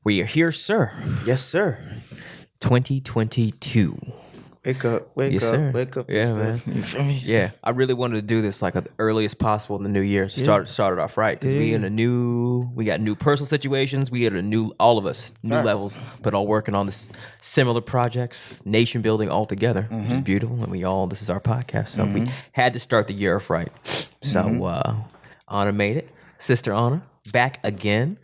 We are here, sir. Yes, sir. 2022. Wake up, Yes, sir. wake up. Yeah, man. You feel me? Yeah, I really wanted to do this like the earliest possible in the new year. To start it off right, because we got new personal situations. We got all of us, new Facts. levels, but all working on this similar projects, nation building all together, which is beautiful. And this is our podcast, so we had to start the year off right. So Anna made it, Sister Anna, back again.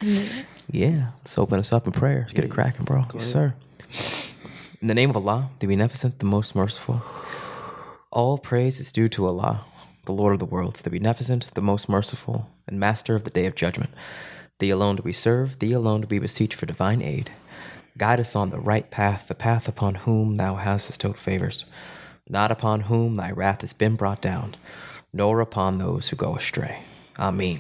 Yeah, let's open us up in prayer. Let's get it cracking, bro. Yes, sir. In the name of Allah, the Beneficent, the Most Merciful, all praise is due to Allah, the Lord of the worlds, the Beneficent, the Most Merciful, and Master of the Day of Judgment. Thee alone do we serve, thee alone do we beseech for divine aid. Guide us on the right path, the path upon whom thou hast bestowed favors, not upon whom thy wrath has been brought down, nor upon those who go astray. Amen.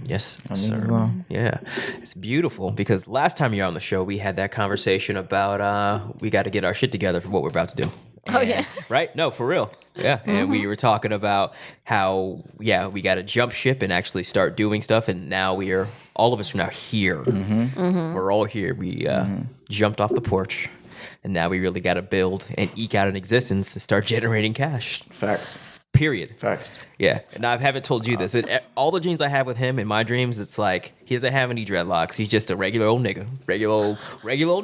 Yes, sir. Well. Yeah, it's beautiful because last time you were on the show, we had that conversation about we got to get our shit together for what we're about to do. Oh, yeah. Right? No, for real. Yeah. And we were talking about how, we got to jump ship and actually start doing stuff. And now all of us are now here. We're all here. We jumped off the porch. And now we really got to build and eke out an existence and start generating cash. Facts. Period. Facts. Yeah, and I haven't told you this, but all the dreams I have with him in my dreams, it's like he doesn't have any dreadlocks. He's just a regular old nigga, regular old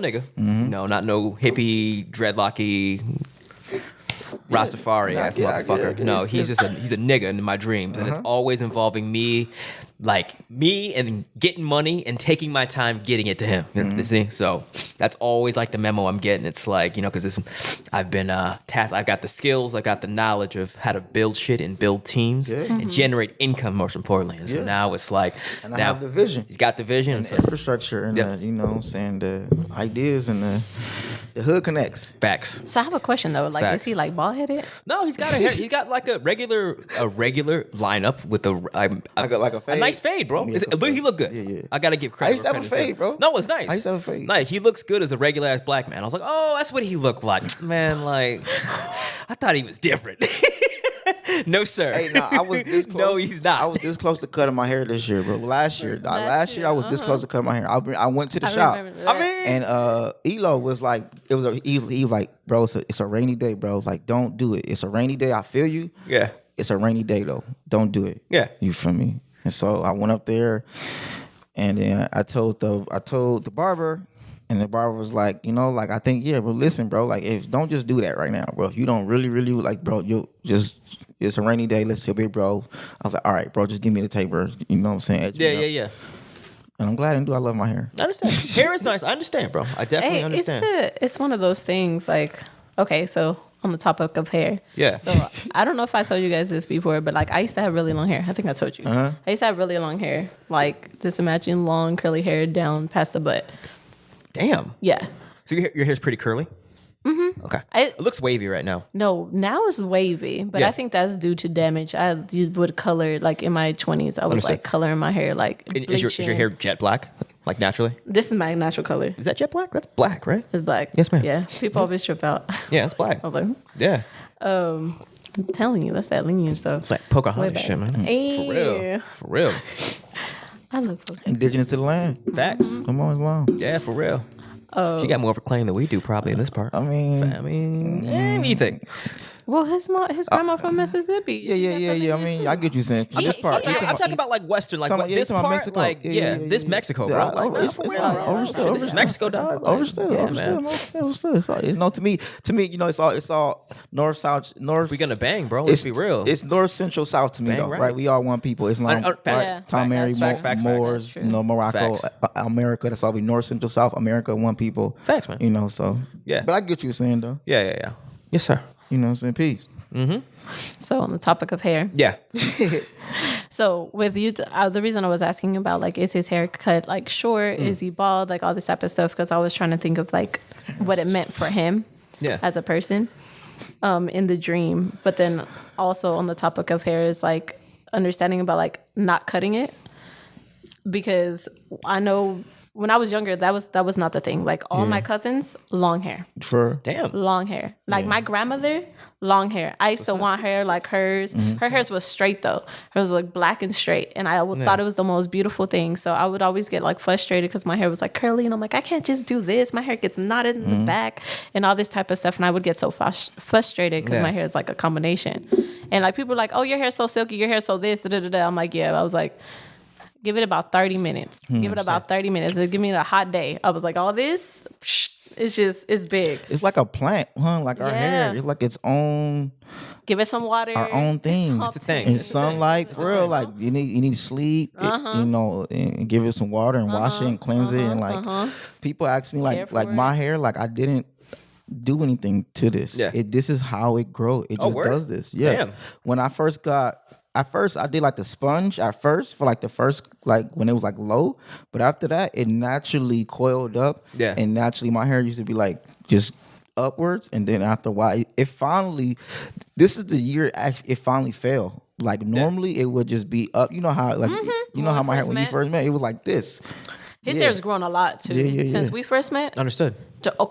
nigga. No, not no hippie dreadlocky Rastafari ass motherfucker. No, he's a nigga in my dreams, and it's always involving me and getting money and taking my time getting it to him. You see? So that's always like the memo I'm getting. It's like, because I've been tasked. I've got the skills, I've got the knowledge of how to build shit and build teams and generate income, most importantly. And so now it's like, and I have the vision. He's got the vision And the infrastructure and the ideas and the hood connects. Facts. So I have a question though. Like, Facts. is he like bald headed? No, he's got he's got like a regular lineup with a fade. A nice fade, bro. Yeah, He look good. Yeah. I gotta give credit. I used to have a fade, bro. No, it's nice. I used to have a fade. Like, he looks good as a regular ass black man. I was like, oh, that's what he looked like, man. Like, I thought he was different. No, sir. Hey, no, I was this close. No, he's not. I was this close to cutting my hair this year, bro. Last year, I was this close to cutting my hair. I went to the shop. And Elo was like, he was like, bro, it's a rainy day, bro. Like, don't do it. It's a rainy day. I feel you. Yeah. It's a rainy day though. Don't do it. Yeah. You feel me? And so I went up there, and then I told the barber. And the barber was like, I think, but listen, bro, like, don't just do that right now, bro. If you don't really, really, like, bro, it's a rainy day. Let's be, bro. I was like, all right, bro, just give me the taper. You know what I'm saying? Yeah. And I'm glad I do. I love my hair. I understand. Hair is nice. I understand, bro. I definitely understand. It's one of those things, like, okay, so on the topic of hair. Yeah. So I don't know if I told you guys this before, but like, I used to have really long hair. I think I told you. I used to have really long hair. Like, just imagine long curly hair down past the butt. Damn. Yeah. So your hair's pretty curly? Mm-hmm. Okay. It looks wavy right now. No, now it's wavy, but I think that's due to damage. I would color, like in my 20s, I was like coloring my hair, like is your hair jet black, like naturally? This is my natural color. Is that jet black? That's black, right? It's black. Yes, ma'am. Yeah. People always trip out. Yeah, it's black. I was like, yeah. I'm telling you, that's that lineage stuff. It's like Pocahontas shit, man. Hey. For real. I love Pocahontas. Indigenous to the land. Facts. Come on, Islam. Yeah, for real. She got more of a claim than we do probably in this part. I mean, what do you think? Well, his grandma from Mississippi. Yeah. I mean, I get you saying this part. I'm talking about like Western, like this part, Mexico. like this Mexico, bro. Like, Overstood. This is Mexico, dog. Overstood. It's to me, it's all north, south, north. We're gonna bang, bro. Let's be real. It's north, central, south to me, though. Right? We all one people. Islam, Tom, Mary, Moors, Morocco, America. That's all we north, central, south. America, one people. Facts, man. So yeah. But I get you saying though. Yeah. Yes, sir. You know what I'm saying? Peace. Mm-hmm. So on the topic of hair. Yeah. So with you, the reason I was asking about like, is his hair cut like short? Is he bald? Like all this type of stuff. Because I was trying to think of like what it meant for him as a person in the dream. But then also on the topic of hair is like understanding about like not cutting it. Because I know when I was younger, that was not the thing. Like all my cousins, long hair. Damn. Long hair. Like my grandmother, long hair. I used to want hair like hers. Her hairs was straight though. Hers was like black and straight. And I thought it was the most beautiful thing. So I would always get like frustrated because my hair was like curly. And I'm like, I can't just do this. My hair gets knotted in the back and all this type of stuff. And I would get so frustrated because my hair is like a combination. And like people are like, oh, your hair's so silky. Your hair's so this. Da, da, da. I'm like, yeah. I was like, give it about 30 minutes. Give it about 30 minutes. Give me a hot day. I was like, all this, it's big. It's like a plant, huh? Like our hair. It's like its own. Give it some water. Our own thing. It's a thing. And sunlight, for real. Like you need sleep. You know, and give it some water and wash it and cleanse it. And like people ask me like my hair, like I didn't do anything to this. Yeah. This is how it grows. It just does this. Yeah. Damn. When I first I did like a sponge at first for like the first, like when it was like low. But after that, it naturally coiled up. Yeah. And naturally my hair used to be like just upwards. And then after a while, it finally, this is the year it finally fell. Like normally it would just be up. You know how like, you know how my hair, when you first met, it was like this. His hair's grown a lot too. Since we first met. Understood.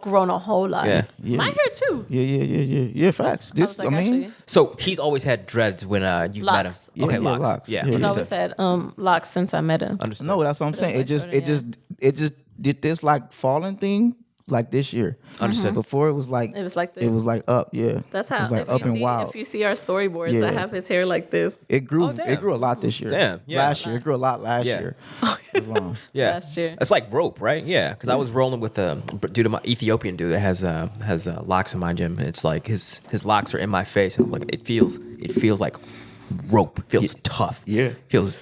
Grown a whole lot. Yeah. My hair too. Yeah, facts. This, I mean. Actually, so he's always had dreads when you've met him. Okay, locks. Yeah. He's always had locks since I met him. Understood. No, that's what I'm saying. It just did this like falling thing like this year. Understood. Before it was like this. It was like up, yeah. That's how it was like up and wild. If you see our storyboards, I have his hair like this. It grew a lot this year. Damn. Yeah. Last year. It grew a lot last year. Yeah. Last year. It's like rope, right? Yeah. Because I was rolling with a Ethiopian dude that has locks in my gym. And it's like his locks are in my face. And I'm like, it feels like rope. It feels tough. Yeah. Feels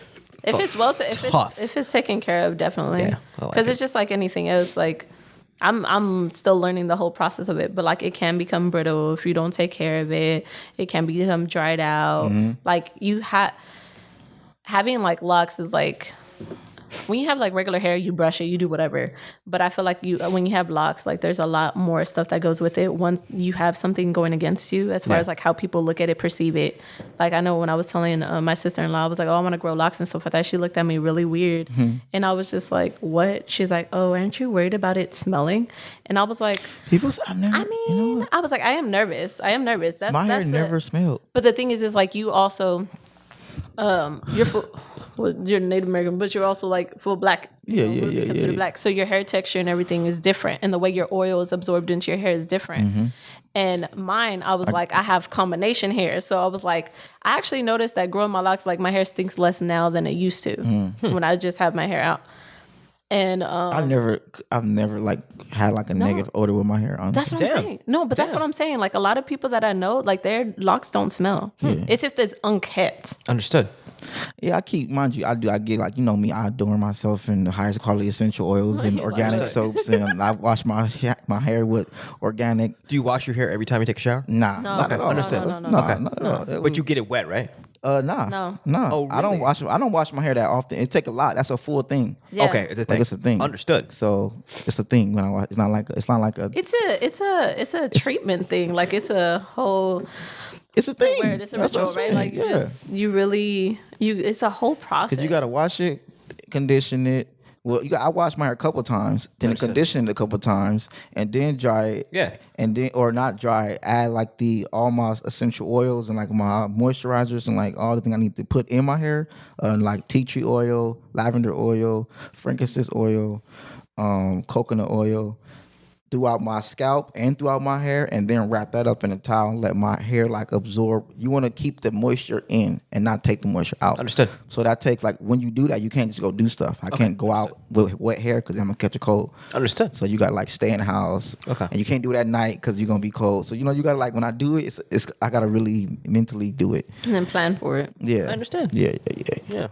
if it's if it's taken care of, definitely. Yeah. Because it's just like anything else, like I'm still learning the whole process of it, but like it can become brittle if you don't take care of it. It can become dried out. Like you having like locks is like when you have like regular hair, you brush it, you do whatever. But I feel like when you have locks, like there's a lot more stuff that goes with it. Once you have something going against you, as far as like how people look at it, perceive it. Like I know when I was telling my sister-in-law, I was like, oh, I want to grow locks and stuff like that. She looked at me really weird. And I was just like, what? She's like, oh, aren't you worried about it smelling? And I was like, I was like, I am nervous. That's my hair never smelled. But the thing is like you also, you're Native American, but you're also like full black. Considered black. So your hair texture and everything is different, and the way your oil is absorbed into your hair is different. And mine, I was like, I have combination hair, so I was like, I actually noticed that growing my locks, like my hair stinks less now than it used to when I just have my hair out. And I've never like had like a negative odor with my hair on. That's what I'm saying. No, but that's what I'm saying. Like a lot of people that I know, like their locks don't smell. It's if it's unkept. Understood. Yeah, I keep, mind you, I get like, you know me, I adorn myself in the highest quality essential oils and organic soaps, and I wash my hair with organic. Do you wash your hair every time you take a shower? Nah. No. Okay, understood. No. But you get it wet, right? Nah. No. Oh, really? I don't wash my hair that often. It take a lot. That's a full thing. Yeah. Okay, it's a thing. Like, it's a thing. Understood. So it's a thing when I wash. It's not like a. It's a treatment thing. Like it's a whole. It's a thing. It's a ritual, right? Like it's a whole process. Because you got to wash it, condition it. Well, I wash my hair a couple times, then condition it a couple times, and then dry it. Yeah. And then, or not dry it, add like all my essential oils and like my moisturizers and like all the things I need to put in my hair, like tea tree oil, lavender oil, frankincense oil, coconut oil, throughout my scalp and throughout my hair, and then wrap that up in a towel and let my hair like absorb. You want to keep the moisture in and not take the moisture out. Understood. So that takes, like, when you do that, you can't just go do stuff. I can't go out with wet hair because I'm going to catch a cold. Understood. So you got to like stay in the house. Okay. And you can't do it at night because you're going to be cold. So, you know, you got to like, when I do it, I got to really mentally do it. And then plan for it. Yeah. I understand. Yeah.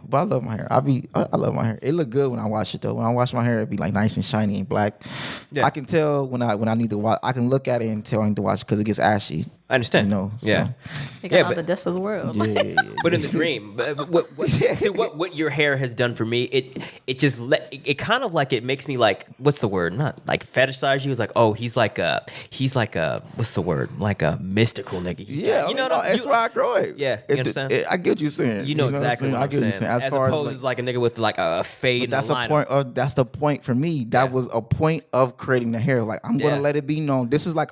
But I love my hair. I love my hair. It look good when I wash it though. When I wash my hair, it be like nice and shiny and black. Yeah. I can tell when I need to wash. I can look at it and tell I need to wash because it gets ashy. I understand. You know, yeah. They got all the dust of the world. But in the dream, what your hair has done for me, it just it kind of like it makes me like, what's the word? Not like fetishize you. It's like, oh, he's like a what's the word? Like a mystical nigga. You know, that's why I grow it. Yeah, you understand? I get what you're saying. You know exactly what I'm saying. As far opposed to like a nigga with like a fade and that's a line. That's the point for me. That was a point of creating the hair. Like I'm gonna let it be known. This is like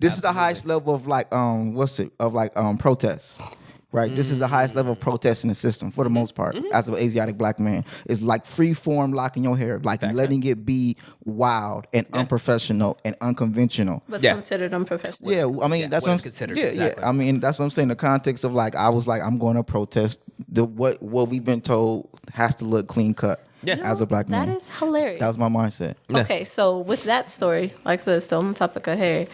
this is the highest level of like protests. Right, this is the highest level of protest in the system for the most part. As an Asiatic black man, it's like free form locking your hair, like letting it be wild and unprofessional and unconventional. What's considered unprofessional? Yeah, I mean that's what I'm considered. Yeah, exactly. yeah. I mean that's what I'm saying. The context of like I was like I'm going to protest what we've been told has to look clean cut. Yeah, as a black man, that is hilarious. That was my mindset. Okay, so with that story, like I said, still on the topic of hair.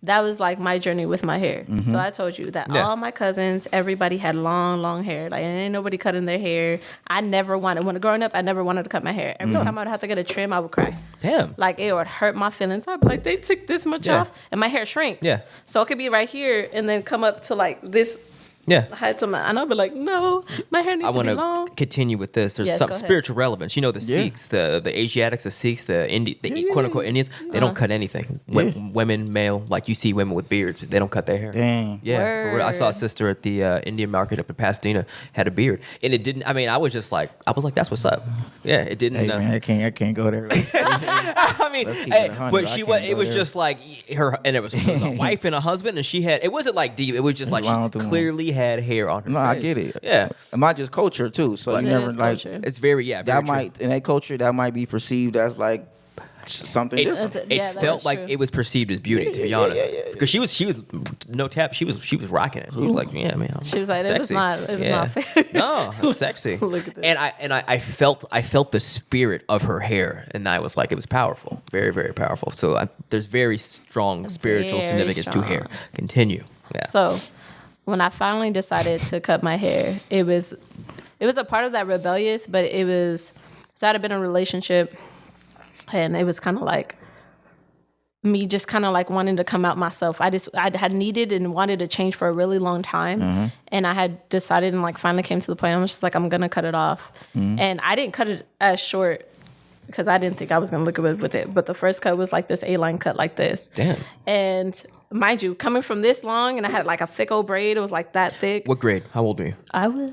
That was like my journey with my hair. So I told you that all my cousins, everybody had long hair. Like ain't nobody cutting their hair. I never wanted, when growing up, I never wanted to cut my hair. Every time I would have to get a trim, I would cry. Damn. Like it would hurt my feelings. I'd be like, they took this much off and my hair shrinks. Yeah. So it could be right here and then come up to like this. Yeah. I had some, and I'll be like, no, my hair needs to be long. I want to continue with this. There's some spiritual relevance. You know, the Sikhs, the Asiatics, the Sikhs, the quote unquote Indians, they don't cut anything. Women, male, like you see women with beards, they don't cut their hair. Dang. Yeah. For real. I saw a sister at the Indian market up in Pasadena had a beard, and it didn't. I mean, I was like, that's what's up. Yeah, it didn't. Hey, man, I can't go there. I mean, but she was. It was just like her, and it was a wife and a husband, and she had. It wasn't like deep. It was just like she clearly had hair on her face. I get it. Yeah. It might just culture too. So you never like culture. It's very that very might true. in that culture that might be perceived as like something different. It felt like it was perceived as beauty, to be honest. Because she was no tap. She was rocking it. She was like, yeah, man. She was like, sexy. it was not fair. No, sexy. Look at this. And I felt the spirit of her hair, and I was like, it was powerful, very very powerful. So there's very strong spiritual significance to hair. Continue. Yeah. So when I finally decided to cut my hair, it was a part of that rebellious, but it was, so I had been in a relationship and it was kind of like me just kind of like wanting to come out myself. I had needed and wanted to change for a really long time. And I had decided and like finally came to the point, I was just like, I'm going to cut it off. And I didn't cut it as short because I didn't think I was going to look good with it. But the first cut was like this A-line cut like this. Damn. And mind you, coming from this long and I had like a thick old braid. It was like that thick. What grade? How old were you? I was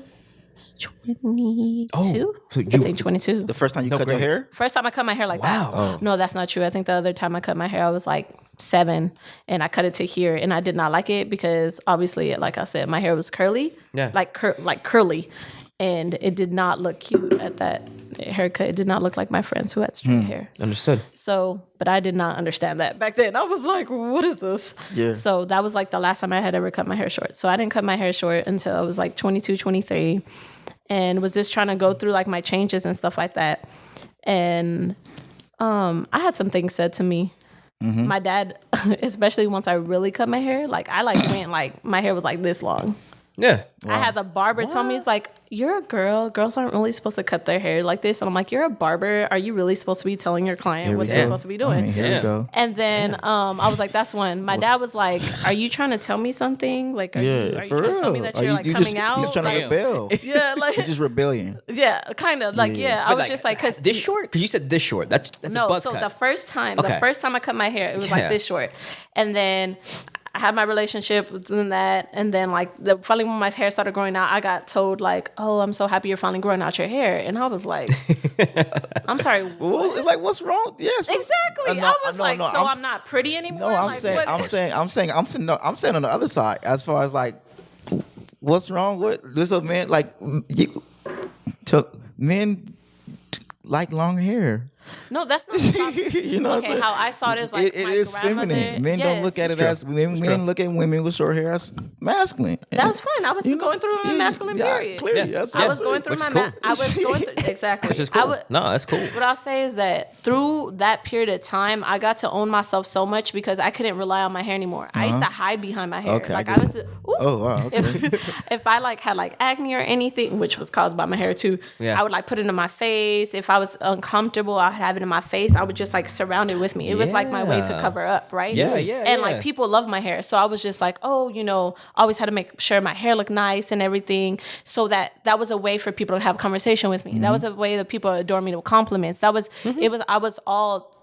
22. So I think 22. The first time you cut your hair? First time I cut my hair like that. Oh. No, that's not true. I think the other time I cut my hair, I was like 7 and I cut it to here and I did not like it because obviously, like I said, my hair was curly. Yeah. Like curly. And it did not look cute at that haircut. It did not look like my friends who had straight hair. Understood. So, but I did not understand that back then. I was like, what is this? Yeah. So that was like the last time I had ever cut my hair short. So I didn't cut my hair short until I was like 22, 23 and was just trying to go through like my changes and stuff like that. And I had some things said to me. My dad, especially once I really cut my hair, like I like went like my hair was like this long. Yeah. I had the barber tell me, he's like, you're a girl. Girls aren't really supposed to cut their hair like this. And I'm like, you're a barber. Are you really supposed to be telling your client what they're supposed to be doing? Here we go. And then I was like, that's one. My dad was like, are you trying to tell me something? Like, are you trying to tell me that you're like coming out? You're trying to rebel. Yeah, like You're just rebellion. yeah, kind of like I was just like, cause this short? Because you said this short. That's no. a buzz So cut. the first time I cut my hair, it was like this short, and then I had my relationship doing that, and then like finally when my hair started growing out, I got told like, "Oh, I'm so happy you're finally growing out your hair," and I was like, "I'm sorry." Well, like, what's wrong? Yes, exactly. I was like, I'm not pretty anymore. No, I'm like, saying on the other side as far as like, what's wrong with this? Man, like, men like long hair. No, that's not the topic. You know, okay, how I saw it is like it my is grandmother. feminine. Men don't look at it as men look at women with short hair as masculine. That's fine. I was going through my masculine period. Clearly, I was going through I was going through exactly. Which is cool. No, that's cool. What I'll say is that through that period of time, I got to own myself so much because I couldn't rely on my hair anymore. I used to hide behind my hair. Okay, like I was. Oh wow. Okay. If I like had like acne or anything, which was caused by my hair too, I would like put it in my face. If I was uncomfortable, I would have have it in my face, I would just like surround it with me. It was like my way to cover up, right? And like people love my hair. So I was just like, oh, you know, I always had to make sure my hair looked nice and everything. So that was a way for people to have conversation with me. That was a way that people adore me with compliments. That was, I was all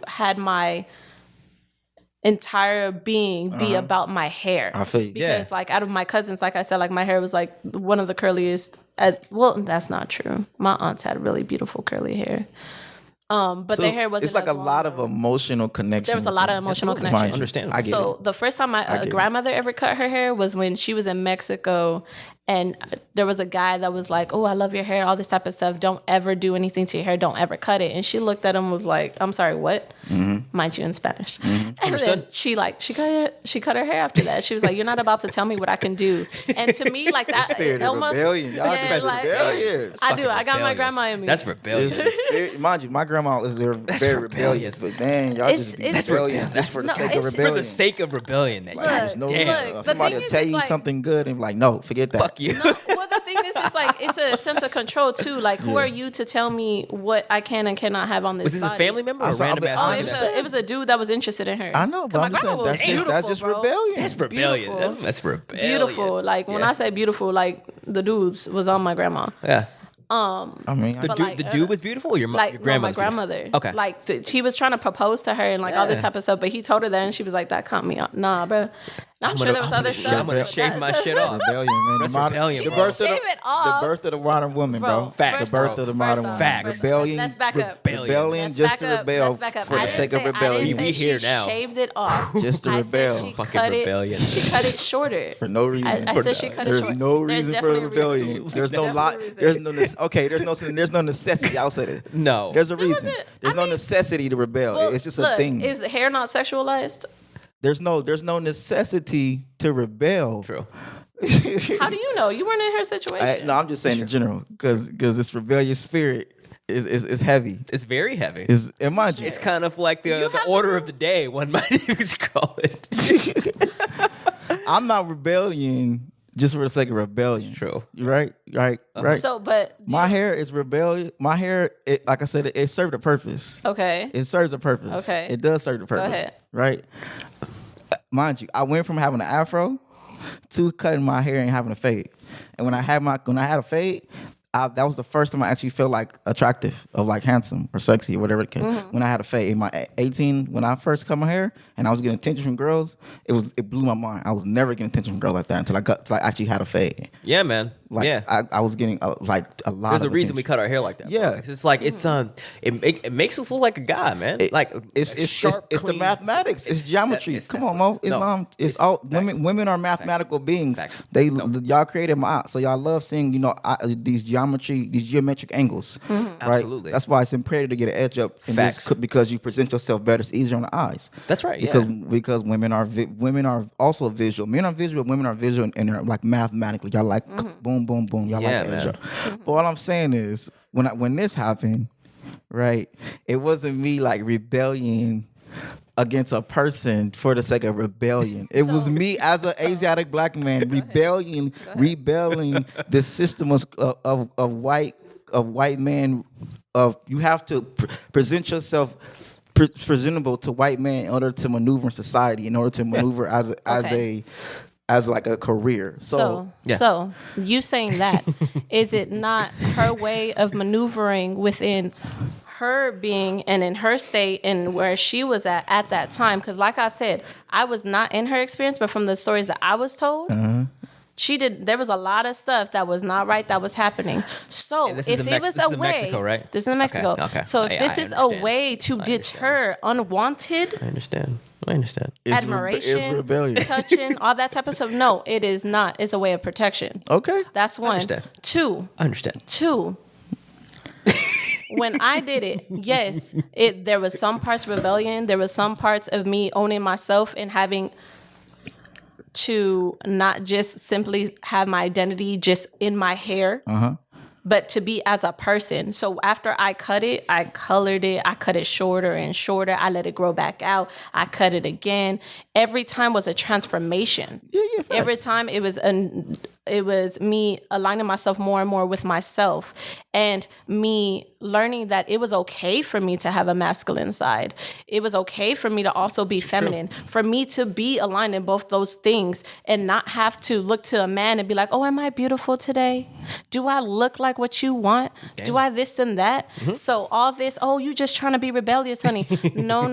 had my entire being be about my hair. I feel you. Because like out of my cousins, like I said, like my hair was like one of the curliest. Well, that's not true. My aunts had really beautiful curly hair. But their hair wasn't. It's like a lot of emotional connection. There was a lot of emotional connection. Understandable. So the first time my grandmother ever cut her hair was when she was in Mexico, and there was a guy that was like, "Oh, I love your hair, all this type of stuff. Don't ever do anything to your hair. Don't ever cut it." And she looked at him and was like, "I'm sorry, what?" Mind you, in Spanish. And then she cut her hair after that. She was like, "You're not about to tell me what I can do." And to me, like that, spirit of almost rebellion. Y'all just rebellious. I do. I got my grandma in me. That's rebellious. Mind you, my grandma was very rebellious. But man, y'all just be it's rebellious just for the sake of rebellion. For the sake of rebellion. That Somebody will tell you something good and be like, no, forget that. Fuck you. No, well, the thing is, it's like it's a sense of control too. Like, who are you to tell me what I can and cannot have on this? Was this body? a family member or a random ass? It was a dude that was interested in her. I know, but I'm saying that's just rebellion. That's rebellion. That's rebellion. Beautiful. Like when I say beautiful, like the dudes was on my grandma. Yeah. I mean, the dude was beautiful. Or your grandmother. No, my grandmother. Okay. Like he was trying to propose to her and like all this type of stuff, but he told her that and she was like, "That caught me up." Nah, bro. I'm sure there was other stuff. I'm gonna shave my shit off. Rebellion, man. That's rebellion. The birth of the modern woman, bro. Facts. The birth of the modern woman. Facts. Rebellion. Let's back up. Rebellion just to rebel for the sake of rebellion. We here now. Shaved it off. Just to rebel. Fucking rebellion. She cut it shorter. For no reason. I said she cut it short. There's no reason for rebellion. There's no lot. There's no necessity. I'll say that. No. There's a reason. There's no necessity to rebel. It's just a thing. Is the hair not sexualized? There's no necessity to rebel. True. How do you know? You weren't in her situation. No, I'm just saying in general because this rebellious spirit is heavy. It's very heavy. Imagine. It's kind of like the order of the day. One might even call it. I'm not rebellion just for the sake of rebellion. True. Right. So, but my hair is rebellion. My hair, like I said, it served a purpose. Okay. It serves a purpose. Okay. It does serve a purpose. Go ahead. Right. Mind you, I went from having an afro to cutting my hair and having a fade. And when I had a fade, that was the first time I actually felt like attractive, or like handsome or sexy or whatever it came. When I had a fade in my 18, when I first cut my hair and I was getting attention from girls, it blew my mind. I was never getting attention from girls like that until I actually had a fade. Yeah, man. Like I was getting like a lot. There's of a reason we cut our hair like that. Yeah, bro. It's like it makes us look like a guy, man. It's sharp, it's the clean, mathematics. It's geometry. Come on, Mo. Islam. It's all women are mathematical beings. Facts. Y'all created so y'all love seeing these geometric angles. Right? Absolutely. That's why it's imperative to get an edge up. Because you present yourself better. It's easier on the eyes. That's right. Because women are also visual. Men are visual. Women are visual, and they're like mathematically. Y'all like boom, boom, boom. Y'all like edge up. But what I'm saying is, when this happened, right? It wasn't me like rebellion against a person for the sake of rebellion. It was me as an Asiatic black man rebelling the system of white men. You have to present yourself presentable to white men in order to maneuver in society, in order to maneuver as like a career. So you saying that, is it not her way of maneuvering within her being and in her state and where she was at that time? Because like I said, I was not in her experience, but from the stories that I was told, there was a lot of stuff that was not right that was happening. So if it was a way, Mexico, right? This is in Mexico. Okay. So if this is a way to deter unwanted, I understand. admiration, rebellion. touching, all that type of stuff. No, it is not. It's a way of protection. Okay. That's one. Understand. Two. Understand. Two. When I did it, yes, there was some parts of rebellion. There was some parts of me owning myself and having to not just simply have my identity just in my hair, but to be as a person. So after I cut it, I colored it. I cut it shorter and shorter. I let it grow back out. I cut it again. Every time was a transformation. Yeah, facts. Every time it was it was me aligning myself more and more with myself, and me learning that it was okay for me to have a masculine side. It was okay for me to also be feminine, for me to be aligned in both those things and not have to look to a man and be like, oh, am I beautiful today? Do I look like what you want? Damn. Do I this and that? So all this, oh, you just trying to be rebellious, honey. No.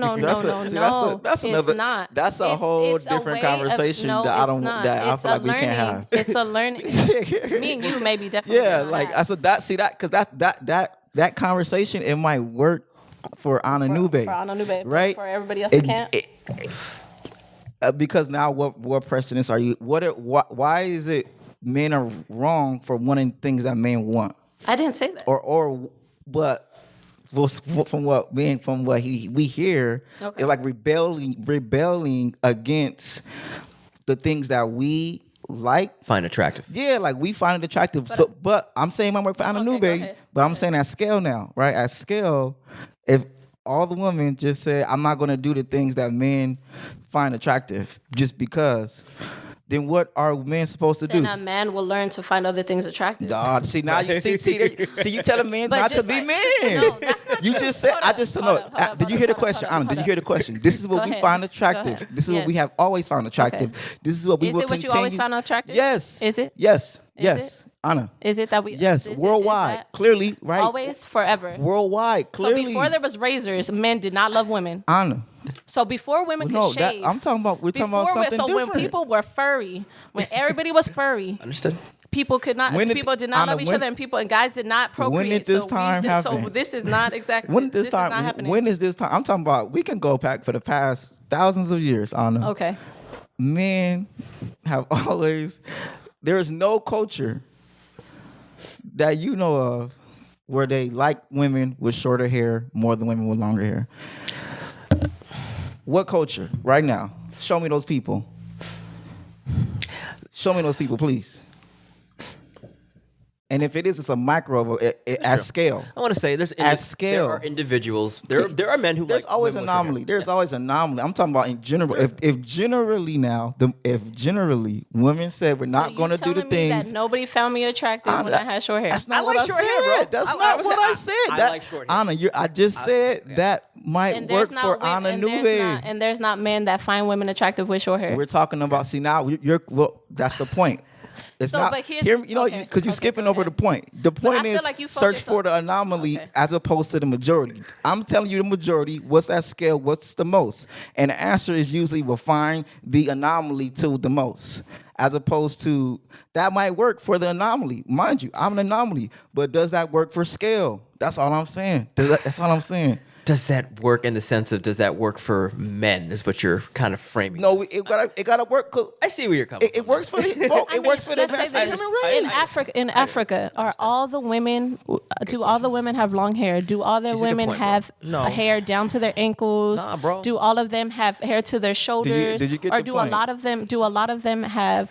That's another. Not. That's a whole different conversation that I don't. That I feel like we can't have. It's a learning. Me and you maybe definitely. Yeah, like I said, because that conversation, it might work for Ana Nube, right? For everybody else, it can't. Because now, what precedents are you? Why is it men are wrong for wanting things that men want? I didn't say that. But from what we hear, it's like rebelling against the things that we like, find attractive. Yeah, like we find it attractive. But I'm saying my work for Ana Nube, but I'm saying at scale now, right? At scale, if all the women just say, I'm not going to do the things that men find attractive just because, then what are men supposed to do? Then a man will learn to find other things attractive. See, now you you telling men not to be men. No, that's not you true. just said, I just don't know. Did you hear the question, Anna? Did you hear the question? This is what we find attractive. This is what we have always found attractive. This is what we will continue. Is it what you always found attractive? Yes. Is it? Yes. Is yes. it? Anna. Is it that we? Yes, worldwide, clearly, right? Always, forever. Worldwide, clearly. So before there was razors, men did not love women. Anna. So before women could shave, I'm talking about. We're talking about something different. So when people were furry, when everybody was furry, understood. People did not love each other, and guys did not procreate. When did this time happen? So this is not exactly. When did this time? Not happening. When is this time? I'm talking about. We can go back for the past thousands of years, Anna. Okay. Men have always. There is no culture that you know of where they like women with shorter hair more than women with longer hair. What culture right now? Show me those people. Show me those people, please. And if it is, it's a micro at scale. I want to say at scale. There are individuals. There are men who there's like always anomaly. There's always anomaly. I'm talking about in general. If generally women said we're not going to do the things. That nobody found me attractive when I had short hair. That's not what I said. That's not what I said. I like short hair. Anna, I just said that might work for Ana Nube. And there's not men that find women attractive with short hair. We're talking about. See now, that's the point. It's not, but because you're skipping over the point. The point is search for the anomaly as opposed to the majority. I'm telling you the majority. What's that scale? What's the most? And the answer is usually we'll find the anomaly to the most, as opposed to that might work for the anomaly. Mind you, I'm an anomaly, but does that work for scale? That's all I'm saying. That's all I'm saying. Does that work in the sense of does that work for men? Is what you're kind of framing. No, it gotta work. I see where you're coming from. It works for it works for the advancement of human race. In Africa, do all the women have long hair? Do all the women have hair down to their ankles? Nah, bro. Do all of them have hair to their shoulders? Did you get or the do point? a lot of them have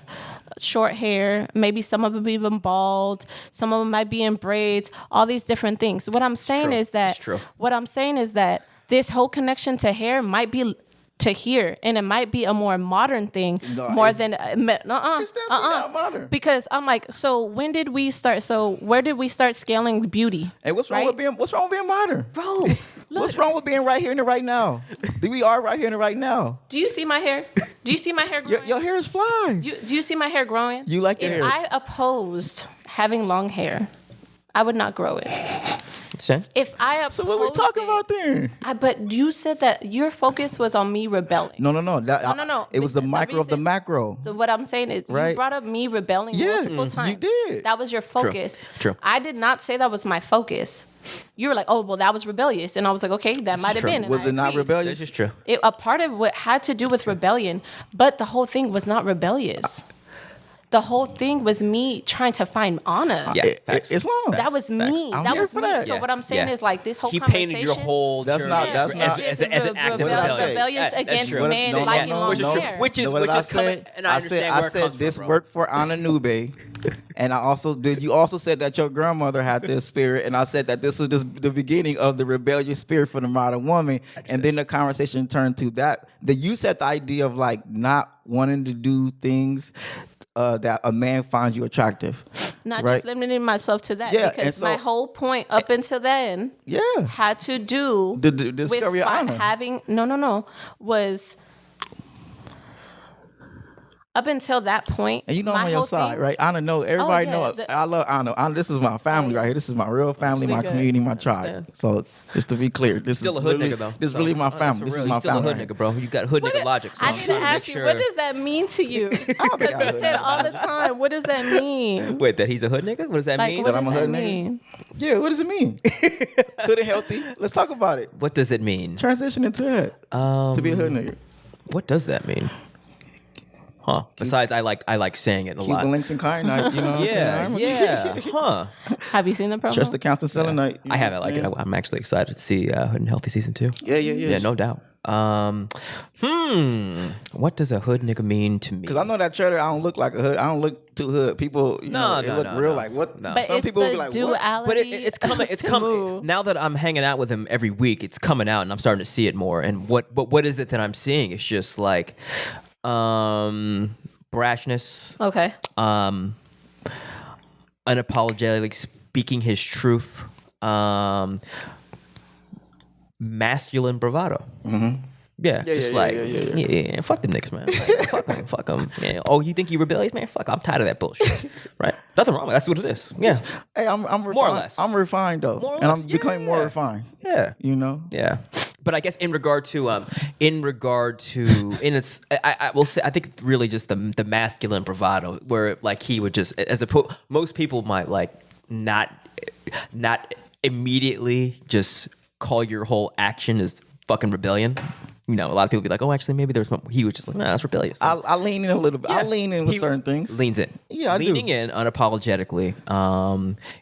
short hair? Maybe some of them even bald. Some of them might be in braids. All these different things. What I'm saying is that this whole connection to hair might be to here, and it might be a more modern thing It's definitely not modern. Because I'm like, so when did we start? So where did we start scaling beauty? Hey, what's wrong with being modern, bro? What's wrong with being right here and right now? We are right here and right now. Do you see my hair? Do you see my hair growing? Your hair is flying. Do you see my hair growing? You like your hair? If I opposed having long hair, I would not grow it. If I opposed so what we talking about then? But you said that your focus was on me rebelling. No. No. It was the micro of the macro. So what I'm saying is, you brought up me rebelling multiple times. You did. That was your focus. True. I did not say that was my focus. You were like, oh, well, that was rebellious. And I was like, okay, that might have been. Was it not rebellious? This is true. A part of what had to do with rebellion, but the whole thing was not rebellious. The whole thing was me trying to find Anna. Yeah, it's long. That was me. I'm that here was for me. that. So what I'm saying is like this whole he conversation. painted your whole That's journey not- as an act of rebellion. Rebellious against men liking long hair. Which is coming. And I understand where it comes from, this bro. worked for Ana Nube. And you also said that your grandmother had this spirit, and I said that this was the beginning of the rebellious spirit for the modern woman. And then the conversation turned to that you said the idea of like not wanting to do things that a man finds you attractive. Not right? just limiting myself to that, Yeah, because so, my whole point up until then had to do the discovery with of honor. having was up until that point. And you know I'm on your side, right? Honor know. Everybody know. I love honor. Honor. This is my family right here. This is my real family, my community, my tribe. So just to be clear, this still is a hood really, nigga though. This is really my family. This is my still family. A hood nigga, bro. You got hood nigga logic. So I need to ask you, what does that mean to you? Because you said all the time, what does that mean? Wait, that he's a hood nigga? What does that mean? That I'm a hood nigga? Yeah, what does it mean? Hood and healthy. Let's talk about it. What does it mean? Transition into it. To be a hood nigga. What does that mean? Huh. Besides, I like saying it a lot. Cuban links and kyanite, you know what I'm saying? Yeah. Huh. Have you seen the promo? Trust accounts and selenite. I haven't. Like it. I'm actually excited to see Hood and Healthy season 2. Yeah. Yeah, no doubt. What does a hood nigga mean to me? Because I know that trailer, I don't look like a hood. I don't look too hood. People, look real like what? No. But some people will be like, what? But it's coming. It's coming. Now that I'm hanging out with him every week, it's coming out, and I'm starting to see it more. And what is it that I'm seeing? It's just like, brashness. Okay. Unapologetically speaking his truth. Masculine bravado. Mm-hmm. Yeah, fuck them niggas, man. Like, fuck them. Yeah. Oh, you think you rebellious, man? Fuck, I'm tired of that bullshit. Right? Nothing wrong with it. That's what it is. Yeah. Hey, I'm refined. More or less. I'm refined though, and I'm becoming more refined. Yeah. You know. Yeah. But I guess in regard to I will say, I think it's really just the masculine bravado, where like he would just, most people might like not immediately just call your whole action as fucking rebellion. You know, a lot of people be like, oh, actually, maybe there's one. He was just like, nah, that's rebellious. I lean in a little bit. Yeah. I lean in with certain things. Leans in. Yeah, I do. Leaning in unapologetically,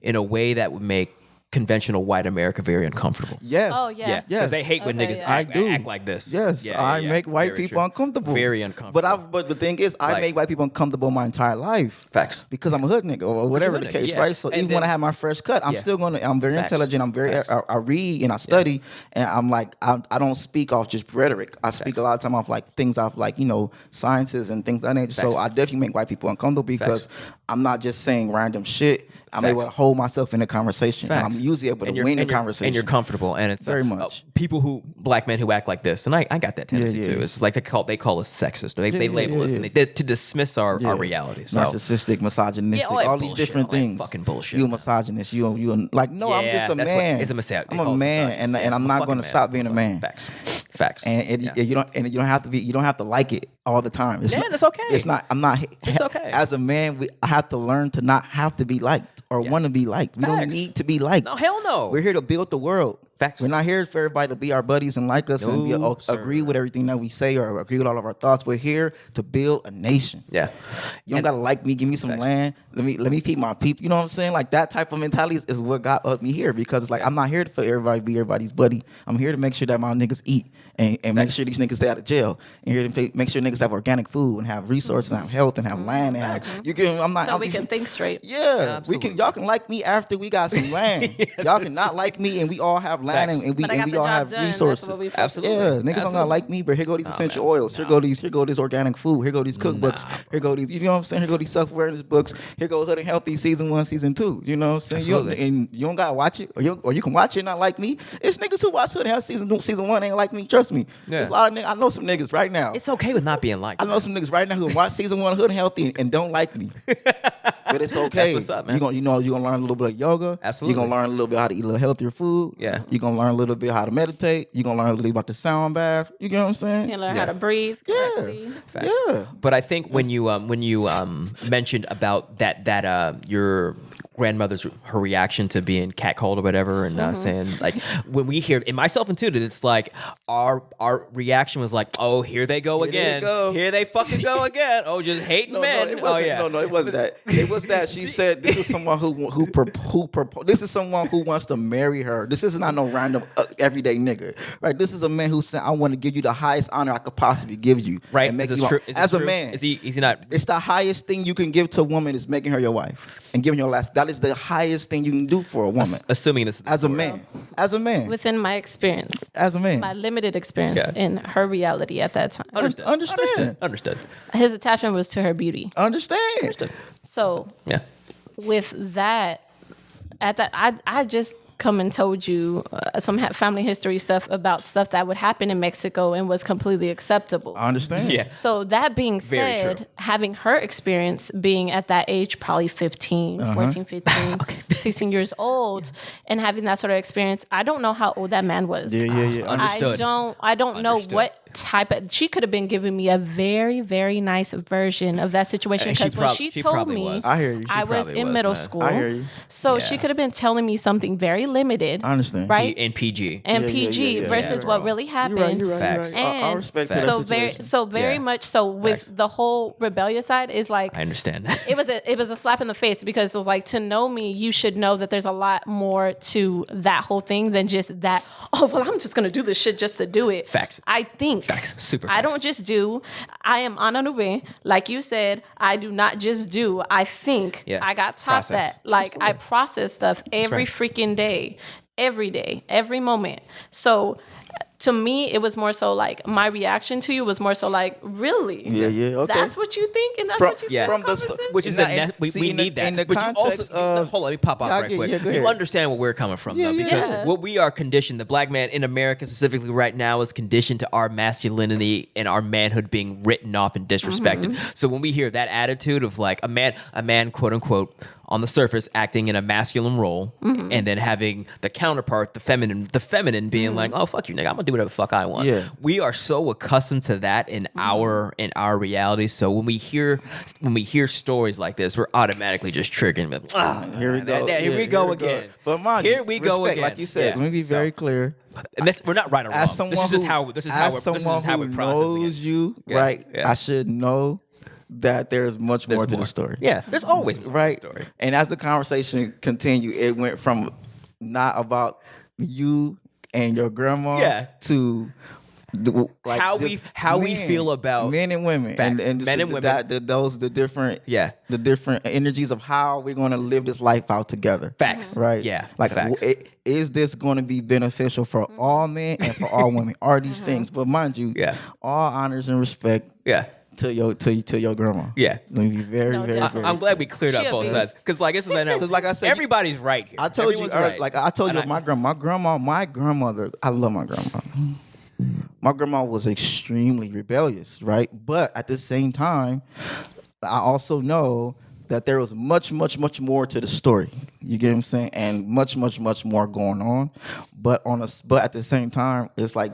in a way that would make conventional white America very uncomfortable. Yes. Oh, yeah. Yeah. Because they hate when niggas act like this. Yes. I make white people uncomfortable. Very uncomfortable. But the thing is, I make white people uncomfortable my entire life. Facts. Because I'm a hood nigga or whatever the case, right? So even when I have my fresh cut, I'm still I'm very intelligent. I'm very, I read and I study, and I'm like, I don't speak off just rhetoric. I speak a lot of time off like things off like, sciences and things like that. So I definitely make white people uncomfortable because I'm not just saying random shit. I'm able to hold myself in a conversation. And I'm usually able to win the conversation. And you're comfortable. And it's very much. Black men who act like this, and I got that tendency too. It's like they call us sexist. They label us and they to dismiss our reality. So. Narcissistic, misogynistic, all these different things. Fucking bullshit. You a misogynist. You like, no, I'm just a man. It's a mistake. I'm a man, and I'm not going to stop being a man. Facts. And you don't have to be. You don't have to like it all the time. That's okay. It's not. I'm not. It's okay. As a man, I have to learn to not have to be liked or want to be liked. We don't need to be liked. No, hell no. We're here to build the world. Facts. We're not here for everybody to be our buddies and like us and agree with everything that we say or agree with all of our thoughts. We're here to build a nation. Yeah. You don't gotta like me. Give me some land. Let me feed my people. You know what I'm saying? Like that type of mentality is what got me here, because it's like I'm not here for everybody to be everybody's buddy. I'm here to make sure that my niggas eat and make sure these niggas stay out of jail. And here to make sure niggas have organic food and have resources and have health and have land and have we can think straight. Yeah, absolutely. Y'all can like me after we got some land. Y'all can not like me and we all have land and we all have resources. Absolutely. Yeah, niggas don't gotta like me, but here go these essential oils. Here go this organic food. Here go these cookbooks. Here go these, you know what I'm saying? Here go these self-awareness books. Here go Hood and Healthy season 1, season 2. You know what I'm saying? You don't gotta watch it, or you can watch it and not like me. It's niggas who watch Hood and Healthy season 1 ain't like me. Trust me. Yeah. There's a lot of niggas. I know some niggas right now. It's okay with not being liked. I know some niggas right now who watch season 1 Hood and Healthy and don't like me. But it's okay. That's what's up, man. You're gonna learn a little bit of yoga. Absolutely. You're gonna learn a little bit how to eat a little healthier food. Yeah. You're gonna learn a little bit how to meditate. You're gonna learn a little bit about the sound bath. You get what I'm saying? You learn how to breathe correctly. Facts. Yeah. But I think when you mentioned about that your grandmother's her reaction to being catcalled or whatever, and saying like when we hear, and myself included, it's like our reaction was like, oh, here they go again. Here they fucking go again. Oh, just hating men. No, it wasn't that. It was that she said this is someone who this is someone who wants to marry her. This is not no random everyday nigga, right? This is a man who said, I want to give you the highest honor I could possibly give you, right? And make is you true? As a man, is he not? It's the highest thing you can give to a woman is making her your wife and giving her last. That that is the highest thing you can do for a woman. Assuming this is as a man. As a man. Within my experience. As a man. My limited experience in her reality at that time. Understood. His attachment was to her beauty. Understand. So with that, I just come and told you some family history stuff about stuff that would happen in Mexico and was completely acceptable. I understand. Yeah. So that being said, having her experience being at that age, probably 15, 14, 15, 16 years old, and having that sort of experience, I don't know how old that man was. Yeah. Understood. I don't know what type of, she could have been giving me a very, very nice version of that situation, because when she told me, I hear you. I was in middle school. I hear you. So she could have been telling me something very limited. I understand. Right? And PG. And PG versus what really happened. You're right. Facts. And I respect that so very much so with the whole rebellious side is like, I understand. it was a slap in the face, because it was like, to know me, you should know that there's a lot more to that whole thing than just that, oh, well, I'm just going to do this shit just to do it. Facts. I think. Facts. Super facts. I don't just do. I am Ana Nube. Like you said, I do not just do. I think. Yeah. I got taught that. Like, I process stuff every freaking day. Every day. Every moment. So to me, it was more so like, my reaction to you was more so like, really? Yeah, okay. That's what you think, and that's what you feel from the compensated? Which is we need that. In the but context you also, of, hold on, let me pop off right quick. go You ahead. understand where we're coming from, though, because Yeah. what we are conditioned, the black man in America specifically right now, is conditioned to our masculinity and our manhood being written off and disrespected. So when we hear that attitude of like a man, quote unquote, on the surface acting in a masculine role, and then having the counterpart, the feminine being like, oh, fuck you, nigga, I'm gonna do whatever the fuck I want. Yeah. We are so accustomed to that in our reality. So when we hear stories like this, we're automatically just triggering. Here we go. Here we go again. But mind here you, we go respect, again. like you said. Let me be very clear. And we're not right or wrong. As someone This is how we're processing knows it. you, Yeah, right? yeah. I should know that there's much more to the story. Yeah, there's always more Right. to the story. And as the conversation continued, it went from not about you and your grandma to like How we men, feel about men and women, facts. and just Men and women. the different energies of how we're going to live this life out together. Facts. Right. Yeah. Like, facts. is this going to be beneficial for all men and for all women? Are these things? But mind you, all honors and respect. Yeah. To your grandma. Yeah. Let me be very, No, very, definitely. very. I'm glad we cleared up both sides, because like I said, everybody's right here. I told you, Everyone's right. I told you, And my grandmother. I love my grandma. My grandma was extremely rebellious, right? But at the same time, I also know that there was much, much, much more to the story. You get what I'm saying? And much, much, much more going on. But at the same time, it's like,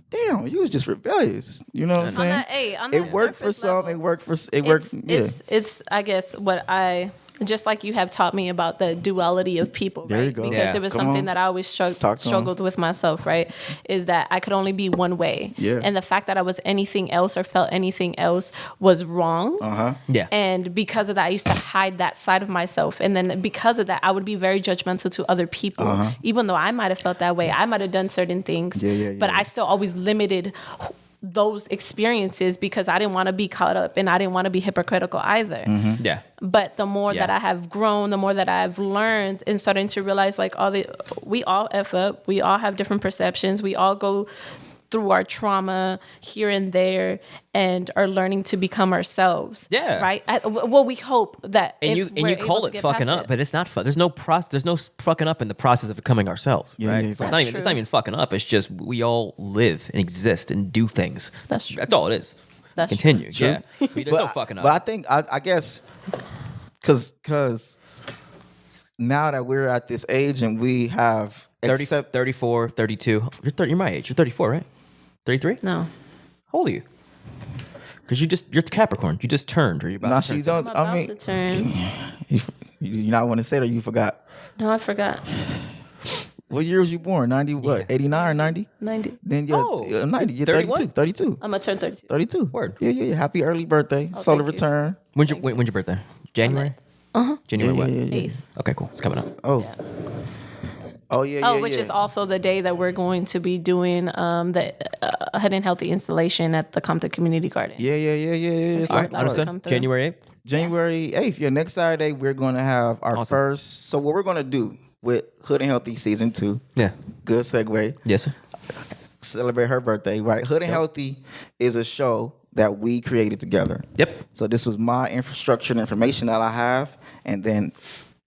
damn, you was just rebellious. You know what I'm saying? On it that worked for surface some. level, It worked for. It worked. It's I guess what I. Just like you have taught me about the duality of people, right? There you go. Because it was Come something on. that I always struggled with myself, right? Is that I could only be one way. Yeah. And the fact that I was anything else or felt anything else was wrong. Yeah. And because of that, I used to hide that side of myself. And then because of that, I would be very judgmental to other people. Even though I might have felt that way, I might have done certain things. But I still always limited those experiences because I didn't want to be caught up and I didn't want to be hypocritical either. Yeah. But the more that I have grown, the more that I've learned and starting to realize like we all F up, we all have different perceptions, we all go through our trauma here and there and are learning to become ourselves. Yeah. Right? Well, we hope that And you call it fucking up, but it's not fun. There's no fucking up in the process of becoming ourselves, right? yeah, So it's not even fucking up. It's just we all live and exist and do things. That's true. That's all it is. That's Continue. true. Yeah. There's no fucking up. But I think I guess because now that we're at this age and we have 34, 32. You're my age. You're 34, right? 33? No. How old are you? Because you're the Capricorn. You just turned, or you about No, to turn she something. don't. I'm about to turn. You not want to say it or you forgot? No, I forgot. What year was you born? 90 what? 89 or 90? 90. Then you're 90. You're 31? 32. I'm going to turn 32. 32. Word. Yeah. Happy early birthday. Solar thank you. return. When's your birthday? January? January what? Yeah. 8th. Okay, cool. It's coming up. Oh. Oh yeah, which is also the day that we're going to be doing the Head and Healthy installation at the Compton Community Garden. Yeah. It's All right, understood. January 8th. January 8th. Yeah, next Saturday we're going to have our first. So what we're going to do with Hood and Healthy season 2. Yeah. Good segue. Yes, sir. Celebrate her birthday, right? Hood and Healthy is a show that we created together. Yep. So this was my infrastructure and information that I have, and then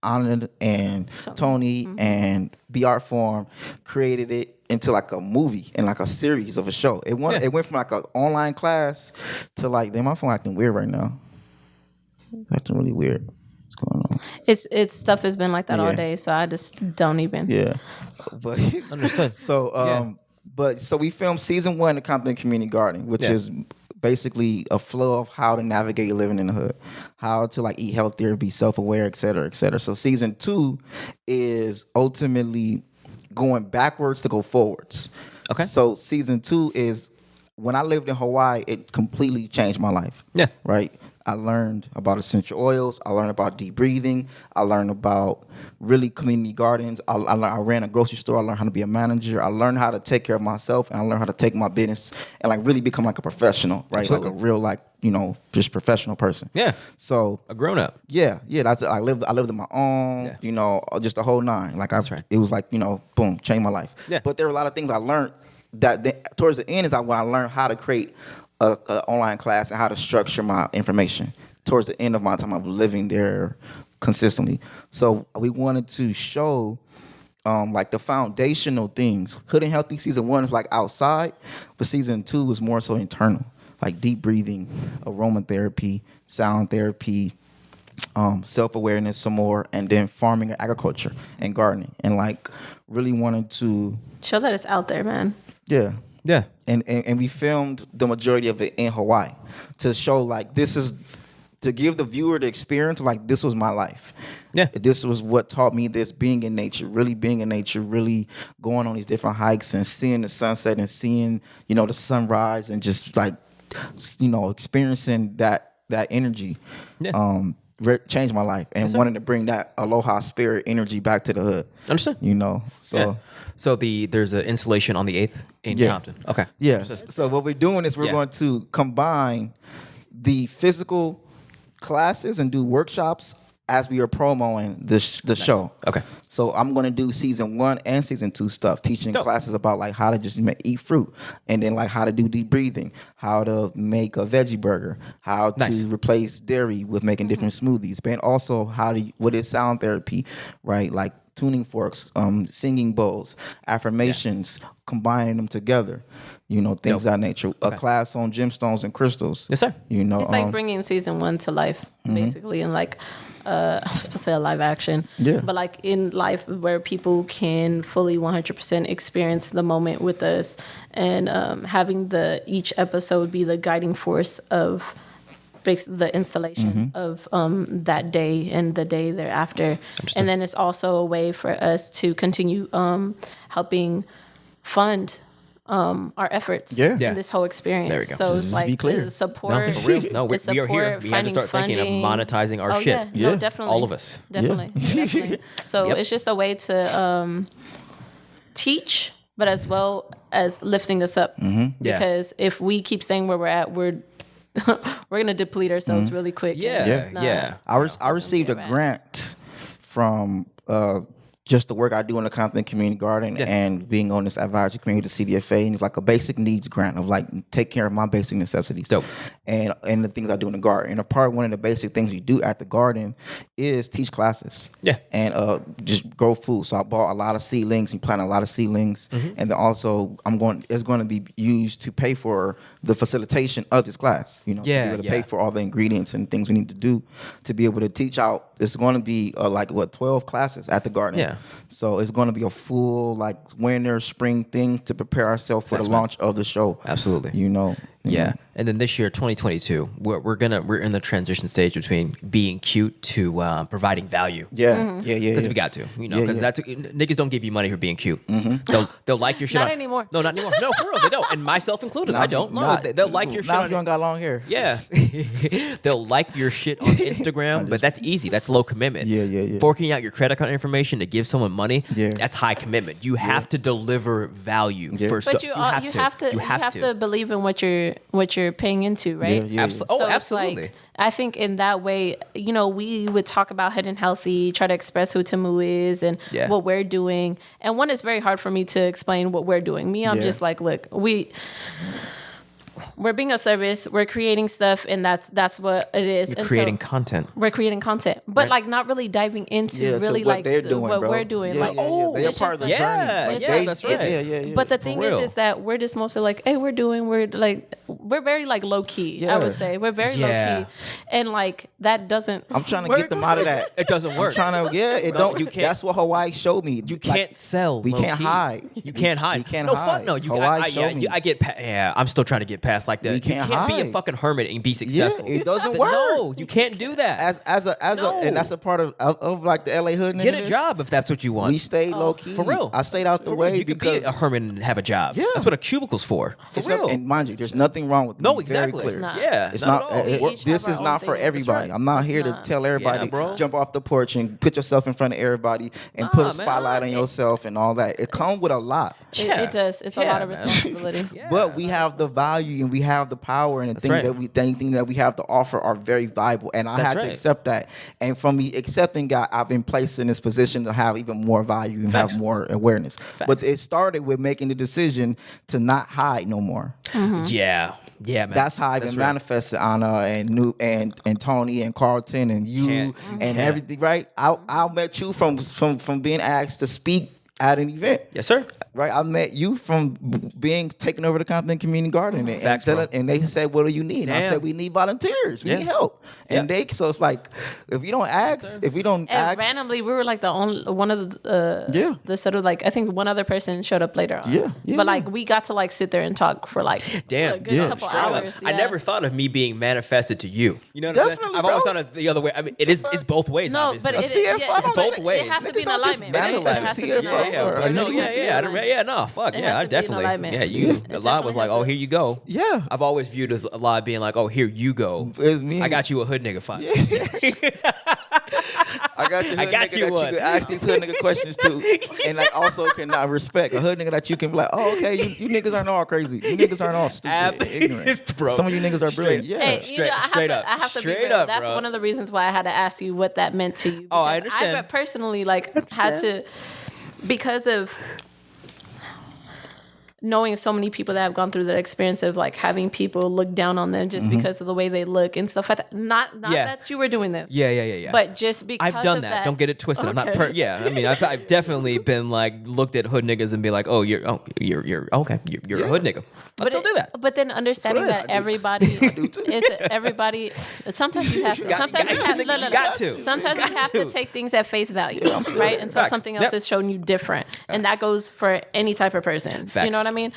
Anand and Tony and B Art Form created it into like a movie and like a series of a show. It went from like an online class to like, damn, my phone acting weird right now. Acting really weird. What's going on? It's stuff has been like that all day, so I just don't even. Yeah. But Understood. So so we filmed season 1 of Compton Community Garden, which is basically a flow of how to navigate living in the hood, how to like eat healthier, be self-aware, et cetera, et cetera. So season 2 is ultimately going backwards to go forwards. Okay. So season 2 is when I lived in Hawaii, it completely changed my life. Yeah. Right. I learned about essential oils. I learned about deep breathing. I learned about really community gardens. I ran a grocery store. I learned how to be a manager. I learned how to take care of myself, and I learned how to take my business and like really become like a professional, right? Absolutely. Like a real like, you know, just professional person. Yeah. So A grown up. yeah. That's I lived on my own, you know, just the whole 9. Like it was like, you know, boom, changed my life. Yeah. But there were a lot of things I learned that towards the end is when I learned how to create a online class and how to structure my information towards the end of my time of living there consistently. So we wanted to show like the foundational things. Hood and Healthy season 1 is like outside, but season 2 was more so internal, like deep breathing, aromatherapy, sound therapy, self-awareness some more, and then farming and agriculture and gardening, and like really wanted to Show that it's out there, man. yeah. Yeah. And we filmed the majority of it in Hawaii to show like this is to give the viewer the experience of like this was my life. Yeah. This was what taught me this, being in nature, really going on these different hikes and seeing the sunset and seeing, you know, the sunrise and just like, you know, experiencing that energy. Yeah. Changed my life and wanted to bring that aloha spirit energy back to the hood. Understood. You know, so. Yeah. So there's an installation on the 8th in Compton. Okay. Yes. So what we're doing is we're going to combine the physical classes and do workshops as we are promoting the show. Okay. So I'm going to do season 1 and season 2 stuff, teaching classes about like how to just eat fruit, and then like how to do deep breathing, how to make a veggie burger, how to replace dairy with making different smoothies, but also what is sound therapy, right? Like tuning forks, singing bowls, affirmations, combining them together, you know, things of that nature. A class on gemstones and crystals. Yes, sir. You know, It's like bringing season 1 to life, basically, and like I was supposed to say a live action, but like in life where people can fully 100% experience the moment with us, and having each episode be the guiding force of the installation of that day and the day thereafter. And then it's also a way for us to continue helping fund our efforts in this whole experience. There we go. So Just it's be like clear. the support. No, for real. No, we are here. support, We have to start thinking of funding. monetizing our Oh, shit. Yeah, no, definitely. All of us. Definitely. So it's just a way to teach, but as well as lifting us up. Because if we keep staying where we're at, we're gonna deplete ourselves really quick. I received a grant from just the work I do in the Compton Community Garden and being on this advisory committee to CDFA, and it's like a basic needs grant of like take care of my basic necessities. Dope. And the things I do in the garden. And one of the basic things you do at the garden is teach classes. Yeah. And just grow food. So I bought a lot of seedlings and planted a lot of seedlings. And then also it's going to be used to pay for the facilitation of this class. You know, to be able to pay for all the ingredients and things we need to do to be able to teach out. It's going to be 12 classes at the garden. Yeah. So it's going to be a full winter, spring thing to prepare ourselves for the launch of the show. Absolutely. You know. Yeah. And then this year, 2022, we're in the transition stage between being cute to providing value. Yeah. Because we got to, because that's niggas don't give you money for being cute. They'll like your shit. Not anymore. No, not anymore. No, for real, they don't. And myself included, I don't. No, they'll like your shit. Now you don't got long hair. Yeah, they'll like your shit on Instagram, but that's easy. That's low commitment. Yeah. Forking out your credit card information to give someone money, Yeah. that's high commitment. You have to deliver value for But you have to believe in what you're paying into, right? Yeah. Oh, So it's absolutely. like, I think in that way, we would talk about Head and Healthy, try to express who Temu is and what we're doing. And one, it's very hard for me to explain what we're doing. I'm just like, look, we're being a service. We're creating stuff, and that's what it is. You're creating content. We're creating content, but like not really diving into really what like they're doing, what bro. we're doing. Yeah, like, they're part of the journey. Yeah, that's right. Yeah. But the thing is that we're just mostly like, hey, we're very like low key. Yeah. I would say we're very low key, and like that doesn't. I'm trying to get them out of that. It doesn't work. It don't. You can't. That's what Hawaii showed me. You can't sell. We can't low-key. hide. You can't hide. We can't no, hide. Fuck no. You, Hawaii showed me. I get. I'm still trying to get past like that. We can't you can't be a hide. fucking hermit and be successful. Yeah, it doesn't work. No, you can't do that. And that's a part of like the LA hood. Get a job if that's what you want. We stayed low key. For real. I stayed out the way you because could be a hermit and have a job. Yeah. That's what a cubicle's for. For real. And mind you, there's nothing wrong with No, being very exactly. clear. It's not. Yeah, It's not not. at all. We each This have is our not own for thing. everybody. That's right. I'm not It's here not. to tell everybody bro. jump off the porch and put yourself in front of everybody and put a man. spotlight on yourself and all that. It comes with a lot. It does. It's a lot of man. responsibility. But we have the value and we have the power and the things right. that we have to offer are very valuable. And I That's had right. to accept that. And from me accepting that, I've been placed in this position to have even more value and Facts. have more awareness. But it started with making the decision to not hide no more. Yeah, man. That's how I even manifested Anna and Tony and Carlton and you and everything. Right? I met you from being asked to speak at an event. Yes, sir. Right, I met you from being taken over to Compton Community Garden, and they said, "What do you need?" And I said, "We need volunteers. We need help." And so it's like, if we don't ask, if we don't And ask, randomly, we were like the only one of the sort of like I think one other person showed up later on. Yeah, But like we got to like sit there and talk for like a good couple hours. I never thought of me being manifested to you. You know what Definitely, I'm saying? I've always thought of the other way. I mean, it's both ways. No, obviously. but it's both ways. It has to be in Niggas don't just alignment. Right? It vandalize has to be CFO. in alignment. No, fuck It yeah, has I to be in definitely. alignment. Yeah, you. It A lot was definitely like, has oh, to. here you go. Yeah. I've always viewed as a lot being like, oh, here you go. It's me. I got you a hood nigga fight. I got you. I got you that one. you can ask these hood nigga questions to, and like also can respect a hood nigga that you can be like, oh, okay, you niggas aren't all crazy. You niggas aren't all stupid, ignorant. Bro. Some of you niggas are brilliant. Yeah. Hey, Straight up. I have to be Straight real. up, That's bro. one of the reasons why I had to ask you what that meant to you. Oh, I Because understand. I personally had to, because of knowing so many people that have gone through that experience of like having people look down on them just because of the way they look and stuff like that. Not that you were doing this. Yeah. But just because I've done of that. Don't get it twisted. I'm not. Okay. I mean, I've definitely been like looked at hood niggas and be like, oh, you're okay. You're a hood nigga. I still do that. But then understanding that everybody is everybody. Sometimes you have to. Sometimes you have. you got to. Sometimes you have to take things at face value, right? Until Facts. something else is shown you different, and that goes for any type of person. Facts. You know what I mean?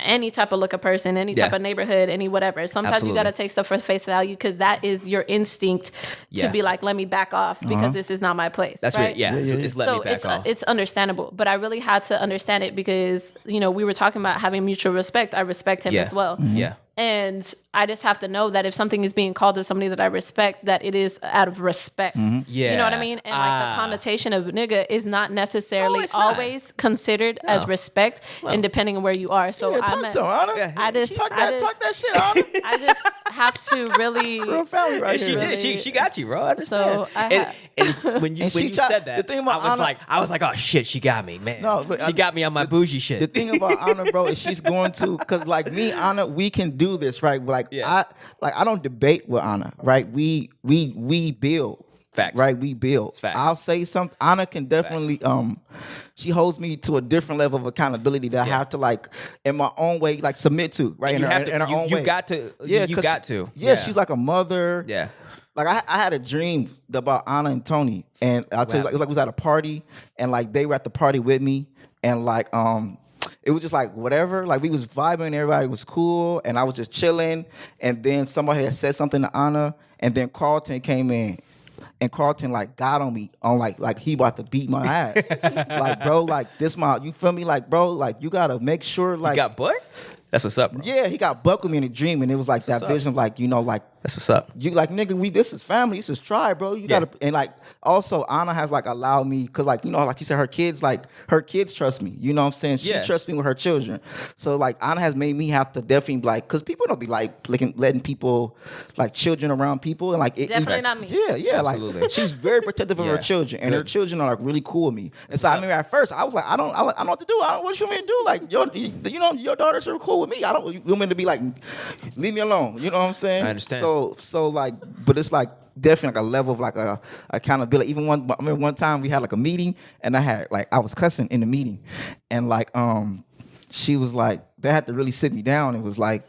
Any type of look of person, any type of neighborhood, any whatever. Sometimes Absolutely. you got to take stuff for face value because that is your instinct to be like, let me back off because this is not my place. That's right. right. Yeah. It's let me back off. It's understandable, but I really had to understand it because we were talking about having mutual respect. I respect him as well. Yeah. And I just have to know that if something is being called of somebody that I respect, that it is out of respect. Yeah. You know what I mean? And like the connotation of nigga is not necessarily it's not. always considered as respect, and depending on where you are. So Talk to Anna. I just talk that shit, Anna. I just have to really. Real family right She here. did. She got you, bro. I understand. So I and when you said that, the thing about I was like, oh shit, she got me, man. No, but she got me on my bougie shit. The thing about Anna, bro, is she's going to, because like me, Anna, we can do this, right? Like I don't debate with Anna, right? We build. Facts. Right? We build. Facts. I'll say something. Anna can definitely she holds me to a different level of accountability that I have to like in my own way like submit to, right? In her own way. You got to. Yeah, you got to. Yeah, she's like a mother. Yeah. Like I had a dream about Anna and Tony, and I'll tell you, like, it was like we was at a party, and like they were at the party with me, and like it was just like whatever. Like we was vibing, everybody was cool, and I was just chilling. And then somebody had said something to Anna, and then Carlton came in. And Carlton like got on me on like he about to beat my ass. Like, bro, like this you feel me? Like, bro, like you gotta make sure like you got butt? That's what's up, bro. Yeah, he got buck with me in a dream, and it was like That's that vision of like, you know, like that's what's up. You like nigga, this is family, this is tribe, bro. You gotta and like also Anna has like allowed me because like you know like you said her kids trust me. You know what I'm saying? She trusts me with her children. So like Anna has made me have to definitely be like because people don't be like letting people like children around people and like definitely not me. Yeah, absolutely. Like she's very protective of her children and her children are like really cool with me. And so I mean at first I was like I don't know what to do. What you want me to do? Like your daughters are cool with me. You want me to be like leave me alone. You know what I'm saying? I understand. So like, but it's like definitely like a level of like a accountability. Even one time we had like a meeting and I was cussing in the meeting, and like she was like they had to really sit me down. It was like,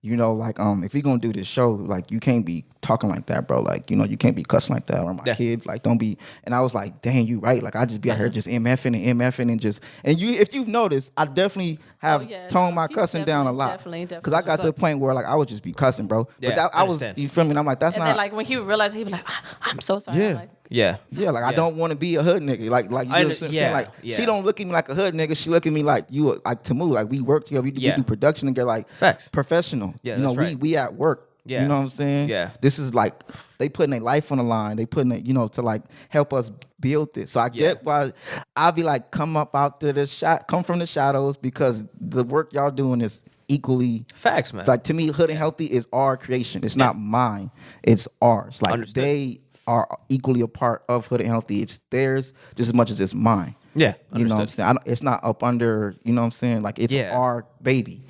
you know, like if you're gonna do this show, like you can't be talking like that, bro. Like, you know, you can't be cussing like that on my kids. Like, don't be. And I was like, dang, you right. Like, I just be out here just MFing and just. And if you've noticed, I definitely have toned my cussing down a lot. Definitely. Because I got to the point where like I would just be cussing, bro. Yeah, but I was, you feel me? And I'm like, that's and not. then like when he would realize, he'd be like, I'm so sorry. Yeah. Like, yeah, like I don't want to be a hood nigga. Like you know what I'm saying? Like she don't look at me like a hood nigga. She look at me like you, like Temu. Like we work together. We do production together. Like facts, professional. Yeah, you know, we at work. Yeah. You know what I'm saying? Yeah. This is like they putting their life on the line. They putting it, you know, to like help us build this. So I get why I'll be like, come from the shadows because the work y'all doing is equally facts, man. Like to me, Hood and Healthy is our creation. It's not mine. It's ours. Like they are equally a part of Hood and Healthy. It's theirs just as much as it's mine. Yeah, you know what I'm saying? It's not up under, you know what I'm saying? Like, it's our baby.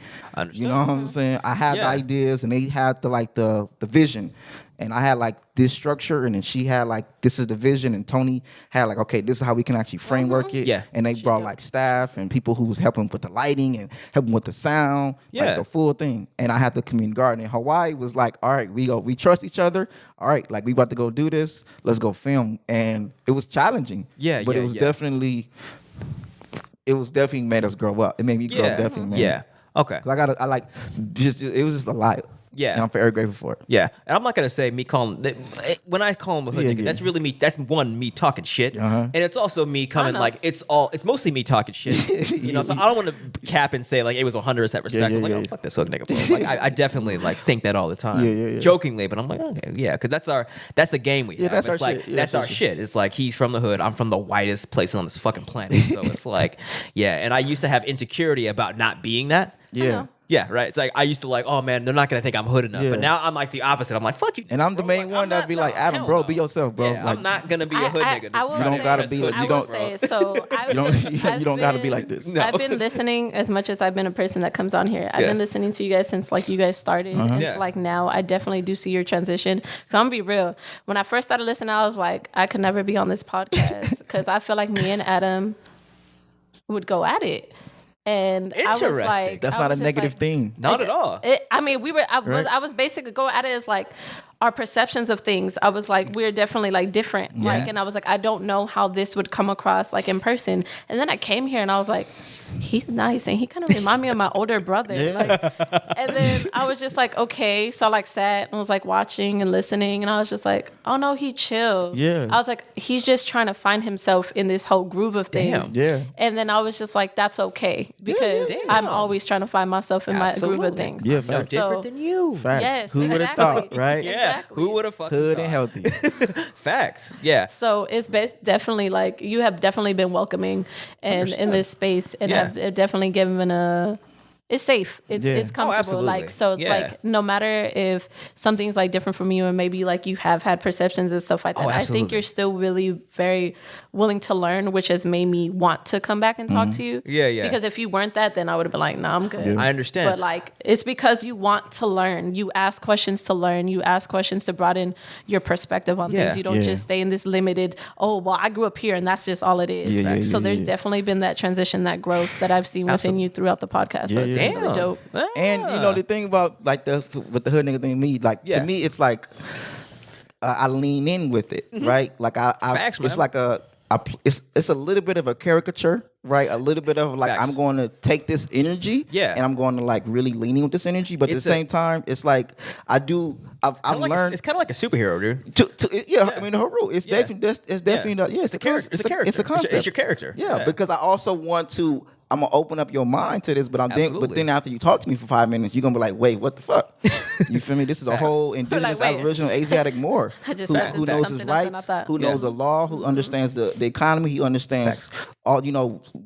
You know what I'm saying? I have the ideas, and they had the vision. And I had, like, this structure, and then she had, like, this is the vision, and Tony had, like, okay, this is how we can actually framework it. Yeah. And they brought, like, staff and people who was helping with the lighting and helping with the sound, like, the full thing. And I had the community garden. And Hawaii was like, all right, we trust each other. All right, like, we about to go do this. Let's go film. And it was challenging. Yeah, but it was definitely made us grow up. It made me grow up, definitely, man. Yeah. Okay. It was just a lot. Yeah. And I'm very grateful for it. Yeah. And I'm not going to say me calling, when I call him a hood nigga, that's really me, that's me talking shit. And it's also me coming like, it's mostly me talking shit. You know, so I don't want to cap and say like, it was 100% respect. I was like, oh, fuck this hood nigga, bro. Like, I definitely like think that all the time. Jokingly, but I'm like, okay, yeah. Cause that's the game we have. That's our like, shit. That's our shit. It's like, he's from the hood. I'm from the whitest place on this fucking planet. So it's like, yeah. And I used to have insecurity about not being that. Yeah. Yeah, right. It's like I used to like, oh man, they're not gonna think I'm hood enough. But now I'm like the opposite. I'm like, fuck you. And I'm the main one that'd be like, Adam, bro, be yourself, bro. Yeah, like, I'm not gonna be a hood nigga. You don't gotta be. You don't gotta be like this. No. I've been listening as much as I've been a person that comes on here. I've been listening to you guys since like you guys started, and so, like now I definitely do see your transition. So I'm gonna be real. When I first started listening, I was like, I could never be on this podcast because I feel like me and Adam would go at it. And I was like, that's not a negative thing. Not at all. I was basically go at it as like our perceptions of things. I was like, we're definitely like different. Like, and I was like, I don't know how this would come across like in person. And then I came here and I was like, he's nice and he kind of remind me of my older brother. Like, and then I was just like, okay. So I like sat and was like watching and listening, and I was just like, oh no, he chill. Yeah. I was like, he's just trying to find himself in this whole groove of things. Yeah. And then I was just like, that's okay because I'm always trying to find myself in my groove of things. Yeah, no different than you. Facts. Yes, who would have thought, right? Yeah. Exactly. Who would have fucking Hood and Healthy. Facts. Yeah. So it's definitely like you have definitely been welcoming and in this space and have definitely given it's safe. It's comfortable. Like, so it's like, no matter if something's like different from you and maybe like you have had perceptions and stuff like that, I think you're still really very willing to learn, which has made me want to come back and talk to you. Yeah. Because if you weren't that, then I would have been like, no, I'm good. I understand. But like, it's because you want to learn. You ask questions to learn. You ask questions to broaden your perspective on things. You don't just stay in this limited, oh, well, I grew up here and that's just all it is. So there's definitely been that transition, that growth that I've seen within you throughout the podcast. So it's really dope. And you know the thing about like with the hood nigga thing, me like to me it's like I lean in with it, right? Like I Facts, it's man. like it's a little bit of a caricature, right? A little bit of like, I'm going to take this energy, and I'm going to like really lean in with this energy, but at the same time, it's like I've learned it's kind of like a superhero, dude. I mean, Haru, it's definitely it's a character. It's a concept. It's your character. Yeah, because I also want to. I'm gonna open up your mind to this, but then after you talk to me for 5 minutes, you're gonna be like, wait, what the fuck? You feel me? This is a whole indigenous, Aboriginal, Asiatic Moor who knows his rights, who knows the law, who understands the economy, he understands all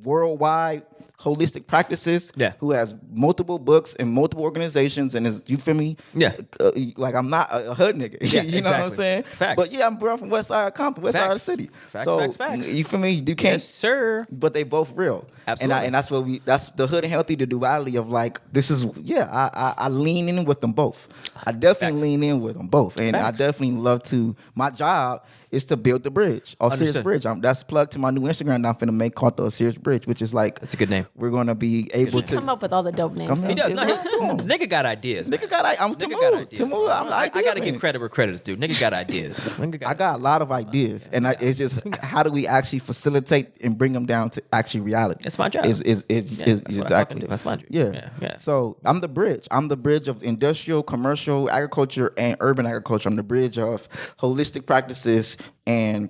worldwide holistic practices, who has multiple books and multiple organizations, and is, you feel me? Like I'm not a hood nigga. You know what I'm saying? Facts. But I'm bro from West Side of Compton, West Side of the city. Facts. You feel me? You can't, yes, sir. But they both real. Absolutely. And that's the hood and healthy, the duality of like, this is, I lean in with them both. I definitely lean in with them both. And I definitely love to, my job is to build the bridge, Asyr Bridge. That's plugged to my new Instagram that I'm finna make called the Asyr Bridge, which is like, that's a good name. We're gonna be able to come up with all the dope names. He does. Nigga got ideas. Nigga got Temu. I gotta give credit where credit is due. Nigga got ideas. I got a lot of ideas, and it's just how do we actually facilitate and bring them down to actually reality? That's my job. Is exactly. That's my job. Yeah. So I'm the bridge. I'm the bridge of industrial, commercial, agriculture, and urban agriculture. I'm the bridge of holistic practices and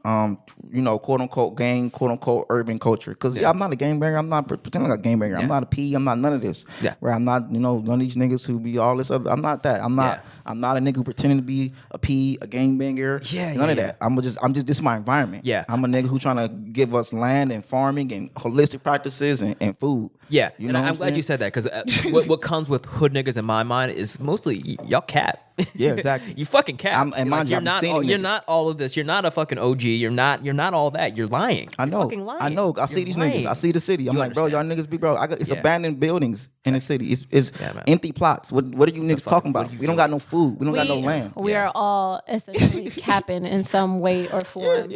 quote unquote gang, quote unquote urban culture. Because I'm not a gangbanger. I'm not pretending like a gangbanger. I'm not a P. I'm not none of this. Where I'm not, none of these niggas who be all this other. I'm not that. I'm not a nigga who pretending to be a P, a gangbanger. None of that. I'm just this is my environment. I'm a nigga who trying to give us land and farming and holistic practices and food. And I'm glad you said that, because what comes with hood niggas in my mind is mostly y'all cap. Yeah, exactly. You fucking cap. You're not all of this. You're not a fucking OG. You're not all that. You're lying. I know. You're fucking lying. I know. I see these niggas. I see the city. I'm like, bro, y'all niggas be bro. It's abandoned buildings in the city. It's empty plots. What are you niggas talking about? We don't got no food. We don't got no land. We are all essentially capping in some way or form.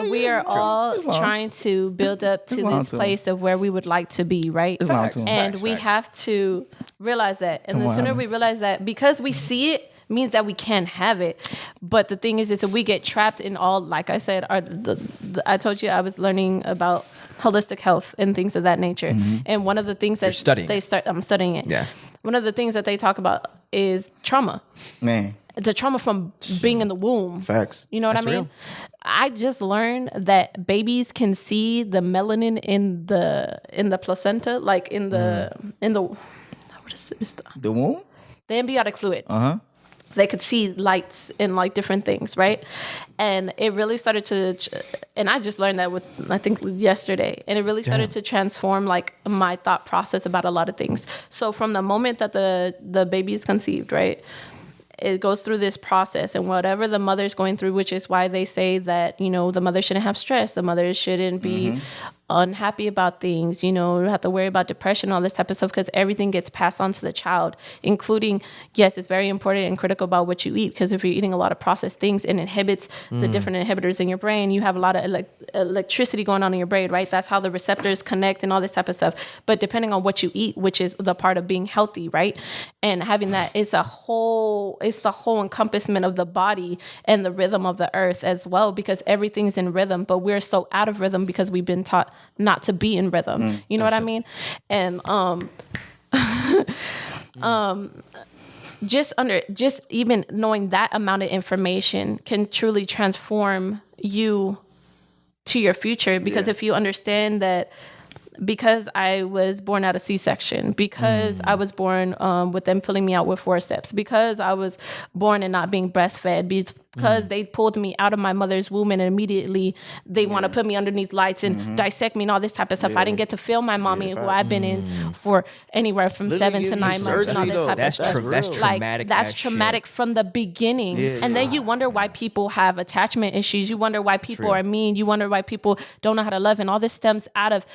We are all trying to build up to this place of where we would like to be, right? And we have to realize that. And the sooner we realize that, because we see it, means that we can have it. But the thing is that we get trapped in all, like I said, I told you I was learning about holistic health and things of that nature. And one of the things that I'm studying it. One of the things that they talk about is trauma. Man. The trauma from being in the womb. Facts. You know what I mean? Real. I just learned that babies can see the melanin in the placenta, like in the what is it? The womb? The amniotic fluid. They could see lights and like different things, right? And it really started to, and I just learned that I think yesterday, and it really started to transform like my thought process about a lot of things. So from the moment that the baby is conceived, right? It goes through this process, and whatever the mother's going through, which is why they say that, the mother shouldn't have stress. The mother shouldn't be unhappy about things, have to worry about depression, all this type of stuff, because everything gets passed on to the child, including, yes, it's very important and critical about what you eat, because if you're eating a lot of processed things, it inhibits the different inhibitors in your brain. You have a lot of electricity going on in your brain, right? That's how the receptors connect and all this type of stuff. But depending on what you eat, which is the part of being healthy, right? And having that, it's the whole encompassment of the body and the rhythm of the earth as well, because everything's in rhythm, but we're so out of rhythm because we've been taught not to be in rhythm. You know what I mean? And just even knowing that amount of information can truly transform you to your future, because if you understand that, because I was born out of C-section, because I was born with them pulling me out with forceps, because I was born and not being breastfed, because they pulled me out of my mother's womb and immediately they want to put me underneath lights and dissect me and all this type of stuff. I didn't get to feel my mommy, who I've been in for anywhere from 7 to 9 months and all this type of stuff. That's traumatic. That's traumatic from the beginning. And then you wonder why people have attachment issues. You wonder why people are mean. You wonder why people don't know how to love. And all this stems out of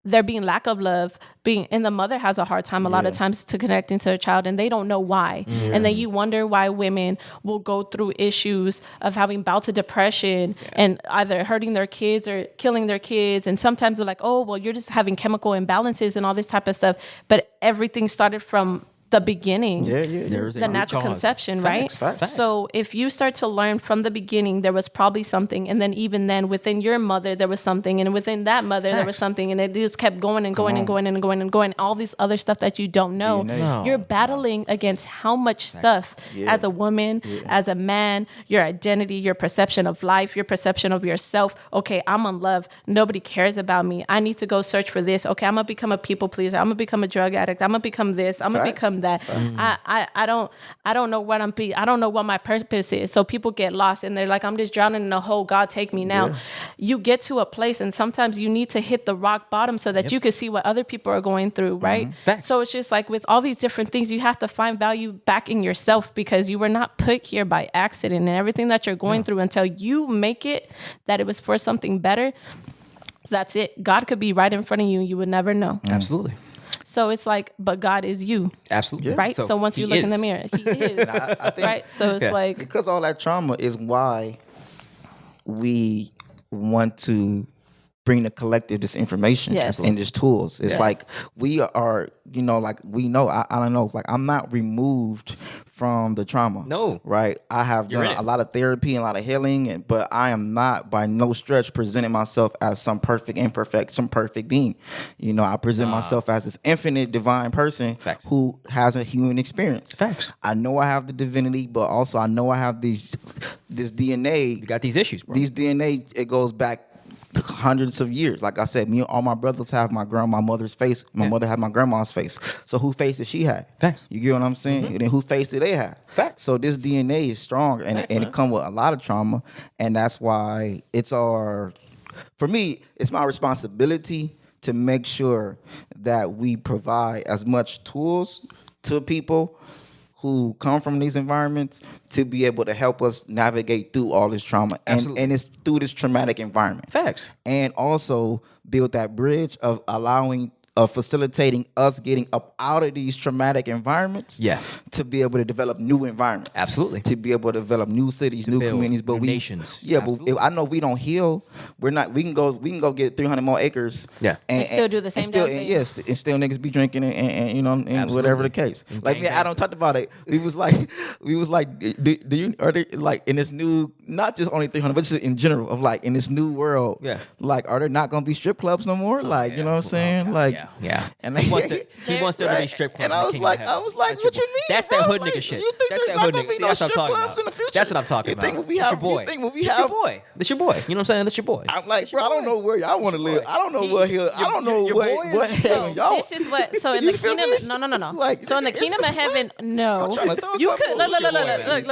there being lack of love, and the mother has a hard time a lot of times to connecting to her child, and they don't know why. And then you wonder why women will go through issues of having bouts of depression and either hurting their kids or killing their kids. And sometimes they're like, oh, well, you're just having chemical imbalances and all this type of stuff. But everything started from the beginning, There's the natural conception, right? Facts. So if you start to learn from the beginning, there was probably something, and then even then within your mother there was something, and within that mother there was something, and it just kept going and going and going and going and going. All these other stuff that you don't know, you're battling against how much stuff as a woman, as a man, your identity, your perception of life, your perception of yourself. Okay, I'm unloved. Nobody cares about me. I need to go search for this. Okay, I'm gonna become a people pleaser. I'm gonna become a drug addict. I'm gonna become this. I'm gonna become that. I don't know what I don't know what my purpose is. So people get lost and they're like, I'm just drowning in a hole. God, take me now. You get to a place, and sometimes you need to hit the rock bottom so that you can see what other people are going through, right? So it's just like with all these different things, you have to find value back in yourself, because you were not put here by accident, and everything that you're going through, until you make it that it was for something better, that's it. God could be right in front of you and you would never know. Absolutely. So it's like, but God is you. Absolutely. Right? So once you look in the mirror, he is. I think, right? So it's like... Because all that trauma is why we want to bring the collective this information and this tools. It's like we are, like we know, I don't know, like I'm not removed from the trauma. No. Right? I have done a lot of therapy and a lot of healing, but I am not by no stretch presenting myself as some perfect being. I present myself as this infinite divine person who has a human experience. Facts. I know I have the divinity, but also I know I have this DNA. You got these issues, bro. These DNA, it goes back hundreds of years. Like I said, me and all my brothers have my mother's face. My mother had my grandma's face. So whose face did she have? Facts. You get what I'm saying? And then whose face did they have? Facts. So this DNA is strong, and it comes with a lot of trauma, and that's why for me, it's my responsibility to make sure that we provide as much tools to people who come from these environments to be able to help us navigate through all this trauma and it's through this traumatic environment. Facts. And also build that bridge of facilitating us getting up out of these traumatic environments to be able to develop new environments. Absolutely. To be able to develop new cities, new communities, but nations. Yeah, absolutely. But if I know we don't heal, we can go get 300 more acres. Yeah. And still do the same thing. Yes, and still niggas be drinking and whatever the case. And like me, I don't talk about it. We was like, do you are there like in this new, not just only 300, but just in general of like in this new world. Yeah. Like, are there not gonna be strip clubs no more? Like, you know what I'm saying? Like. Yeah. And he wants there to be strip clubs. And I was like, what you mean? That's that hood nigga shit. That's that hood nigga. See, that's what I'm talking about. That's what I'm talking about. That's your boy. That's your boy. That's your boy. You know what I'm saying? That's your boy. I'm like, bro, I don't know where y'all want to live. I don't know what hill. I don't know what heaven y'all. This is what. So in the kingdom, no. So in the kingdom of heaven, no. You could look.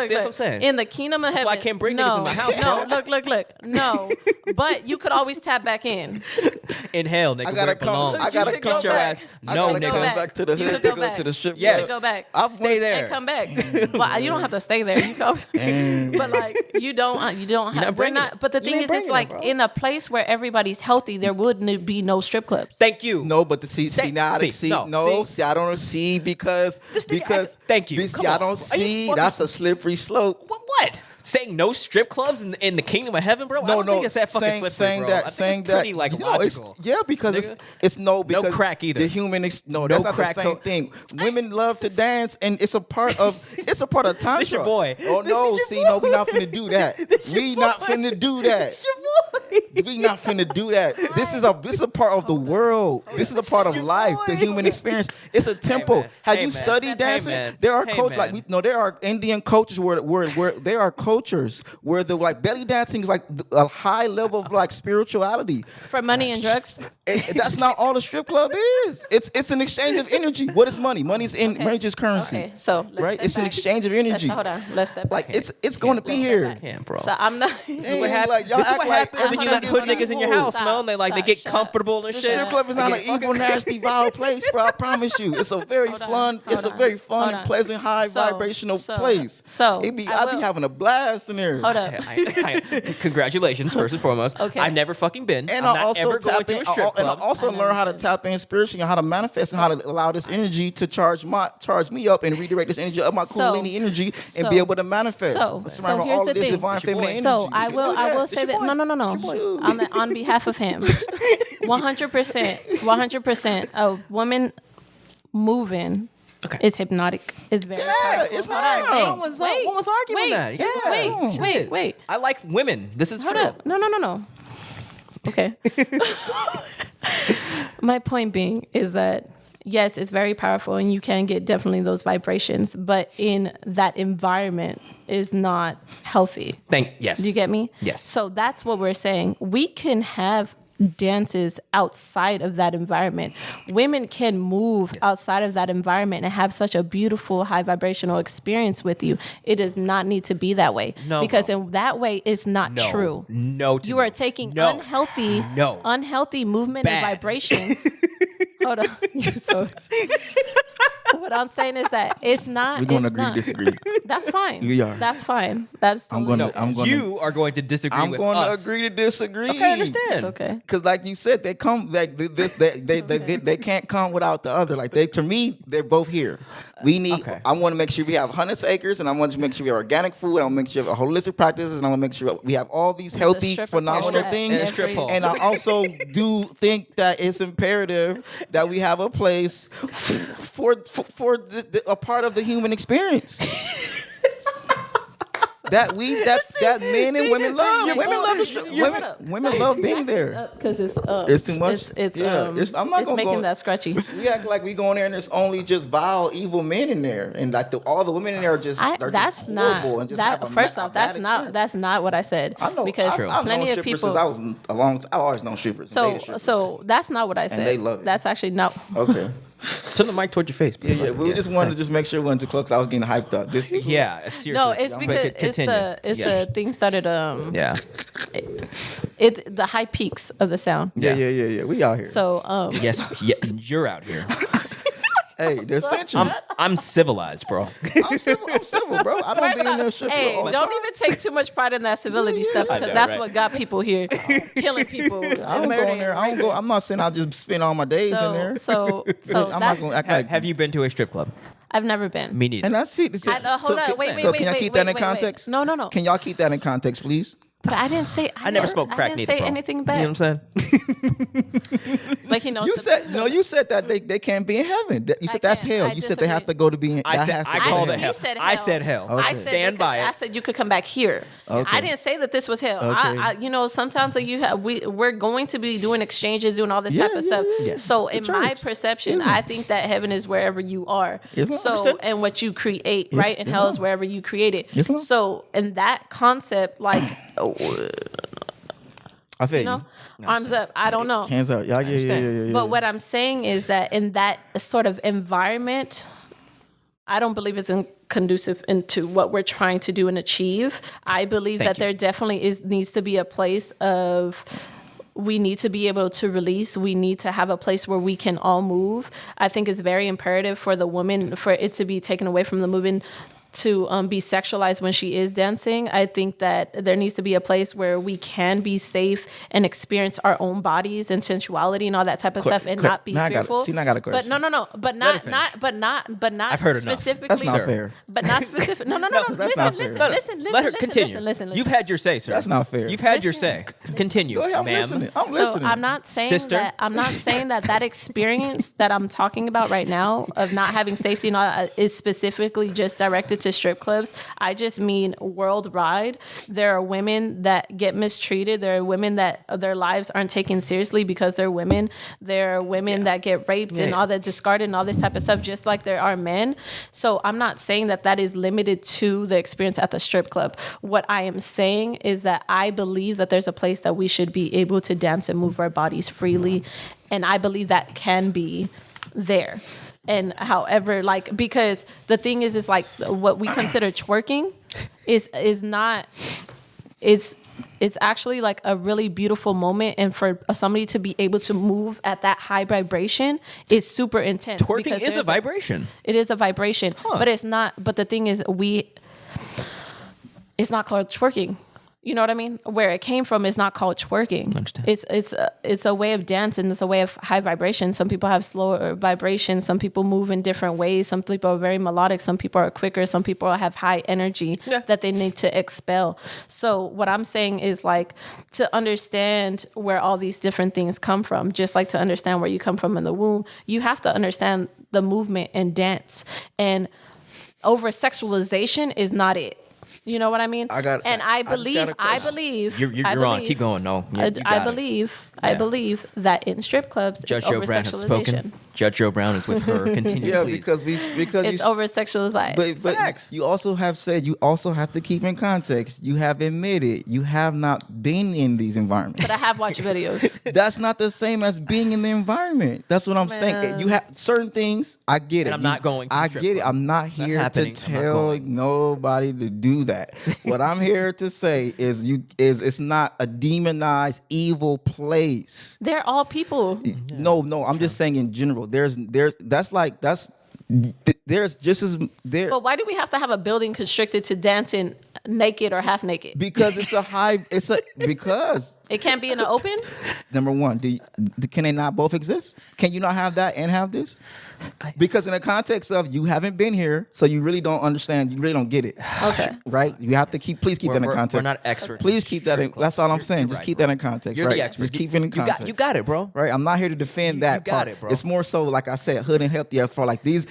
See what I'm saying? In the kingdom of heaven, that's why I can't bring niggas in my house, bro. No, look. No, but you could always tap back in. Inhale, nigga. I gotta come your ass. No, nigga. Go back to the hood. Go to the strip. Yes. Go back. I'll stay there and come back. Well, you don't have to stay there. You go. But like you don't have. We're not. But the thing is, it's like in a place where everybody's healthy, there would be no strip clubs. Thank you. No, but see, I don't see because thank you. See, I don't see. That's a slippery slope. What? Saying no strip clubs in the kingdom of heaven, bro? I don't think it's that fucking slippery, bro. I think it's pretty like logical. Because it's no crack either. The human that's not the same thing. Women love to dance, and it's a part of tantra. This your boy. Oh no, no, we not finna do that. We not finna do that. This your boy. We not finna do that. This is a part of the world. This is a part of life, the human experience. It's a temple. Have you studied dancing? There are coaches there are Indian coaches where there are cultures where the like belly dancing is like a high level of like spirituality. For money and drugs? That's not all the strip club is. It's an exchange of energy. What is money? Money is currency. Okay, so right? It's an exchange of energy. Hold on, let's step back. Like it's going to be here. Bro. So I'm not. This is what happens when you let hood niggas in your house, man. They get comfortable and shit. The strip club is not an evil, nasty, vile place, bro. I promise you. It's a very fun. It's a very fun, pleasant, high vibrational place. So I be having a blast in there. Hold up. Congratulations, first and fourmost. Okay. I've never fucking been. And I'm I not also ever going to a strip club. And I also learn how to tap in spiritually and how to manifest and how to allow this energy to charge me up and redirect this energy of my Kundalini energy and be able to manifest. So here's the thing. Divine feminine energy. So I will say that no. On behalf of him, 100%, a woman moving Okay. It's hypnotic. It's very powerful. it's Hold nice. on. What was arguing that? Yeah. Wait. I like women. This is Hold true. up. No. Okay. My point being is that yes, it's very powerful and you can get definitely those vibrations, but in that environment is not healthy. Yes. Do you get me? Yes. So that's what we're saying. We can have dances outside of that environment. Women can move outside of that environment and have such a beautiful high vibrational experience with you. It does not need to be that way. No, because in that way it's not true. No, you are taking unhealthy movement and vibrations. Hold on. So what I'm saying is that it's not. We're going to agree to disagree. That's fine. We are. That's fine. That's totally You are going to disagree with us. I'm going to agree to disagree. Okay, I understand. It's okay. Because like you said, they come like this. They can't come without the other. Like to me, they're both here. We need. Okay. I want to make sure we have 100 acres, and I want to make sure we have organic food. I want to make sure we have holistic practices, and I want to make sure we have all these healthy, phenomenal things. And I also do think that it's imperative that we have a place for a part of the human experience. that men and women love. Women love being there. Because it's too much. I'm not gonna making go, that scratchy. We act like we go in there and there's only just vile, evil men in there, and like all the women in there are just horrible and just have a first off, bad experience. that's not what I said. I know because I've plenty known of strippers people. since I've always known strippers. So that's not what I said. And they love it. That's actually not. Okay. Turn the mic toward your face. Yeah. We just wanted to just make sure it wasn't too close. I was getting hyped up. Seriously. No, it's because the thing started. The high peaks of the sound. Yeah. We out here. So yes, you're out here. Hey, the Ascension. I'm civilized, bro. I'm civil, bro. I don't be in no shit. Hey, don't even take too much pride in that civility stuff because that's what got people here, killing people. I don't go in there. I don't go. I'm not saying I'll just spend all my days in there. So I'm not gonna act like. Have you been to a strip club? I've never been. Me neither. And that's it. Hold on. Wait. So can y'all keep that in context? No. Can y'all keep that in context, please? But I didn't say. I never smoked crack. I didn't say anything bad. You know what I'm saying? Like he knows. You said that they can't be in heaven. You said that's hell. You said they have to go to be in. I called it hell. I said hell. Okay. I said stand by it. I said you could come back here. Okay. I didn't say that this was hell. Okay. Sometimes like we're going to be doing exchanges, doing all this type of stuff. Yes. So in my perception, I think that heaven is wherever you are. So and what you create, right? And hell is wherever you create it. So in that concept, like. I feel you. Arms up. I don't know. Hands up. Yeah. But what I'm saying is that in that sort of environment, I don't believe it's conducive into what we're trying to do and achieve. I believe that there definitely needs to be a place of. We need to be able to release. We need to have a place where we can all move. I think it's very imperative for the woman, for it to be taken away from the movement to be sexualized when she is dancing. I think that there needs to be a place where we can be safe and experience our own bodies and sensuality and all that type of stuff and not be fearful. I got a question. But no. But not I've heard specifically. That's not fair. But not specific. No. Listen. Let her continue. Listen. You've had your say, sir. That's not fair. You've had your say. Continue, Go ahead, I'm ma'am. listening. So I'm not saying Sister. that experience that I'm talking about right now of not having safety and all that is specifically just directed to strip clubs. I just mean worldwide. There are women that get mistreated. There are women that their lives aren't taken seriously because they're women. There are women that get raped and all that, discarded and all this type of stuff, just like there are men. So I'm not saying that is limited to the experience at the strip club. What I am saying is that I believe that there's a place that we should be able to dance and move our bodies freely. And I believe that can be there. And however, like, because the thing is like what we consider twerking is not, it's actually like a really beautiful moment. And for somebody to be able to move at that high vibration is super intense. Twerking is a vibration. It is a vibration, but it's not, but the thing is it's not called twerking. You know what I mean? Where it came from is not called twerking. It's a way of dancing. It's a way of high vibration. Some people have slower vibration. Some people move in different ways. Some people are very melodic. Some people are quicker. Some people have high energy that they need to expel. So what I'm saying is like to understand where all these different things come from, just like to understand where you come from in the womb, you have to understand the movement and dance. And over sexualization is not it. You know what I mean? I believe. You're wrong. Keep going. No. I believe that in strip clubs, Judge it's Joe over Brown has spoken. sexualization. Judge Joe Brown is with her. Continue, please. because It's over sexualized. But you also have said you also have to keep in context. You have admitted you have not been in these environments. But I have watched videos. That's not the same as being in the environment. That's what I'm saying. You have certain things. I get it. And I'm not going to I strip get it. club. I'm not here to happening. tell nobody to do that. What I'm here to say is it's not a demonized evil place. They're all people. No. I'm just saying in general. There's just as there. But why do we have to have a building constricted to dancing naked or half naked? Because because it can't be in the open. Number one, can they not both exist? Can you not have that and have this? Because in the context of you haven't been here, so you really don't understand. You really don't get it. Okay. Right? You have to please keep that in context. We're not experts. Please keep that in. That's all I'm saying. Just keep that in context. You're right? the expert. Just keep it in context. You got it, bro. Right? I'm not here to defend that you got part. it, bro. It's more so, like I said, hood and healthier for like these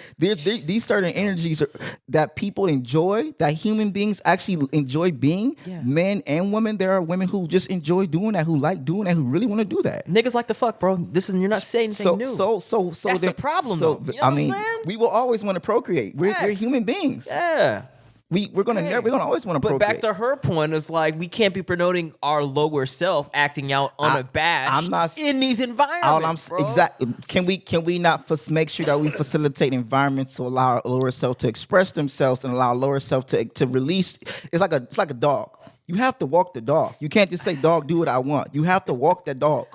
certain energies that people enjoy, that human beings actually enjoy being. Yeah. Men and women. There are women who just enjoy doing that, who like doing that, who really want to do that. Niggas like the fuck, bro. You're not saying anything new. So that's the problem, though. You know I what mean, I'm saying? we will always want to procreate. We're human beings. Yeah. We're gonna always want to procreate. But back to her point is like we can't be promoting our lower self, acting out unabashed. I'm not in these environments. Exactly. Can we not make sure that we facilitate environments to allow our lower self to express themselves and allow our lower self to release? It's like a dog. You have to walk the dog. You can't just say, dog, do what I want. You have to walk that dog.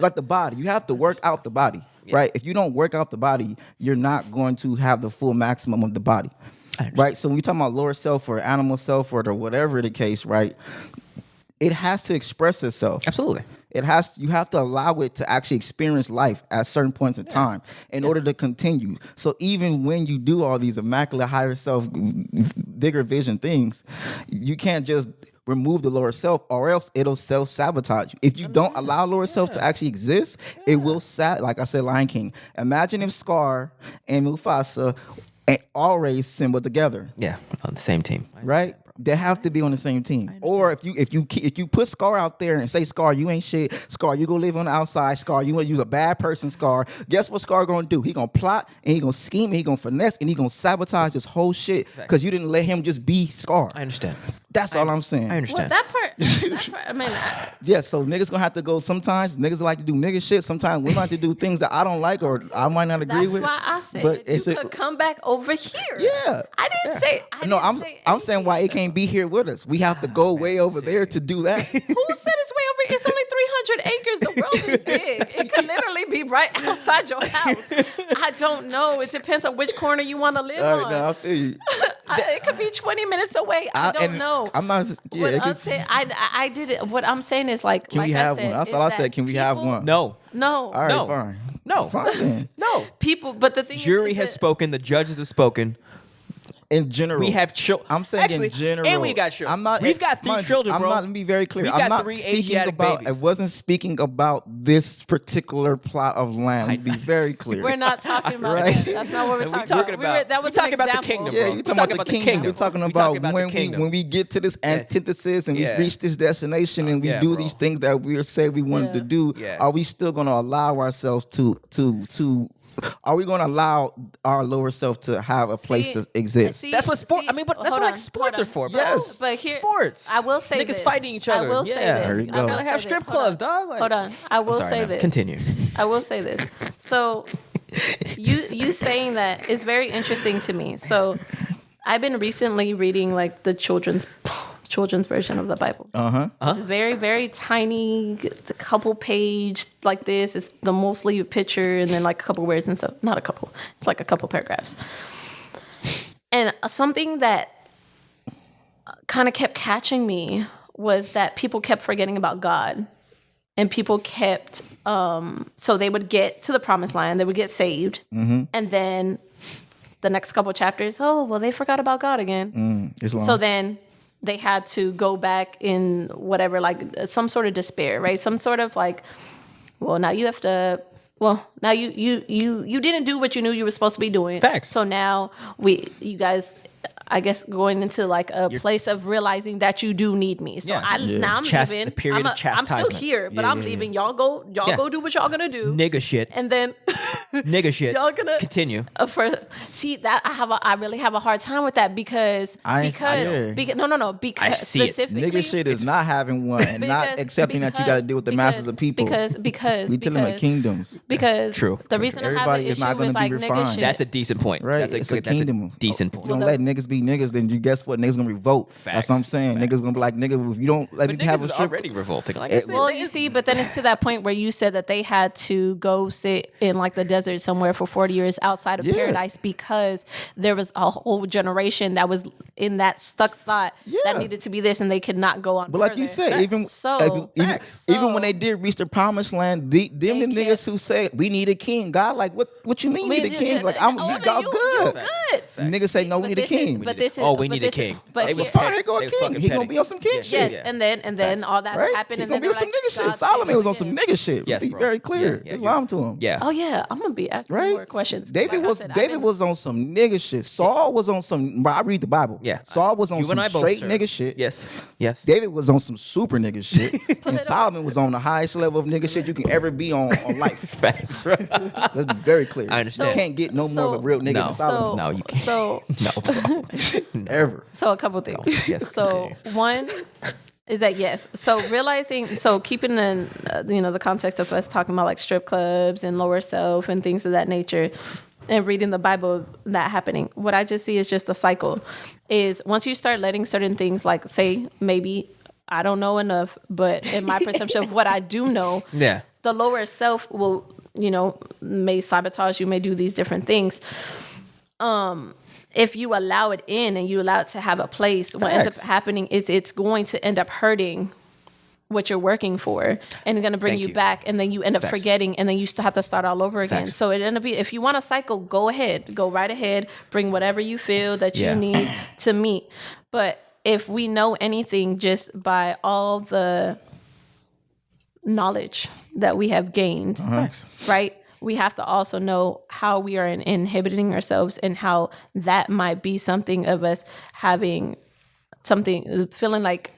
Like the body. You have to work out the body. Yeah. Right? If you don't work out the body, you're not going to have the full maximum of the body. Right? So when we talk about lower self or animal self or whatever the case, right? It has to express itself. Absolutely. You have to allow it to actually experience life at certain points in time in order to continue. So even when you do all these immaculate higher self, bigger vision things, you can't just remove the lower self or else it'll self-sabotage you. If you don't allow lower self to actually exist, it will like I said, Lion King. Imagine if Scar and Mufasa always symbol together. Yeah, on the same team. Right? They have to be on the same team. Or if you put Scar out there and say, Scar, you ain't shit. Scar, you gonna live on the outside. Scar, you a bad person. Scar, guess what Scar gonna do? He gonna plot and he gonna scheme and he gonna finesse and he gonna sabotage this whole shit because you didn't let him just be Scar. I understand. That's all I'm saying. I understand. Well, that part, I mean... Yeah, so niggas gonna have to go. Sometimes niggas like to do nigga shit. Sometimes we like to do things that I don't like or I might not agree with. That's why I said but you could come back over here. Yeah. I didn't say... I'm saying why it can't be here with us. We have to go way over there to do that. Who said it's way over? It's only 300 acres. The world is big. It could literally be right outside your house. I don't know. It depends on which corner you want to live on. No, I feel you. It could be 20 minutes away. I don't know. I'm not. Yeah, I did it. What I'm saying is like. Can we have one? That's all I said. Can we have one? No. No. All right, fine. No. Fine then. No. People, but the thing jury has spoken. The judges have spoken. In general, we have children. I'm saying in general, and we got children. I'm not. We've got 3 children, bro. Let me be very clear. We I'm got not 3 speaking Asiatic about. babies. I wasn't speaking about this particular plot of land. Let me be very clear. We're not talking about right? that. That's not what we're talking about. That was talking about the kingdom. Yeah, you're talking about the kingdom. We're talking about when we get to this antithesis and we reach this destination and we do these things that we say we wanted to do. Are we still going to allow ourselves to? Are we going to allow our lower self to have a place to exist? That's what sports. I mean, but that's what like sports are for, bro. Yes, but here, sports. I will say niggas this. fighting each other. I will say this. I gotta have strip clubs, dog. Hold on. I will say this. Continue. I will say this. So, you saying that is very interesting to me. So, I've been recently reading like the children's version of the Bible. It's very, very tiny, the couple page like this. It's the mostly a picture and then like a couple words and stuff. Not a couple. It's like a couple paragraphs. And something that kind of kept catching me was that people kept forgetting about God. And people kept, so they would get to the promised land, they would get saved. And then the next couple chapters, they forgot about God again. So then they had to go back in whatever, like some sort of despair, right? Some sort of like, now you have to, now you didn't do what you knew you were supposed to be doing. Facts. So now you guys, I guess, going into like a place of realizing that you do need me. So now I'm leaving. The period of chastisement. I'm still here, but I'm leaving. Y'all go do what y'all gonna do. Nigga shit. And then nigga shit. Y'all gonna continue. I really have a hard time with that because no, because I see it. Nigga shit is not having one and not accepting that you got to deal with the masses of people. Because we dealing with kingdoms. Because True. The reason I have an Everybody is issue not with gonna be like nigga refined. shit. That's a decent point. Right, That's a kingdom. Decent point. You don't let niggas be niggas, then you guess what? Niggas gonna revolt. That's what I'm saying. Niggas gonna be like, nigga, if you don't let me have a strip. Already revolting. Like You see, but then it's to that point where you said that they had to go sit in like the desert somewhere for 40 years outside of paradise because there was a whole generation that was in that stuck thought that needed to be this and they could not go on. But like you said, even when they did reach the promised land, the niggas who say we need a king, God, like what you mean we need a king? Like y'all good. Niggas say no, we need a king. We need a king. But they was fine, they go a king. He gonna be on some king shit. Yes, and then all that's happened, and then be on some nigga shit. Solomon was on some nigga shit. Yes, Be bro. very clear. It's lying to him. Yeah. Oh yeah, I'm gonna be asking more questions. David was on some nigga shit. Saul was on some. I read the Bible. Yeah. Saul was on You some and I both, straight sir. nigga shit. Yes. David was on some super nigga shit, and Solomon was on the highest level of nigga shit you can ever be on life. Facts, bro. Let's be very clear. I understand. You can't get no more of a real nigga than Solomon. No, you can't. So Ever. So a couple things. Yes, So one is that yes. So keeping in the context of us talking about like strip clubs and lower self and things of that nature, and reading the Bible, that happening. What I just see is just a cycle. Is once you start letting certain things, like say maybe I don't know enough, but in my perception of what I do know, the lower self will may sabotage you, may do these different things. If you allow it in and you allow it to have a place, what ends up happening is it's going to end up hurting what you're working for and going to bring you back, and then you end up forgetting, and then you still have to start all over again. So it end up if you want a cycle, go right ahead, bring whatever you feel that you need to meet. But if we know anything just by all the knowledge that we have gained, right? We have to also know how we are inhibiting ourselves and how that might be something of us having something, feeling like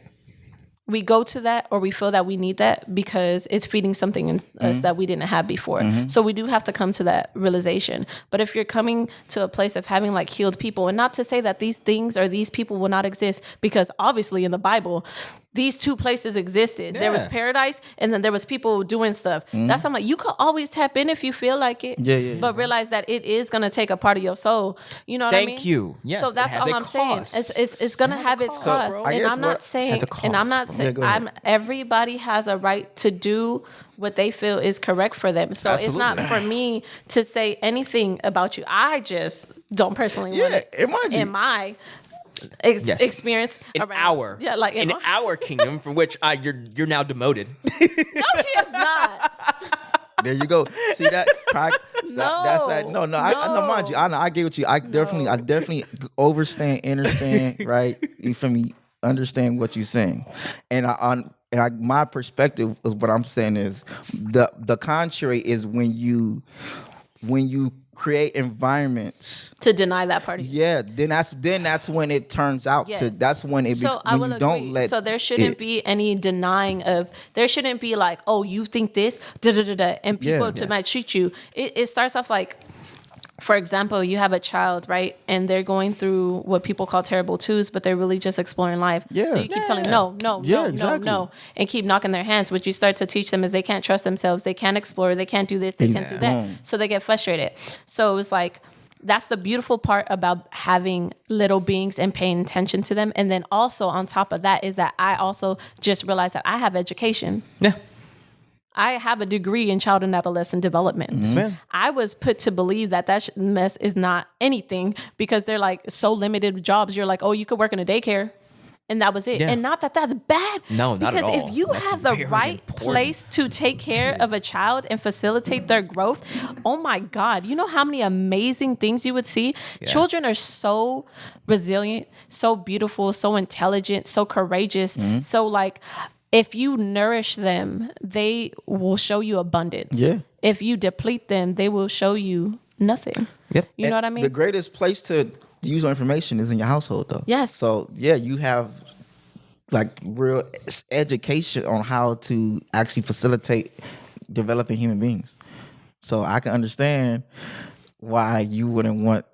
we go to that or we feel that we need that because it's feeding something in us that we didn't have before. So we do have to come to that realization. But if you're coming to a place of having like healed people, and not to say that these things or these people will not exist, because obviously in the Bible, these two places existed. There was paradise and then there was people doing stuff. That's how I'm like, you could always tap in if you feel like it, but realize that it is going to take a part of your soul. You know what I mean? Thank you. Yes, so that's all I'm saying. It's going to have its cost. And I'm not saying, everybody has a right to do what they feel is correct for them. So it's not for me to say anything about you. I just don't personally want it in my experience in around our kingdom, from which you're now demoted. No, he is not. There you go. See that? That's that. No. I know, mind you. I get what you. I definitely understand. Right? You feel me? Understand what you're saying, and my perspective is what I'm saying is the contrary is when you create environments to deny that part of you. Yeah, then that's when it turns out to that's when it so I will agree. So there shouldn't be any denying of, there shouldn't be like, oh, you think this, and people might treat you. It starts off like, for example, you have a child, right? And they're going through what people call terrible twos, but they're really just exploring life. Yeah. So you keep telling them, no, and keep knocking their hands. What you start to teach them is they can't trust themselves. They can't explore. They can't do this. They can't do that. So they get frustrated. So it was like, that's the beautiful part about having little beings and paying attention to them. And then also on top of that is that I also just realized that I have education. Yeah. I have a degree in child and adolescent development. Yes, ma'am. I was put to believe that mess is not anything because they're like so limited jobs. You're like, oh, you could work in a daycare. and that was it. Yeah. And not that that's bad. No, not at all. Because if you That's have the very right important. place to take care of a child and facilitate their growth, oh my God, you know how many amazing things you would see? Yeah. Children are so resilient, so beautiful, so intelligent, so courageous. So like, if you nourish them, they will show you abundance. Yeah. If you deplete them, they will show you nothing. Yep. You know what I mean? The greatest place to use our information is in your household, though. Yes. So yeah, you have like real education on how to actually facilitate developing human beings. So I can understand why you wouldn't want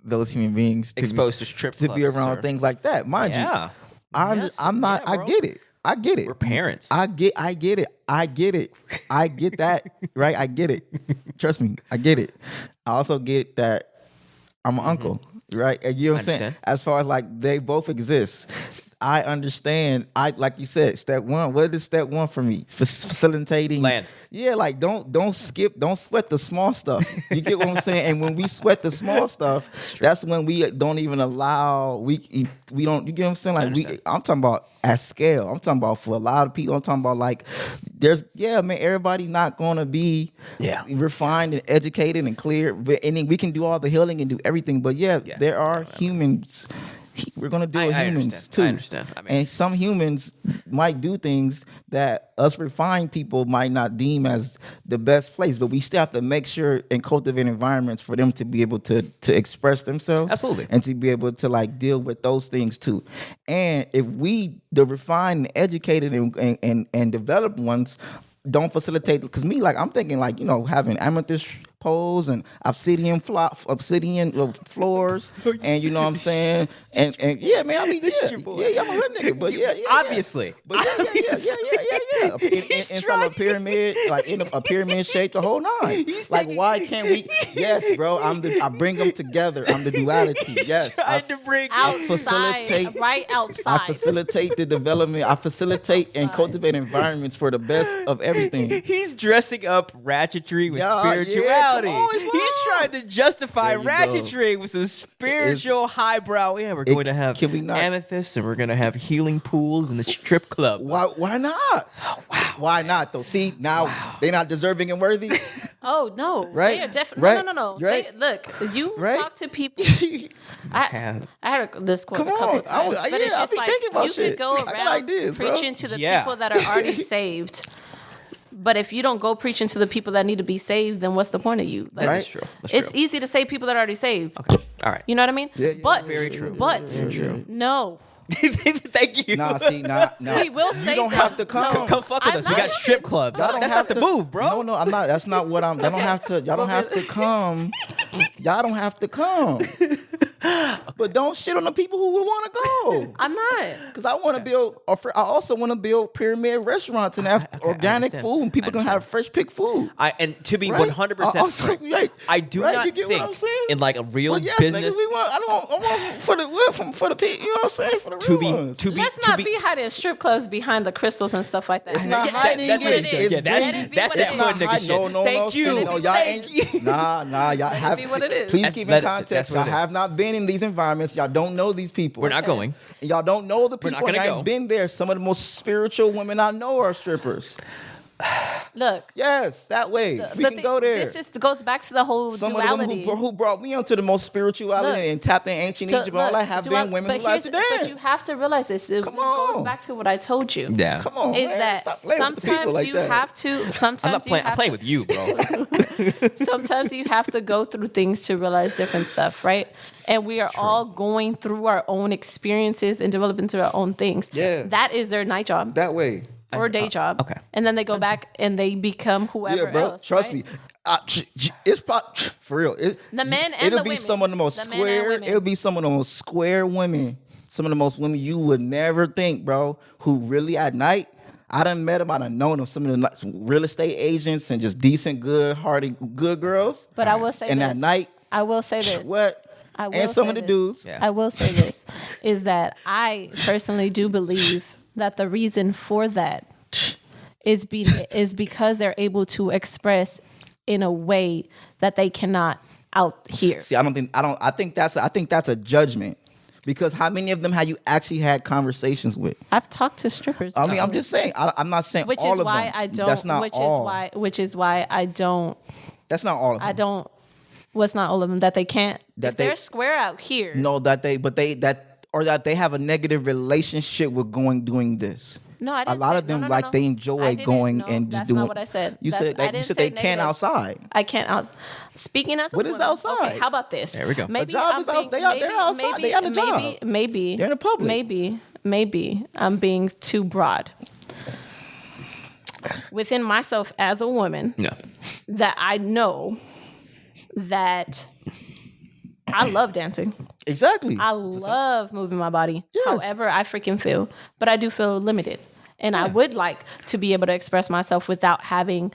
those human beings to Exposed to strip to be clubs, around sir. things like that. Mind you, Yeah. I'm not. Yeah, I bro. get it. I get it. We're parents. I get it. I get it. I get that. Right? I get it. Trust me. I get it. I also get that I'm an uncle. Right? And you know what I'm saying? Understand. As far as like they both exist. I understand. Like you said, step one. What is step one for me? Facilitating Land. Yeah, like don't sweat the small stuff. You get what I'm saying? And when we sweat the small stuff, that's when we don't even allow we don't. You get what I'm saying? Like I'm talking about at scale. I'm talking about for a lot of people. I'm talking about like everybody not gonna be refined and educated and clear. And then we can do all the healing and do everything. But there are humans. We're gonna deal with humans too. I understand. I mean, And some humans might do things that us refined people might not deem as the best place, but we still have to make sure and cultivate environments for them to be able to express themselves. Absolutely. And to be able to like deal with those things too. And if we, the refined and educated and developed ones, don't facilitate, because me, like, I'm thinking like, having amethyst poles and obsidian floors, and you know what I'm saying, and yeah, man, I mean, I'm a hood nigga, but obviously, but inside a pyramid, like in a pyramid shape, the whole nine. Like, why can't we? Yes, bro, I bring them together. I'm the duality. Yes, trying to bring outside, right outside. I facilitate the development. I facilitate and cultivate environments for the best of everything. He's dressing up ratchetry with spirituality. Come on, it's He's wrong. trying to justify There you ratchetry with some spiritual highbrow. Yeah, we're going to have can we not- amethysts, and we're going to have healing pools in the strip club. Why not? Wow. Why not though? See, now they're not deserving and worthy. Oh no! Right? They are definitely Right? no. Right? Look, you Right? talk to people. I had this quote Come a couple on. times, but it's I just be like thinking about you shit. could go I got around ideas, bro. preaching to the Yeah. people that are already saved. But if you don't go preaching to the people that need to be saved, then what's the point of you? Like, That's true. That's it's true. easy to save people that are already saved. Okay. All right. You know what I mean? Yeah, but very true. But Very true. no, Thank you. Nah, see, nah. we will You save don't them. have to come. No. Come fuck with I'm us. We not got doing strip it. clubs. Y'all don't That's have not the move, bro. No, I'm not. That's not what I'm. Y'all don't have to. Y'all don't have to come. Y'all don't have to come. But don't shit on the people who would want to go. I'm not. Because I want to build. I also want to build pyramid restaurants and have organic understand. food, and people can have fresh picked food. And to be Right? 100% Also, frank, right. I do Right? not You get what think I'm saying? in like a real Well, yes, business niggas, we want. I want for the people. You know what I'm saying? For the to real be ones. to be Let's to not be be hiding strip clubs behind the crystals and stuff like that. It's not hiding that's it. what it is. It's Yeah, Let it be that's what that it hood is. nigga shit. Thank you. No, y'all Thank ain't. Nah, y'all have. be what it is. Please That's- keep let in it- context. that's what Y'all it is. have not been in these environments. Y'all don't know these people. We're not going. And y'all don't know the We're not people. And gonna y'all go. ain't been there. Some of the most spiritual women I know are strippers. Look, Yes, that way we the can thing- go there. This goes back to the whole Some duality. of them who brought me onto the most spirituality Look, and tapping ancient So, Egypt and all look, that have dual- been women but who like to here's- dance. But you have to realize this. It Come goes on. back to what I told you. Yeah. Come on, Is man. that Stop playing with the people sometimes like you that. have to. Sometimes I'm not playing. You I'm have playing to, with you, bro. Sometimes you have to go through things to realize different stuff, right? And we are all going through our own experiences and developing through our own things. Yeah. That is their night job That way. or day job. okay. And then they go back and they become whoever Yeah, bro. else. Trust right? me. It's probably for real. The men and it'll the be women. some of the most The men and square. women. It'll be some of the most square women. Some of the most women you would never think, bro. Who really at night. I done met them. I done known them. Some of the real estate agents and just decent, good-hearted, good girls. But I will say And this. at night, I will say this. what? I will And some say of the this. dudes. Yeah. I will say this is that I personally do believe that the reason for that is because they're able to express in a way that they cannot out here. See, I think that's a judgment Because how many of them have you actually had conversations with? I've talked to strippers. I mean, I'm just saying. I'm not saying which all is of why them. I don't. That's not which all. is why. Which is why I don't. That's not all of them. I don't. What's not all of them? That they can't. That if they're square out here. No, that they have a negative relationship with doing this. No, I didn't a lot say, of them no. they enjoy going and just that's doing. That's not what I said. You said they can't outside. I can't speaking as a What is woman, outside? Okay, how about this? There we go. Maybe a job is out. They're outside. They got a job. Maybe they're in the public. Maybe I'm being too broad. Within myself as a woman, that I know that I love dancing. Exactly. I love moving my body. Yes. However, I freaking feel, but I do feel limited. And I would like to be able to express myself without having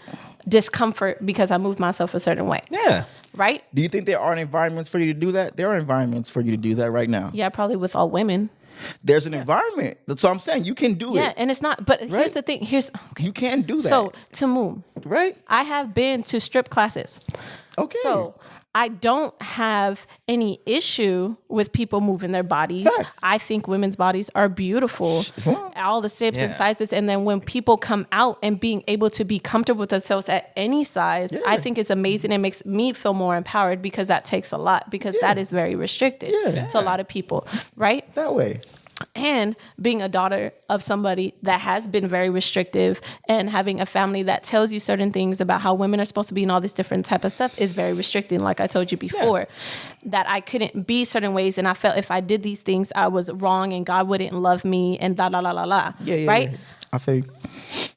discomfort because I moved myself a certain way. Yeah. Right? Do you think there aren't environments for you to do that? There are environments for you to do that right now. Yeah, probably with all women. There's an environment. That's what I'm saying. You can do it. Yeah, and it's not, but Right? here's the thing. You can do that. So, Temu, right? I have been to strip classes. Okay. So, I don't have any issue with people moving their bodies. Facts. I think women's bodies are beautiful, all the shapes and Yeah. sizes. And then when people come out and being able to be comfortable with themselves at any size, I think it's amazing. It makes me feel more empowered because that takes a lot because that is very restricted to a lot of people, right? That way. And being a daughter of somebody that has been very restrictive and having a family that tells you certain things about how women are supposed to be and all this different type of stuff is very restricting. Like I told you before, that I couldn't be certain ways. And I felt if I did these things, I was wrong and God wouldn't love me and la, la, la, la, la. Yeah, right? Yeah. I feel you.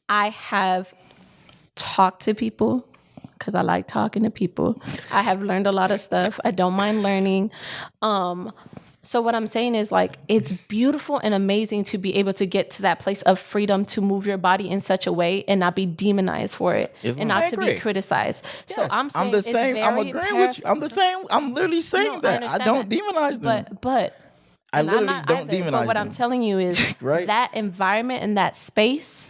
I have talked to people because I like talking to people. I have learned a lot of stuff. I don't mind learning. So what I'm saying is like, it's beautiful and amazing to be able to get to that place of freedom to move your body in such a way and not be demonized for it and not to be criticized. Yes, So I'm saying the same. it's I'm very agreeing with you. I'm the same. I'm literally saying that. I don't demonize them. But I literally don't demonize But what them. I'm telling you is Right? that environment and that space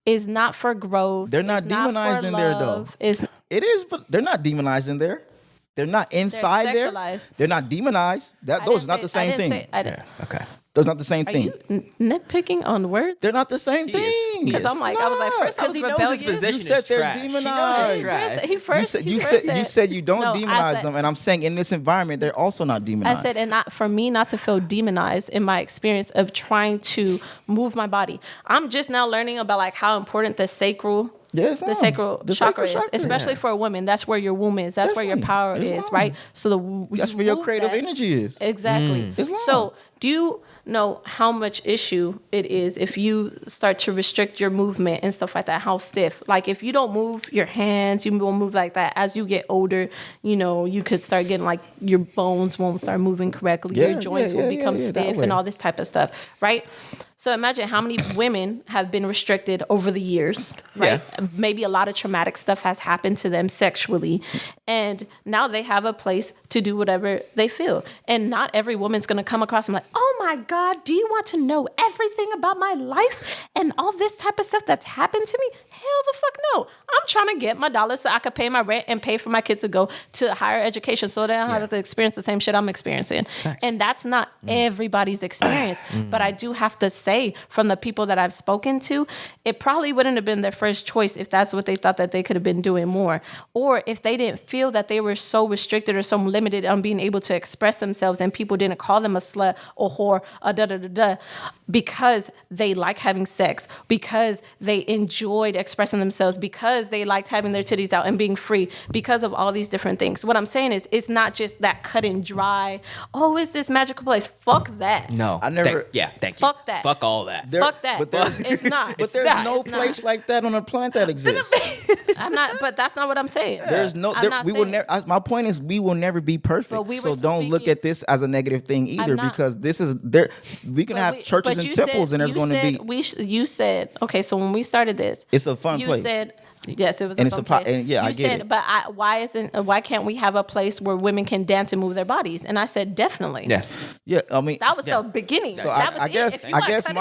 is not for growth. They're not it's not demonized for in there, though. love. It is, but they're not demonized in there. They're not inside there. sexualized. They're not demonized. Those are not the same thing. Okay. Those are not the same Are thing. you nitpicking on words? They're not the same thing. Because I was like, first I was he knows rebellious. his position You said is they're trash. demonized. He knows it's trash. You said you don't No, I demonize said- them, and I'm saying in this environment they're also not I demonized. said, and not for me not to feel demonized in my experience of trying to move my body. I'm just now learning about like how important the sacral chakra is, especially for a woman. That's where your womb is. That's where your power is, right? So that's where your creative energy is. Exactly. So do you know how much issue it is if you start to restrict your movement and stuff like that? How stiff? Like if you don't move your hands, you won't move like that. As you get older, you could start getting like your bones won't start moving correctly. Your joints will become stiff and all this type of stuff, right? So imagine how many women have been restricted over the years, right? Yeah. Maybe a lot of traumatic stuff has happened to them sexually. And now they have a place to do whatever they feel. And not every woman's going to come across and be like, oh my God, do you want to know everything about my life and all this type of stuff that's happened to me? Hell the fuck no. I'm trying to get my dollars so I could pay my rent and pay for my kids to go to higher education so they don't have to experience the same shit I'm experiencing. Thanks. And that's not everybody's experience. But I do have to say from the people that I've spoken to, it probably wouldn't have been their first choice if that's what they thought that they could have been doing more. Or if they didn't feel that they were so restricted or so limited on being able to express themselves and people didn't call them a slut or whore or da-da-da-da because they like having sex, because they enjoyed expressing themselves, because they liked having their titties out and being free, because of all these different things. What I'm saying is it's not just that cut and dry, oh, it's this magical place. Fuck that. No. I never... Thank you. Fuck that. Fuck all that. Fuck that. But it's not. But there's no place like that on the planet that exists. I'm not, but that's not what I'm saying. There's no, we will never. My point is, we will never be perfect. So don't look at this as a negative thing either, because this is there. We can have churches and temples, and there's going to be. You said okay. So when we started this, it's a fun place. You said. Yes, it was and a fun place. And yeah, I get it. But why can't we have a place where women can dance and move their bodies? And I said definitely. Yeah. I mean, that was the beginning. So that was I guess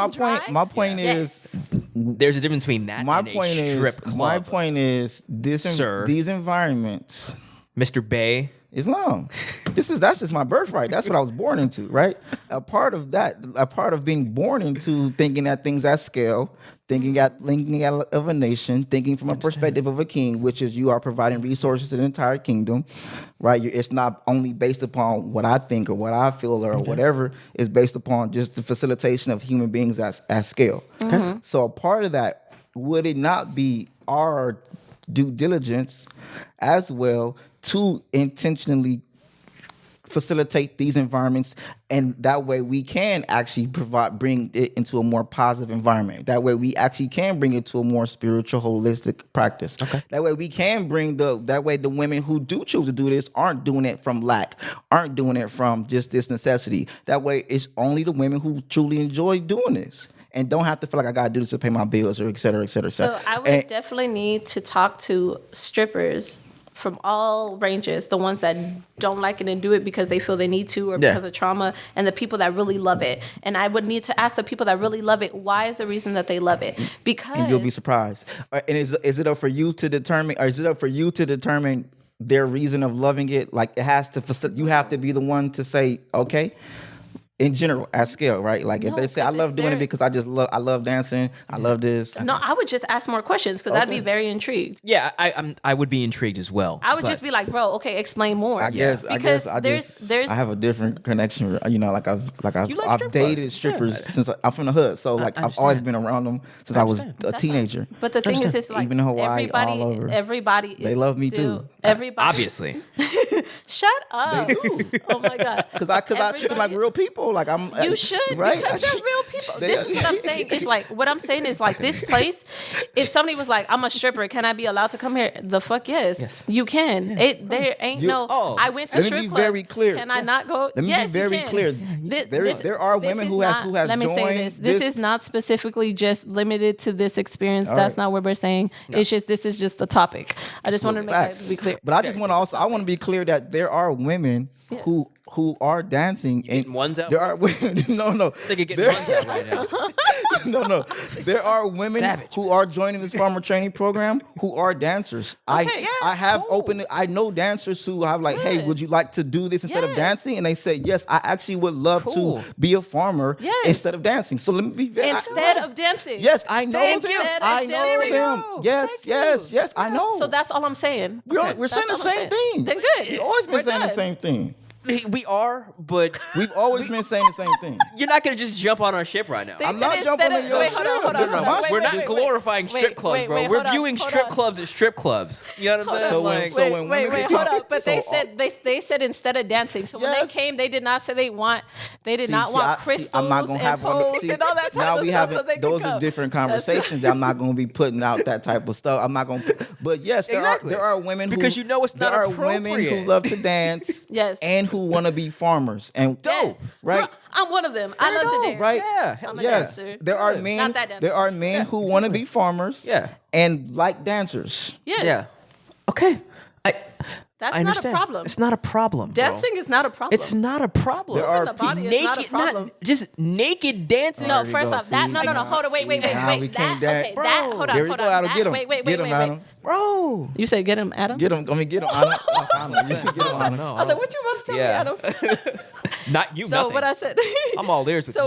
my point is there's a difference between that and a strip club. My point is these environments, Mr. Bay, Islam. That's just my birthright. That's what I was born into, right? A part of being born into thinking that things at scale, thinking of a nation, thinking from a perspective of a king, which is you are providing resources to the entire kingdom, right? It's not only based upon what I think or what I feel or whatever. It's based upon just the facilitation of human beings at scale. Okay. So a part of that, would it not be our due diligence as well to intentionally facilitate these environments, and that way we can actually bring it into a more positive environment. That way we actually can bring it to a more spiritual, holistic practice. Okay. That way we can bring the women who do choose to do this aren't doing it from lack, aren't doing it from just this necessity. That way it's only the women who truly enjoy doing this and don't have to feel like I gotta do this to pay my bills or et cetera, et cetera, et cetera. So I would definitely need to talk to strippers from all ranges, the ones that don't like it and do it because they feel they need to or because of trauma, and the people that really love it. And I would need to ask the people that really love it, why is the reason that they love it? Because... And you'll be surprised. And is it up for you to determine, their reason of loving it? Like it has to, you have to be the one to say, okay, in general, at scale, right? Like if they say, I love doing it because I love dancing, I love this. No, I would just ask more questions because I'd be very intrigued. Yeah, I would be intrigued as well. I would just be like, bro, okay, explain more. I guess I have a different connection. You know, like I've dated strippers since I'm from the hood, so like I've always been around them since I was a teenager. But the thing is, it's like even in Hawaii, all over. Everybody they love me too. Everybody, obviously. Shut up. They do. Oh my god. Because I treat them like real people. Like you should, right? Because they're real people. This is what I'm saying. It's like what I'm saying is like this place. If somebody was like, "I'm a stripper, can I be allowed to come here?" The fuck yes. You can. Yeah, there ain't I went to strip clubs. Let me be very clear. Can I not go? Let me be very clear. There are women who has joined. Let me say this. This is not specifically just limited to this experience. That's not what we're saying. No. It's just this is just the topic. I just wanted to make that be clear. But I just want to I want to be clear that there are women who are dancing. You getting ones out? There are women. No. They could get ones out right now. No. There are women who are joining this farmer training program who are dancers. Okay, I have opened it. I know dancers who have like, hey, would you like to do this instead of dancing? And they say, yes, I actually would love to be a farmer instead of dancing. So let me be very instead of dancing. Yes, I know them. I know them. Yes, I know. So that's all I'm saying. We're saying the same thing. Then good. We've always been saying the same thing. We are, but we've always been saying the same thing. You're not gonna just jump on our ship right now. I'm not jumping on your ship. Hold on. We're not glorifying strip clubs, bro. We're viewing strip clubs as strip clubs. You know what I'm saying? Wait, hold up. But they said instead of dancing. So when they came, they did not say they did not want crystals I'm not gonna have and poles and all that type now of we stuff. have those are different conversations. That I'm not gonna be putting out that type of stuff. I'm not gonna. But yes, there are women because you know it's not appropriate. There are women who love to dance. Yes. And who want to be farmers and dope, right? Girl, I'm one of them. I love to dance. Right? Yeah. I'm a dancer. There are men. Not that dancer. There are men who want to be farmers. Yeah. And like dancers. Yes. Yeah. Okay. That's not a problem. It's not a problem. Dancing is not a problem. It's not a problem. There are the body is not a problem. Not just naked dancing. No, first off, that no. Hold on, wait. We that can't okay, bro. that hold on. There we go, Adam. Get him. Wait. Bro. You say get him, Adam? Get him. Get him, Adam. I was like, what you about to tell me, Adam? Not you. So nothing. what I said. I'm all ears with you.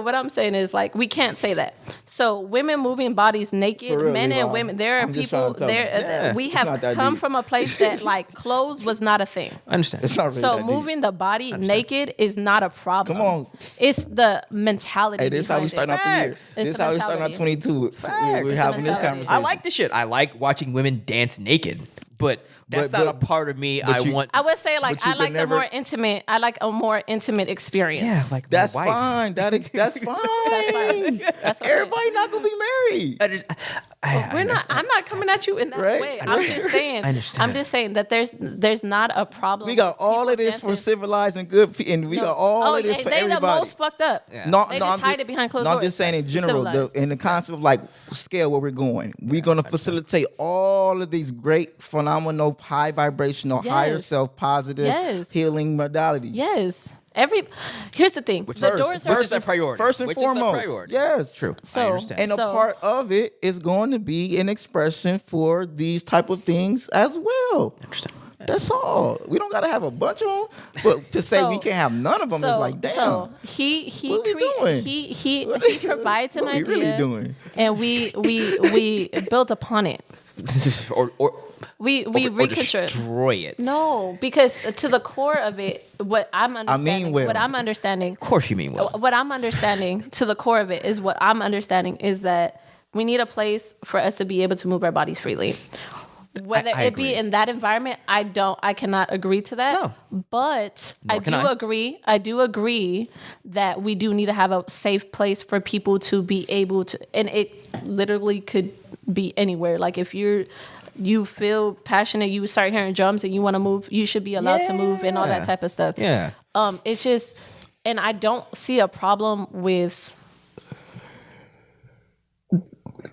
What I'm saying is like we can't say that. So women moving bodies naked, men and women. There are people there. We have come from a place that like clothes was not a thing. I understand. It's not really so moving the body naked is not a problem. Come on. It's the mentality. Hey, this is how we start out the year. This is how we start out 22. We're having this conversation. I like this shit. I like watching women dance naked. But that's not a part of me. I would say like I like the more intimate. I like a more intimate experience. Yeah, like that's fine. That's fine. That's everybody not gonna be married. We're not. I'm not coming at you in that way. I'm just saying. I understand. I'm just saying that there's not a problem. We got all of this for civilized and good, and we got all of this for everybody. They the most fucked up. Yeah. They just hide it behind closed doors. I'm just saying in general, in the concept of like scale where we're going, we're gonna facilitate all of these great, phenomenal, high vibrational, higher self, positive, healing modalities. Yes. Here's the thing. The doors are first and priority. First and foremost. Yes. True. So, I understand. And a part of it is going to be an expression for these type of things as well. I understand. That's all. We don't gotta have a bunch of them, but to say we can't have none of them is like, damn. So he what we doing? He provides an what we idea, really doing? and we built upon it. or We reconstruct. Destroy it. No, because to the core of it, what I'm understanding, well. what I'm understanding. Of course you mean well. What I'm understanding to the core of it is what I'm understanding is that we need a place for us to be able to move our bodies freely. Whether I it be agree. in that environment, I cannot agree to that. No. But Nor can I. I do agree that we do need to have a safe place for people to be able to, and it literally could be anywhere. Like if you feel passionate, you start hearing drums and you want to move, you should be allowed to move and all that type of stuff. Yeah. It's just, and I don't see a problem with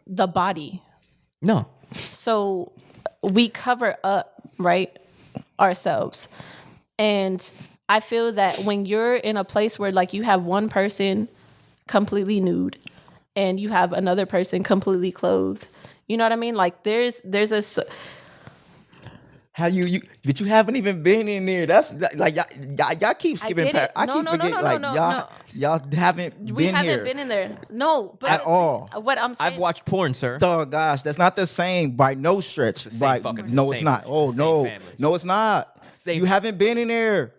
the body. No. So we cover up, right, ourselves. And I feel that when you're in a place where like you have one person completely nude and you have another person completely clothed, you know what I mean? Like there's a How you but you haven't even been in there. That's like y'all keep skipping get past. it. I No, keep no, forgetting. no, Like no, y'all haven't we been haven't here been in there. No, but at all. What I'm saying, I've watched porn, sir. Oh gosh, that's not the same by no stretch. the same By fucking- it's no, the it's same- not. it's Oh the same no, family. no, it's not. Same- You haven't been in there.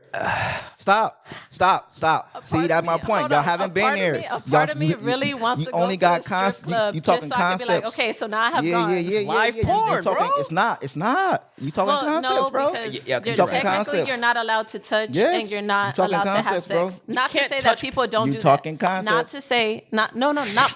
Stop. See, that's my point. Y'all haven't been there. A part of me really wants to go only to got a strip club you just talking so I can be like, concepts. okay, so now I have gone. live porn, talking, bro. It's not. You talking Well, concepts, no, bro. because Yeah, you're you're talking technically concepts. you're not allowed to touch, Yes, and you're you not talking allowed to have concepts, bro. sex. Not to can't say that touch- people don't You do talking that. Not concepts. to say not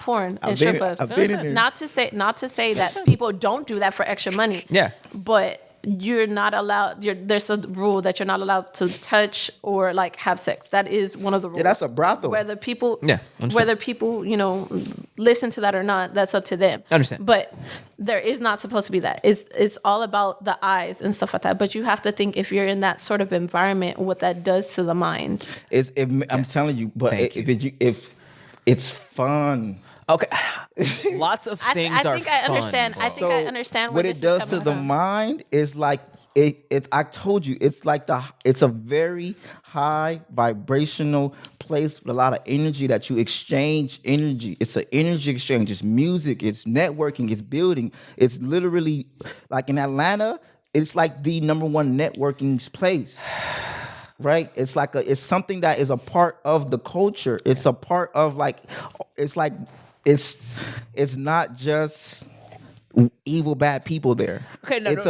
porn I've and strip been- clubs. I've been in there. Not to say that people don't do that for extra money. Yeah. But you're not allowed. There's a rule that you're not allowed to touch or like have sex. That is one of the rules. Yeah, that's a brothel. Whether people, Yeah, understand. whether people, listen to that or not, that's up to them. Understand. But there is not supposed to be that. It's all about the eyes and stuff like that. But you have to think if you're in that sort of environment, what that does to the mind. I'm telling you, but Thank if it's fun. Okay. Lots of things I think are I fun, understand. bro. I think I understand where what this it does is to coming the from. mind is like it. I told you, it's like it's a very high vibrational place with a lot of energy that you exchange energy. It's an energy exchange. It's music. It's networking. It's building. It's literally like in Atlanta. It's like the #1 networking place. Right? It's like it's something that is a part of the culture. It's a part of it's not just evil bad people there. Okay, no. No,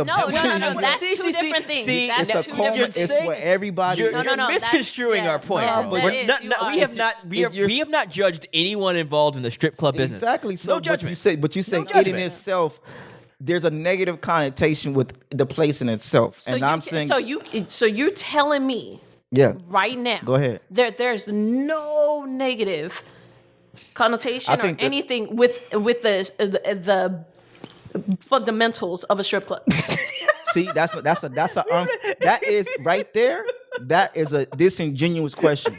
that's two different things. That's It's a two culture. different It's things. for everybody. You're, No, you're that's- misconstruing yeah. our point. No, bro. that We're is, not- you not- are. we have not. We have not judged anyone involved in the strip club business. Exactly. So no judgment. But you say No it in judgment. itself. There's a negative connotation with the place in itself, and I'm saying, so you're telling me yeah. right now. Go ahead. There's no negative connotation I or think that- anything with the fundamentals of a strip club. See, that is right there. That is a disingenuous question.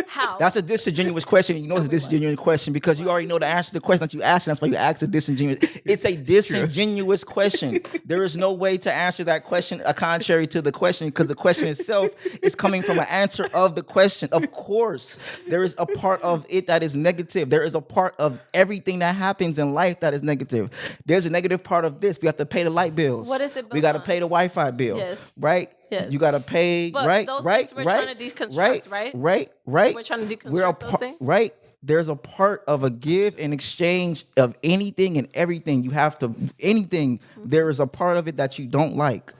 How? That's a disingenuous question. You know it's a disingenuous question because you already know the answer to the question that you asked. That's why you asked a disingenuous. It's a disingenuous question. There is no way to answer that question contrary to the question because the question itself is coming from an answer of the question. Of course, there is a part of it that is negative. There is a part of everything that happens in life that is negative. There's a negative part of this. We have to pay the light bills. What is it We built got to on? pay the Wi-Fi bill. Yes. Right? Yes. You got to pay, But right? those Right? things we're right? trying to deconstruct, right? right? Right? We're trying to deconstruct We're a those things? Right? There's a part of a give and exchange of anything and everything. You have to anything. Mm-hmm. There is a part of it that you don't like.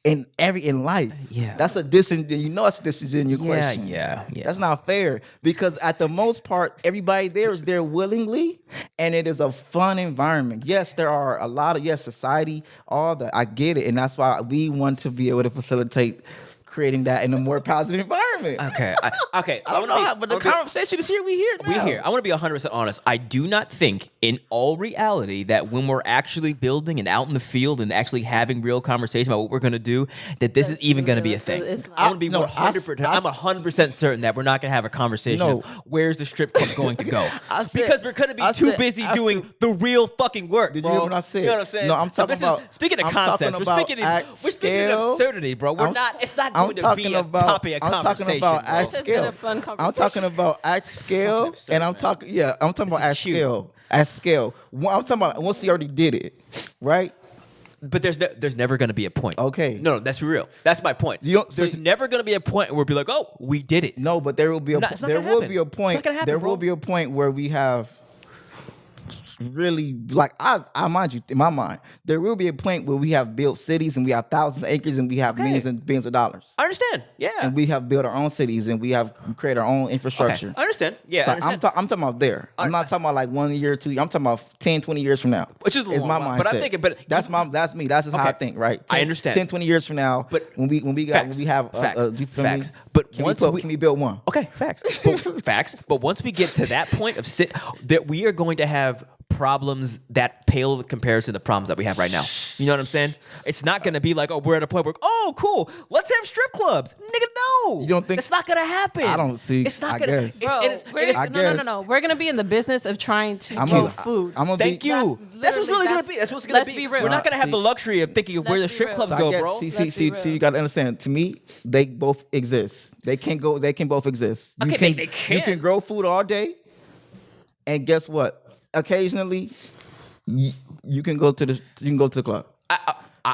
In life, Yeah. that's a it's a disingenuous question. Yeah. That's not fair because at the most part, everybody there is there willingly, and it is a fun environment. Yes, there are a lot of society, all that. I get it, and that's why we want to be able to facilitate creating that in a more positive environment. environment. Okay. Okay. I don't know how, but the conversation is here. We here now. We here. I want to be 100% honest. I do not think, in all reality, that when we're actually building and out in the field and actually having real conversation about what we're going to do, that this is even going to be a thing. I want to be 100%. I'm 100% certain that we're not going to have a conversation of where's the strip club going to go. Because we're going to be too busy doing the real fucking work. Did you hear what I said? You know what I'm saying? No, I'm talking about. Speaking of concepts, we're speaking in absurdity, bro. It's not going to be a topic of conversation. I'm talking about at This has been scale. a fun conversation. I'm talking about at scale, and I'm talking about at scale. At scale. I'm talking about once we already did it, right? But there's never going to be a point. Okay. No, that's real. That's my point. There's never going to be a point where we'll be like, oh, we did it. No, but there will be a point. There will be a point where we have really, like, I mind you, in my mind, there will be a point where we have built cities and we have thousands of acres and we have millions and billions of dollars. I understand. Yeah. And we have built our own cities and we have created our own infrastructure. Okay. I understand. Yeah. So I understand. I'm talking about there. I'm not talking about like 1 year, 2 years. I'm talking about 10, 20 years from now. Which is my mindset. But I'm thinking, that's me. That's just how I think, right? I understand. 10, 20 years from now, but when we have facts. But can we build one? Okay, facts. Facts. But once we get to that point of that we are going to have problems that pale in comparison to the problems that we have right now. You know what I'm saying? It's not going to be like, oh, we're at a point where, oh, cool, let's have strip clubs. Nigga, no. You don't think? It's not going to happen. I don't see. It's not going to. No. We're going to be in the business of trying to grow food. Thank you. That's what's really going to be. That's what's going to be. Let's be real. We're not going to have the luxury of thinking of where the strip clubs go, bro. See, you got to understand. To me, they both exist. They can both exist. Okay, they can. You can grow food all day, and guess what? Occasionally, you can go to the club.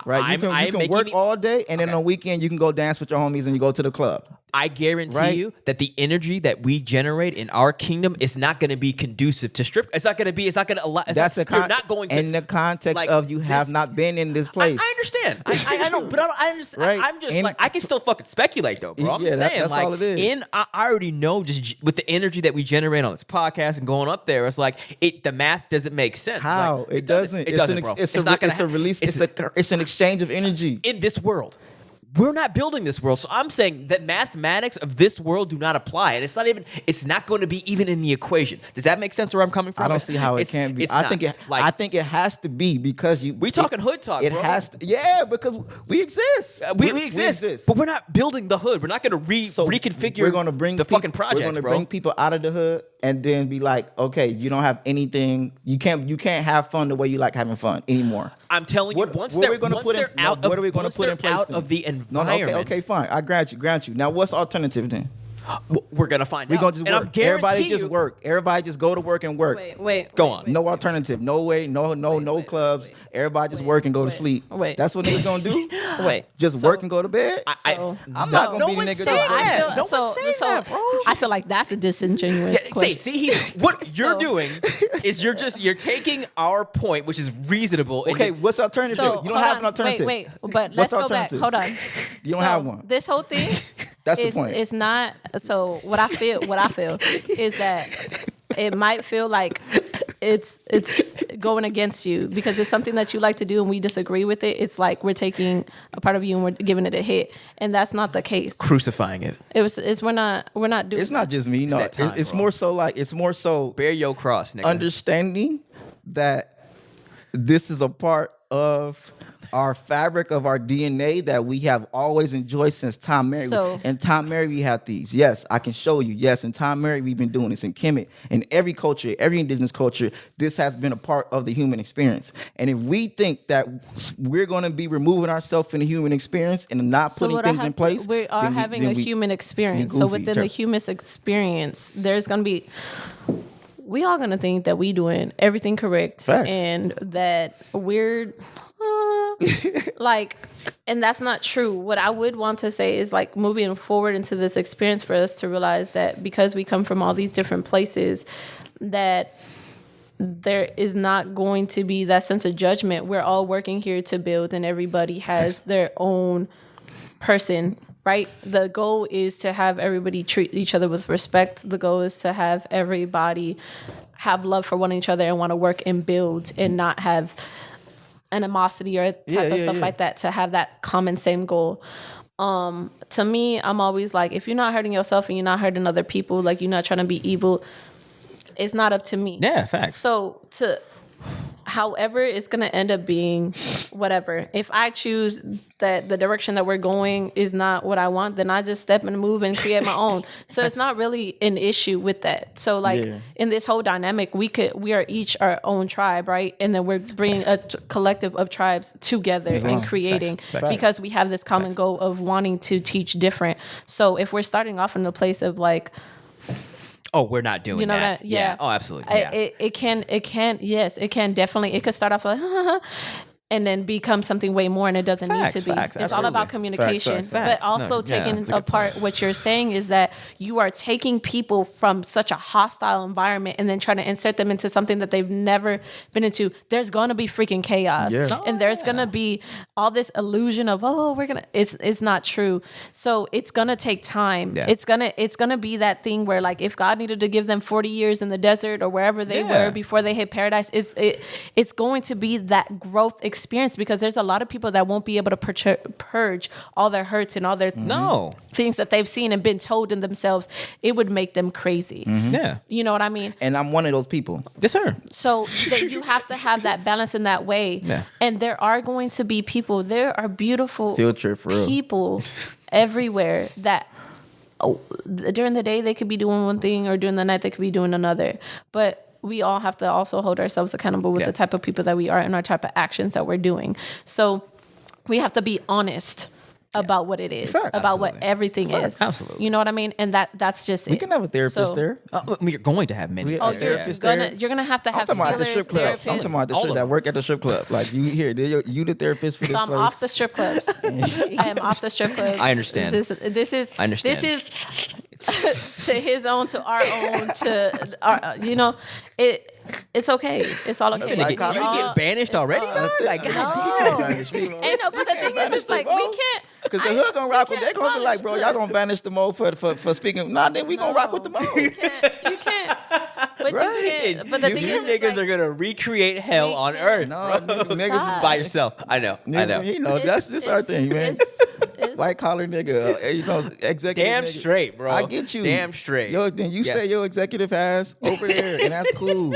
Right? You can work all day, and then on the weekend you can go dance with your homies and you go to the club. I guarantee you that the energy that we generate in our kingdom is not going to be conducive to strip. It's not going to be. It's not going to allow. You're not going to. In the context of you have not been in this place. I understand. I know, but I understand. Right? I'm just I can still fucking speculate though, bro. I'm saying that's all it is. I already know just with the energy that we generate on this podcast and going up there, it's like the math doesn't make sense. How like, it doesn't? It doesn't, bro. It's not going to release. It's an exchange of energy in this world. We're not building this world. So I'm saying that mathematics of this world do not apply. And it's not going to be even in the equation. Does that make sense where I'm coming from? I don't see how it can be. I think it has to be because we talking hood talk, bro. It has to, because we exist. We exist. But we're not building the hood. We're not going to reconfigure the fucking project, We're going to bring people out of the hood and then be like, okay, you don't have anything. You can't have fun the way you like having fun anymore. I'm telling you, once they're out of the environment. No, okay, fine. I grant you. Now, what's the alternative then? We're gonna find out. We're gonna just work. Everybody just work. Everybody just go to work and work. Go on. No alternative. No way. No clubs. Everybody just work and go to sleep. That's what niggas gonna do. Just work and go to bed. I'm not gonna be the nigga. I feel like that's a disingenuous question. See, what you're doing is you're taking our point, which is reasonable. Okay, what's the alternative? You don't have an alternative. Wait, but let's go back. Hold on. You don't have one. This whole thing. That's the point. It's not. So what I feel is that it might feel like it's going against you because it's something that you like to do and we disagree with it. It's like we're taking a part of you and we're giving it a hit, and that's not the case. Crucifying it. We're not doing. It's not just me. No, it's more so bear your cross, nigga. Understanding that this is a part of our fabric of our DNA that we have always enjoyed since Tom Mary. In Tom Mary, we have these. Yes, I can show you. Yes, in Tom Mary, we've been doing this. In Kemet, in every culture, every indigenous culture, this has been a part of the human experience. And if we think that we're going to be removing ourselves from the human experience and not putting things in place, we are having a human experience. So within the human experience, there's going to be. We all going to think that we doing everything correct. Facts. And that we're and that's not true. What I would want to say is like moving forward into this experience for us to realize that because we come from all these different places, that there is not going to be that sense of judgment. We're all working here to build, and everybody has their own person. Right? The goal is to have everybody treat each other with respect. The goal is to have everybody have love for one each other and want to work and build and not have animosity or type of stuff like that, to have that common same goal. To me, I'm always like, if you're not hurting yourself and you're not hurting other people, like you're not trying to be evil, it's not up to me. Yeah, facts. So however, it's going to end up being whatever. If I choose that the direction that we're going is not what I want, then I just step and move and create my own. So it's not really an issue with that. So like in this whole dynamic, we are each our own tribe, right? And then we're bringing a collective of tribes together and creating because we have this common goal of wanting to teach different. So if we're starting off in a place of like, oh, we're not doing that. Yeah. Oh, absolutely. Yeah. It can definitely, it could start off like, and then become something way more, and it doesn't need to be. It's all about communication. But also taking apart what you're saying is that you are taking people from such a hostile environment and then trying to insert them into something that they've never been into. There's going to be freaking chaos. Yeah. And there's going to be all this illusion of, it's not true. So it's going to take time. Yeah. It's going to be that thing where like if God needed to give them 40 years in the desert or wherever they were before they hit paradise, it's going to be that growth experience, because there's a lot of people that won't be able to purge all their hurts and all their things that they've seen and been told in themselves. It would make them crazy. Yeah. You know what I mean? And I'm one of those people. Yes, sir. So that you have to have that balance in that way. Yeah. And there are going to be people, there are beautiful people everywhere that during the day they could be doing one thing, or during the night they could be doing another. But we all have to also hold ourselves accountable with the type of people that we are and our type of actions that we're doing. So we have to be honest about what it is, about what everything is. Absolutely. You know what I mean? And that's just it. We can have a therapist there. You're going to have many. You're going to have to have I'm talking about the strip club. I'm talking about the strip that work at the strip club. Like you here, you the therapist for this place. So I'm off the strip clubs. I am off the strip clubs. I understand. I understand. This is to his own, to our own, to our, it's okay. It's all okay. You get banished already? Like, God damn. Ain't no, but the thing is, it's like, we can't. Because the hood gonna rock with, they gonna be like, bro, y'all gonna banish the mo for speaking. Nah, then we gonna rock with the mo. You can't. But you can't. But the thing is, niggas are gonna recreate hell on earth. No, niggas is by yourself. I know. This our thing, man. White collar nigga, executive. Damn nigga. Straight, bro. I get you. Damn straight. Yo, then you stay your executive ass over there, and that's cool.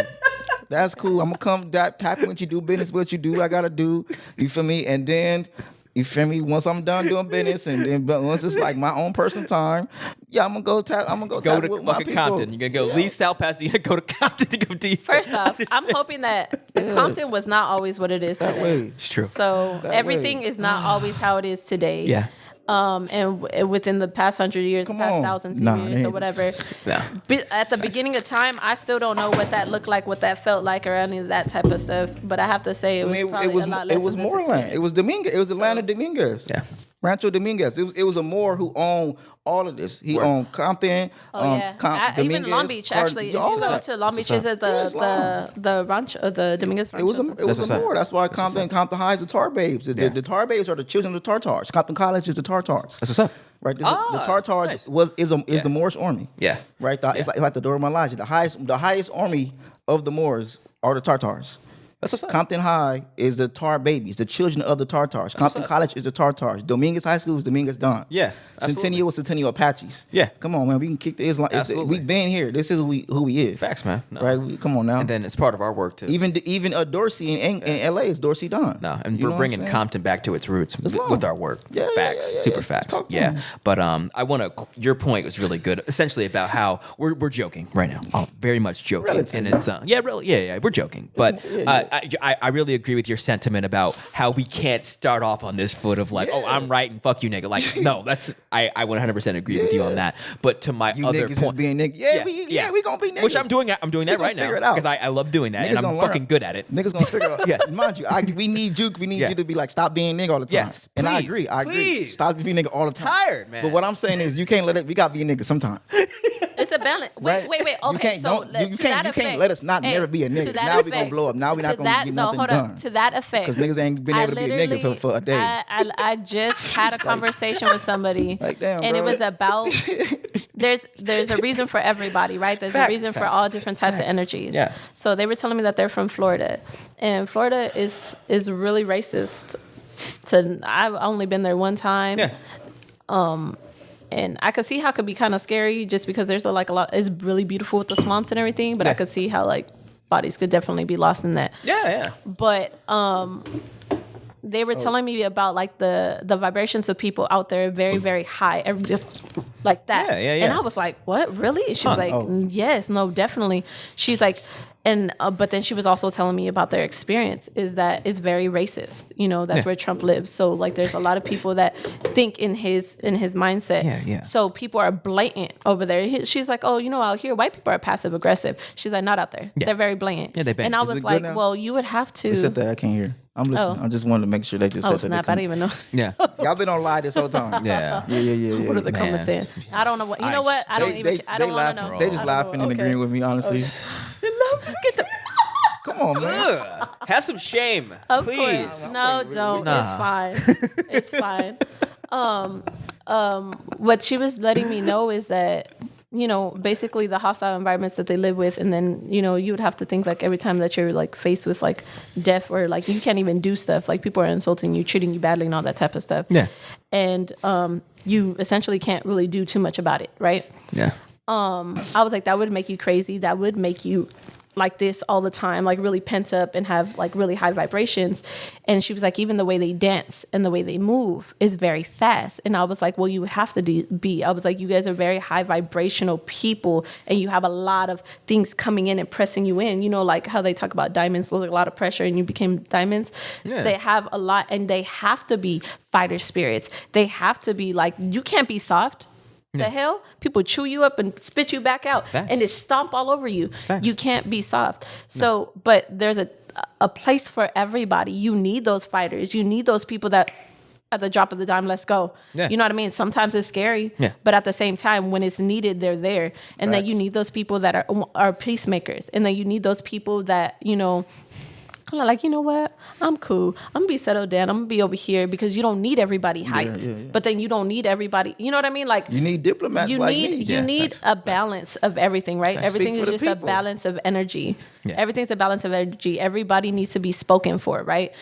That's cool. I'm gonna come tapping when you do business, what you do, I gotta do. You feel me? And then, you feel me? Once I'm done doing business, and then once it's like my own personal time, I'm gonna go tap. I'm gonna go tap with my people. Compton. You're gonna go leave South Pasadena, go to Compton to go deep. First off, I'm hoping that Compton was not always what it is today. It's true. So everything is not always how it is today. Yeah. And within the past 100 years, past thousands of years, or whatever. Yeah. But at the beginning of time, I still don't know what that looked like, what that felt like, or any of that type of stuff. But I have to say, it was probably a lot less. It was more land. It was Dominguez. It was the land of Dominguez. Yeah. Rancho Dominguez. It was a Moor who owned all of this. He owned Compton. Even Long Beach, actually. If you go to Long Beach, is it the Rancho, the Dominguez Rancho? It was a Moor. That's why Compton High is the Tar Babes. The Tar Babes are the children of the Tartars. Compton College is the Tartars. That's what's up. Right, the Tartars is the Moorish army. Yeah, right. It's like the Dora Milaje. The highest army of the Moors are the Tartars. That's what's up. Compton High is the Tar Babies, the children of the Tartars. Compton College is the Tartars. Dominguez High School is Dominguez Dons. Yeah, Centennial is Centennial Apaches. Yeah, come on, man. We can kick the Islam. We've been here. This is who we is. Facts, man. No. Right? Come on now. And then it's part of our work too. Even Dorsey in LA is Dorsey Dons. No, and we're bringing Compton back to its roots with our work. Yeah, facts, super facts. Yeah, but I want to. Your point was really good. Essentially about how we're joking right now. Oh, very much joking, relatively. And it's we're joking. But I really agree with your sentiment about how we can't start off on this foot of like, I'm right and fuck you, nigga. Like, no, that's I 100% agree with you on that. But to my other point, is being nigga. We gonna be niggas. Which I'm doing that right now because I love doing that, niggas and I'm fucking good at it. Niggas gonna figure out. Mind you, we need you. We need you to be like, stop being nigga all the time. Yes, and I agree. Stop being nigga all the time. Tired, man. But what I'm saying is, you can't let it. We gotta be a nigga sometimes. It's a balance. Wait. Okay, you can't let us never be a nigga. Now we gonna blow up. Now we're not gonna get nothing done. To that effect, because niggas ain't been able to be a nigga for a day. I just had a conversation with somebody, and it was about there's a reason for every right? There's a reason for all different types of energies. Yeah. So they were telling me that they're from Florida, and Florida is really racist. I've only been there one time. Yeah. And I could see how it could be kind of scary just because there's a lot. It's really beautiful with the swamps and everything, but I could see how like bodies could definitely be lost in that. Yeah. But they were telling me about like the vibrations of people out there very, very high, just like that. Yeah. And I was like, what, really? And she was like, yes, no, definitely. She's like, and but then she was also telling me about their experience is that it's very racist. You know, that's where Trump lives. So like there's a lot of people that think in his mindset. Yeah. So people are blatant over there. She's like, oh, you know, out here white people are passive aggressive. She's like, not out there. Yeah. They're very blatant. Yeah, they bang. And I Is was it good like, now? well, you would have to. They said that I can't hear. I'm listening. I just wanted to make sure they just said Oh that. snap! I didn't even know. Yeah. Y'all been on live this whole time. Yeah. Yeah. What are the Man. comments saying? I don't know what. You know what? I don't even. I don't want to know. They just I don't laughing know. and Okay. agreeing with me, honestly. Get the. Come on, man. Ugh. Have some shame, Of please. course. No, don't. Nah. It's fine. It's fine. What she was letting me know is that, you know, basically the hostile environments that they live with, and then, you know, you would have to think like every time that you're like faced with like death or like you can't even do stuff, like people are insulting you, treating you badly and all that type of stuff. Yeah. And you essentially can't really do too much about it, right? Yeah. I was like, that would make you crazy. That would make you like this all the time, like really pent up and have like really high vibrations. And she was like, even the way they dance and the way they move is very fast. And I was like, well, you would have to be. I was like, you guys are very high vibrational people and you have a lot of things coming in and pressing you in. You know, like how they talk about diamonds, like a lot of pressure and you became diamonds. Yeah. They have a lot and they have to be fighter spirits. They have to be like, you can't be soft. The hell? People chew you up and spit you back out. Facts. And they stomp all over you. Facts. You can't be soft. So, but there's a place for everybody. You need those fighters. You need those people that at the drop of the dime, let's go. Yeah. You know what I mean? Sometimes it's scary. Yeah. But at the same time, when it's needed, they're there. And then you need those people that are peacemakers. And then you need those people that, you know, kind of like, you know what? I'm cool. I'm gonna be settled down. I'm gonna be over here because you don't need everybody hyped. Yeah. But then you don't need everybody. You know what I mean? Like You need diplomats you like need me. you Yeah, need facts. a balance of everything, right? I Everything speak is for the just a people. balance of energy. Yeah. Everything's a balance of energy. Everybody needs to be spoken for, right?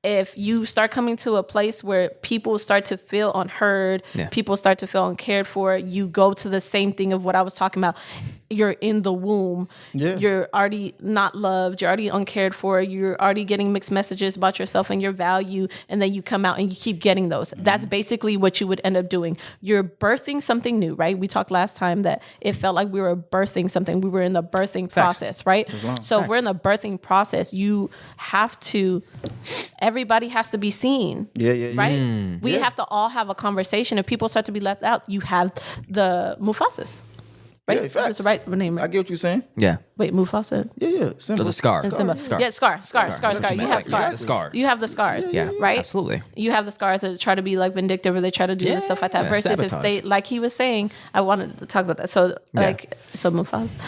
If you start coming to a place where people start to feel unheard, people start to feel uncared for, you go to the same thing of what I was talking about. You're in the womb. Yeah. You're already not loved. You're already uncared for. You're already getting mixed messages about yourself and your value. And then you come out and you keep getting those. That's basically what you would end up doing. You're birthing something new, right? We talked last time that it felt like we were birthing something. We were in the birthing process, right? So if we're in the birthing process, you have to, everybody has to be seen. Yeah. Right? We have to all have a conversation. If people start to be left out, you have the Mufasas. Right? Yeah, facts. That's the right name. I get what you're saying. Yeah. Wait, Mufasa? Yeah. Simple. So the scar. And Simba. Scar. Yeah, Scar. You have Exactly. scars. The scar. You have the scars. Yeah, Right? absolutely. You have the scars that try to be like vindictive or they try to do this stuff like that. Yeah, Versus sabotage. if they, like he was saying, I wanted to talk about that. So so Mufasa.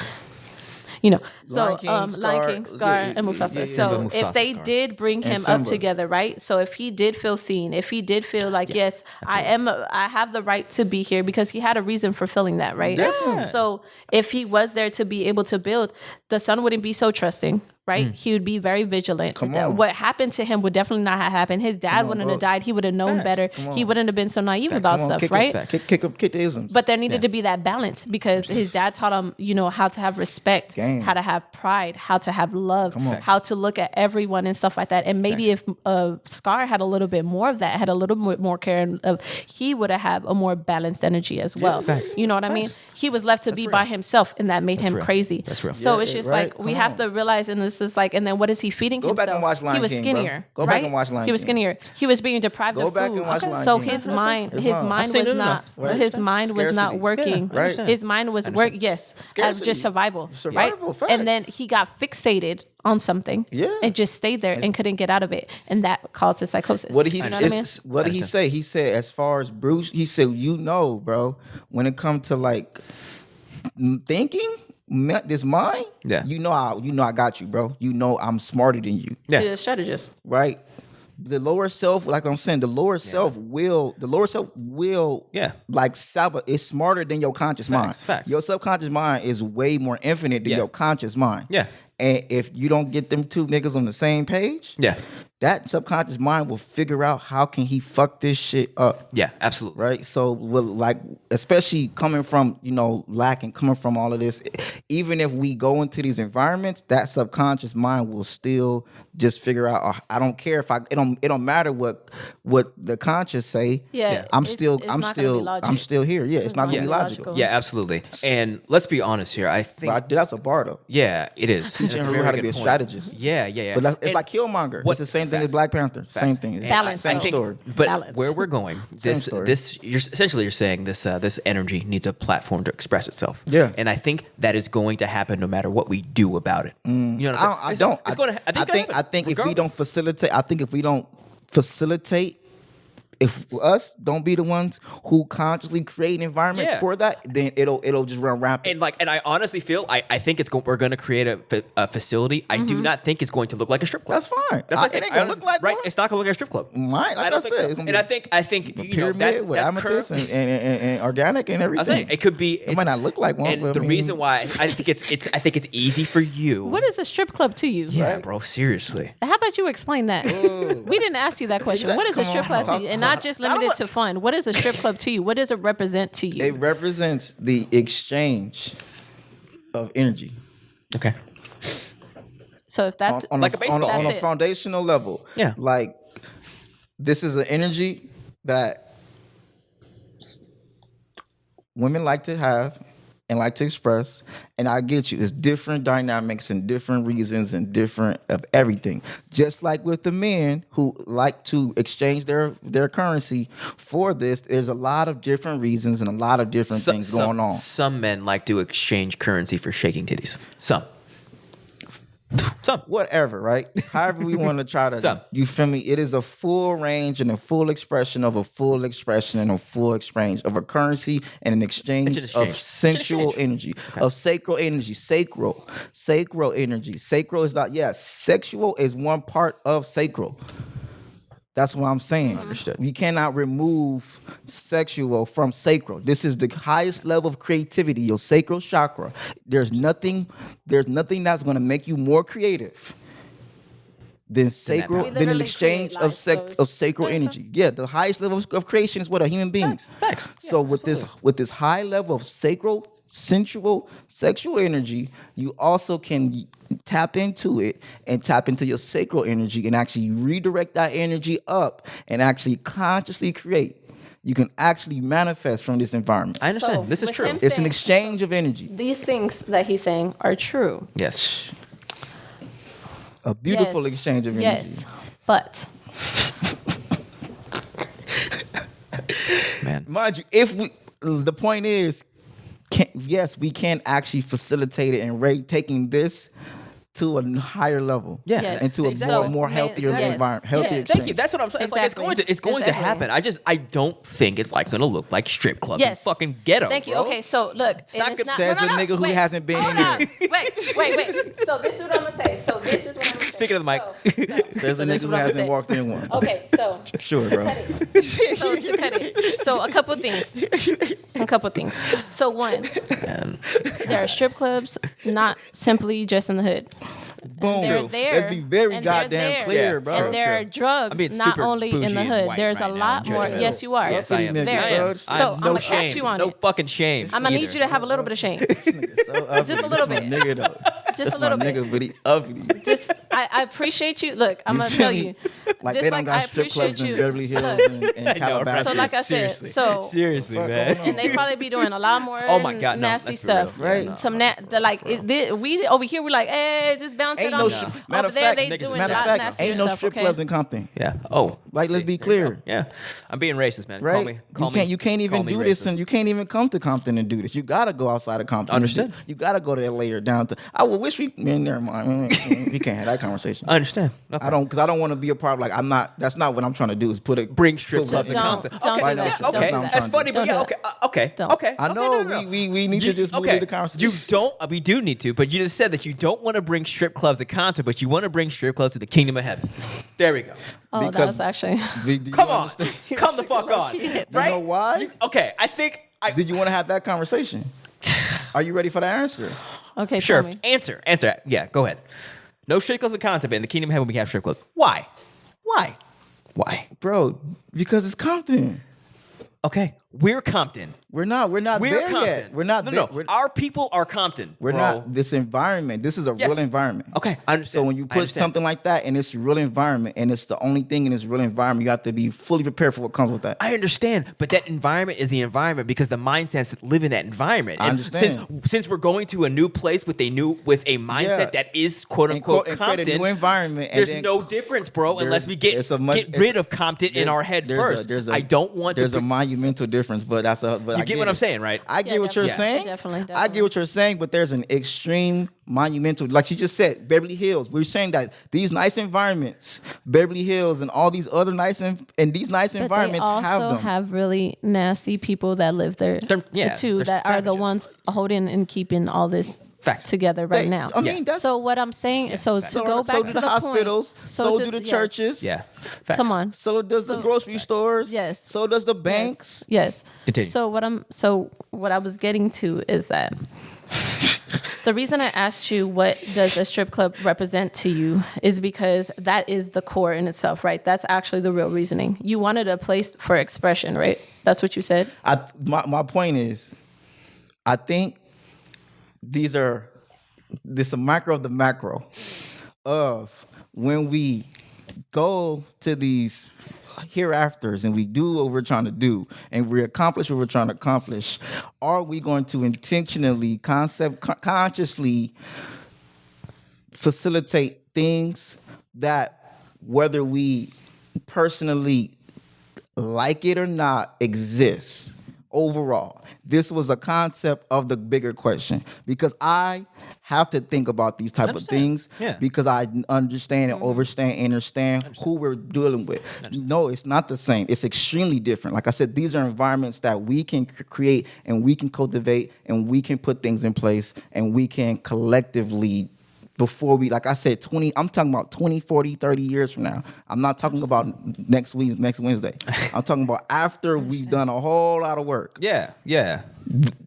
You know, so Lion King, Scar, and Mufasa. So Mufasa, if they Scar. did bring him up Simba. together, right? So if he did feel seen, if he did feel like, yes, I have the right to be here because he had a reason for feeling that, right? Definitely. So if he was there to be able to build, the son wouldn't be so trusting. Right, he would be very vigilant. Come on. What happened to him would definitely not have happened. His dad wouldn't have died. He would have known better. He wouldn't have been so naive about Come on, stuff, kick right? it, kick the isms. But there needed to be that balance because his dad taught him, you know, how to have respect, Game. how to have pride, how to have love, on. how to look at everyone and stuff like that. And maybe if Scar had a little bit more of that, had a little bit more care, he would have had a more balanced energy as well. Facts. You know what I mean? He was left to be by himself, and that made him real. crazy. That's real. So Yeah, it's just right? like we Come have on. to realize, and this is like, and then what is he feeding Go himself? back and watch Lion he was King, bro. skinnier. Go back right? and watch Lion He was King. skinnier. He was being deprived Go of back food. and watch Lion So King. his mind, It's his long. mind I've seen was it not, enough. his mind was not Scarcity. working. Yeah, I understand. His mind was work. Yes, as Scarcity. just survival. Survival, right? facts. And then he got fixated on something. Yeah. And just stayed there and couldn't get out of it, and that caused his psychosis. What did he? You know what I mean? What did he say? He said, as far as Bruce, he said, you know, bro, when it comes to like thinking, this mind, you know, I got you, bro. You know, I'm smarter than you. Yeah. He's a strategist. Right. The lower self, like I'm saying, the lower self will like it's smarter than your conscious mind. Facts. Your subconscious mind is way more infinite than your conscious mind. Yeah. And if you don't get them two niggas on the same page, that subconscious mind will figure out how can he fuck this shit up. Yeah, absolutely. Right. So, like, especially coming from, lack and coming from all of this, even if we go into these environments, that subconscious mind will still just figure out. Oh, I don't care if it don't matter what the conscious say. Yeah, I'm it's still here. Yeah, it's not gonna be logical. Yeah, absolutely. And let's be honest here. I think that's a bar though. Yeah, it is. Teaching her how to be a strategist. Yeah. But it's like Killmonger. It's the same thing as Black Panther. Same thing. Balance. Same story. But Balance. where we're going, this you're saying this energy needs a platform to express itself. Yeah. And I think that is going to happen no matter what we do about it. You know, I don't. I think if we don't facilitate, if us don't be the ones who consciously create an environment for that, then it'll just run rampant. And I honestly feel I think we're going to create a facility. I do not think it's going to look like a strip club. That's fine. It ain't going to look like one. It's not going to look like a strip club. Right, like I said. So. And I think pyramid with amethyst and organic and everything. I was saying it could be. It might not look like one. And the reason why I think it's easy for you. What is a strip club to you? Yeah, bro. Seriously. How about you explain that? We didn't ask you that question. What is a strip club to you? And not just limited to fun. What is a strip club to you? What does it represent to you? It represents the exchange of energy. Okay. So if that's on like a baseball, on a foundational level, like this is an energy that women like to have and like to express, and I get you. It's different dynamics and different reasons and different of everything. Just like with the men who like to exchange their currency for this, there's a lot of different reasons and a lot of different things going on. Some men like to exchange currency for shaking titties. Some. Whatever, right? However we want to try to, you feel me? It is a full range and a full expression of a full expression and a full exchange of a currency and an exchange of sensual energy, of sacral energy, sacral energy. Sacral is not, sexual is one part of sacral. That's what I'm saying. Understood. You cannot remove sexual from sacral. This is the highest level of creativity, your sacral chakra. There's nothing that's going to make you more creative than an exchange of sacral energy. Yeah, the highest level of creation is what a human beings. Facts. So with this high level of sacral, sensual, sexual energy, you also can tap into it and tap into your sacral energy and actually redirect that energy up and actually consciously create. You can actually manifest from this environment. I understand. So this is true. It's an exchange of energy. These things that he's saying are true. Yes. A beautiful exchange of energy. Yes, but Man. Mind you, the point is, we can actually facilitate it and taking this to a higher level, and to a more healthier environment, healthier exchange. Thank you. That's what I'm saying. Exactly. It's going to happen. I don't think it's like going to look like strip club and fucking ghetto. Thank you. Bro. Okay, so look, Says a nigga who hasn't been in there. Wait. So this is what I'm gonna say. Speaking of the mic. Says a nigga who hasn't walked in one. Okay, so sure, bro. So to cut it. So a couple things. So one, there are strip clubs not simply just in the hood. Boom. They're there. Let's be very goddamn clear, bro. And there are drugs not only in the hood. There's a lot more. Yes, you are. Yes, I am. Very. So I'm gonna catch you on it. No fucking shame. I'm gonna need you to have a little bit of shame. Just a little bit. Nigga, though. Just a little bit. Nigga, but he ugly. Just I appreciate you. Look, I'm gonna tell you. Like just they don't got I strip clubs appreciate in you. Beverly Hills and Calabasas. So like I said, seriously, man. and they probably be doing a lot more Oh my God, no, nasty that's for real. stuff. Right. No, Some we over here we're like, hey, just bounce it on. Matter Over of there fact, they doing a matter of lot fact, nastier ain't no stuff, strip okay? clubs in Compton. Yeah. Oh. Like, let's be clear. Yeah. I'm being racist, man. Right? You can't even do this, and you can't even come to Compton and do this. You gotta go outside of Compton. Understood. You gotta go to LA or downtown. I would wish never mind. We can't have that conversation. I understand. Okay. I don't want to be a part of, like, I'm not. That's not what I'm trying to do. Is bring strip clubs in Don't Compton. do Okay. that. Okay. Don't do That's that. funny, but Don't yeah. do Okay. Don't. Okay. I know No. we need to just move the conversation. You don't. We do need to, but you just said that you don't want to bring strip clubs to Compton, but you want to bring strip clubs to the kingdom of heaven. There we go. Oh, that Because- was actually. Come on. Come the fuck on. You Right? know why? Okay. I think. Do you want to have that conversation? Are you ready for the answer? Okay, Sure. tell me. Answer. Yeah, go ahead. No strip clubs in Compton, but in the kingdom of heaven we have strip clubs. Why? Why? Why? Bro, because it's Compton. Okay, we're Compton. We're not there Compton. yet. We're not No. Our people are Compton. We're not this environment. This is a real environment. Okay, I understand. So when you put something like that in this real environment, and it's the only thing in this real environment, you have to be fully prepared for what comes with that. I understand, but that environment is the environment because the mindsets that live in that environment. I understand. Since we're going to a new place with a mindset that is quote unquote Compton, a new environment, there's no difference, bro, unless we get rid of Compton in our head first. I don't want to. There's a monumental difference, but that's a. But you get what I'm saying, right? I get what you're saying. Definitely. I get what you're saying, but there's an extreme monumental, like you just said, Beverly Hills. We're saying that these nice environments, Beverly Hills, and all these other nice environments have them. They also have really nasty people that live there too, that are the ones holding and keeping all this together right now. I mean, that's so what I'm saying. So to go back to the hospitals. Point, so do the churches. Yeah. Come on. So does the grocery stores. Yes. So does the banks. Yes. Continue. So what I was getting to is that the reason I asked you what does a strip club represent to you is because that is the core in itself, right? That's actually the real reasoning. You wanted a place for expression, right? That's what you said. My point is, I think this is a micro of the macro of when we go to these hereafters and we do what we're trying to do and we accomplish what we're trying to accomplish, are we going to intentionally, consciously facilitate things that, whether we personally like it or not, exists overall? This was a concept of the bigger question, because I have to think about these type of things because I understand and understand who we're dealing with. No, it's not the same. It's extremely different. Like I said, these are environments that we can create and we can cultivate and we can put things in place and we can collectively, before we, like I said, I'm talking about 20, 40, 30 years from now. I'm not talking about next Wednesday. I'm talking about after we've done a whole lot of work. Yeah.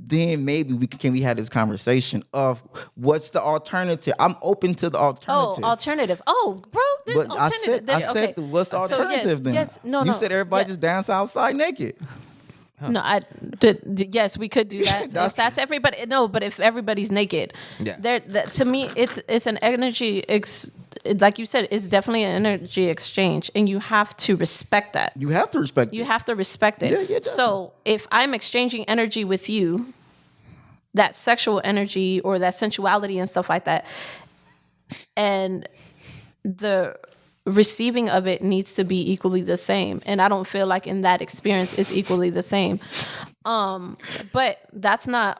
Then maybe we have this conversation of what's the alternative. I'm open to the alternative. Oh, alternative. Oh, bro, there's but alternative. I said, what's the alternative then? Yes, no. You said everybody just dance outside naked. Huh. No, yes, we could do that. If that's everybody. No, but if everybody's naked, to me, it's an energy. Like you said, it's definitely an energy exchange, and you have to respect that. You have to respect it. You have to respect it. Yeah, so if I'm exchanging energy with you, that sexual energy or that sensuality and stuff like that, and the receiving of it needs to be equally the same, and I don't feel like in that experience it's equally the same. But that's not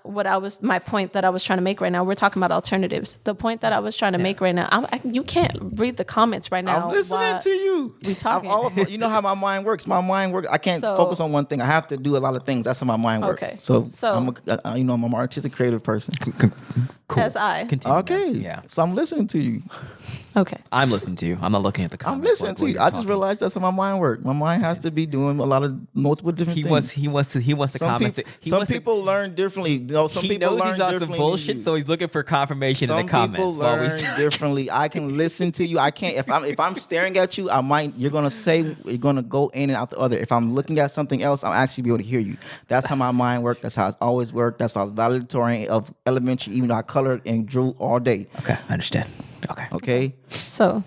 my point that I was trying to make right now. We're talking about alternatives. The point that I was trying to make right now, you can't read the comments right now. I'm listening to you. We talking. You know how my mind works. I can't focus on one thing. I have to do a lot of things. That's how my mind works. Okay. So I'm an artistic, creative person. Cool. As I. Continue, okay. Yeah. So I'm listening to you. Okay. I'm listening to you. I'm not looking at the comments. I'm listening to you. I just realized that's how my mind works. My mind has to be doing a lot of multiple different things. He wants to comment. Some people learn differently. Some people learn he's on some bullshit, so he's looking for confirmation in the comments. Some people learn differently. I can listen to you. I can't. If I'm staring at you, you're gonna go in and out the other. If I'm looking at something else, I'll actually be able to hear you. That's how my mind works. That's how it's always worked. That's how I was valedictorian of elementary, even though I colored and drew all day. Okay, I understand. Okay. So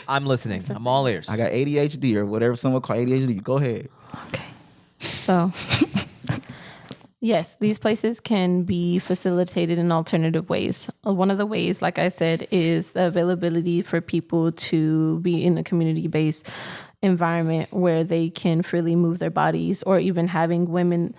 I'm listening. I'm all ears. I got ADHD or whatever someone call ADHD. Go ahead. Okay. So yes, these places can be facilitated in alternative ways. One of the ways, like I said, is the availability for people to be in a community-based environment where they can freely move their bodies, or even having women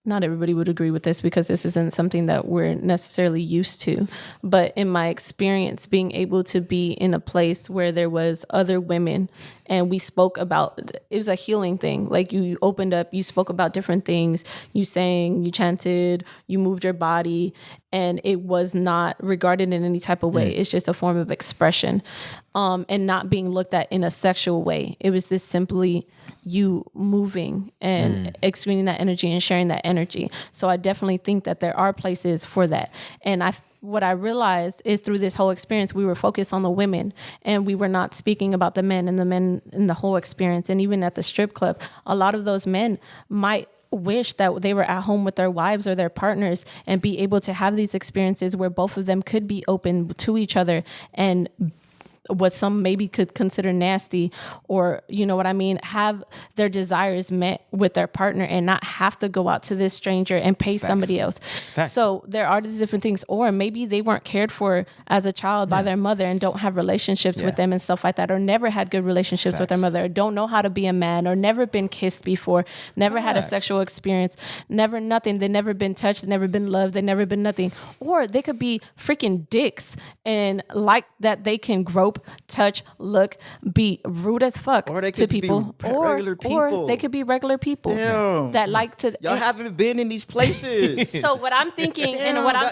not everybody would agree with this because this isn't something that we're necessarily used to. But in my experience, being able to be in a place where there was other women and we spoke about, it was a healing thing. Like you opened up, you spoke about different things, you sang, you chanted, you moved your body, and it was not regarded in any type of way. It's just a form of expression, and not being looked at in a sexual way. It was just simply you moving and experiencing that energy and sharing that energy. So I definitely think that there are places for that. And what I realized is through this whole experience, we were focused on the women and we were not speaking about the men in the whole experience. And even at the strip club, a lot of those men might wish that they were at home with their wives or their partners and be able to have these experiences where both of them could be open to each other and what some maybe could consider nasty, or you know what I mean, have their desires met with their partner and not have to go out to this stranger and pay somebody else. So there are these different things. Or maybe they weren't cared for as a child by their mother and don't have relationships with them and stuff like that, or never had good relationships with their mother, or don't know how to be a man, or never been kissed before, never had a sexual experience, never nothing. They've never been touched, they've never been loved, they've never been nothing. Or they could be freaking dicks and like that they can grope, touch, look, be rude as fuck or they to could people. Be regular people. Or they could be regular people that like to. Y'all haven't been in these places. So what I'm thinking and what I'm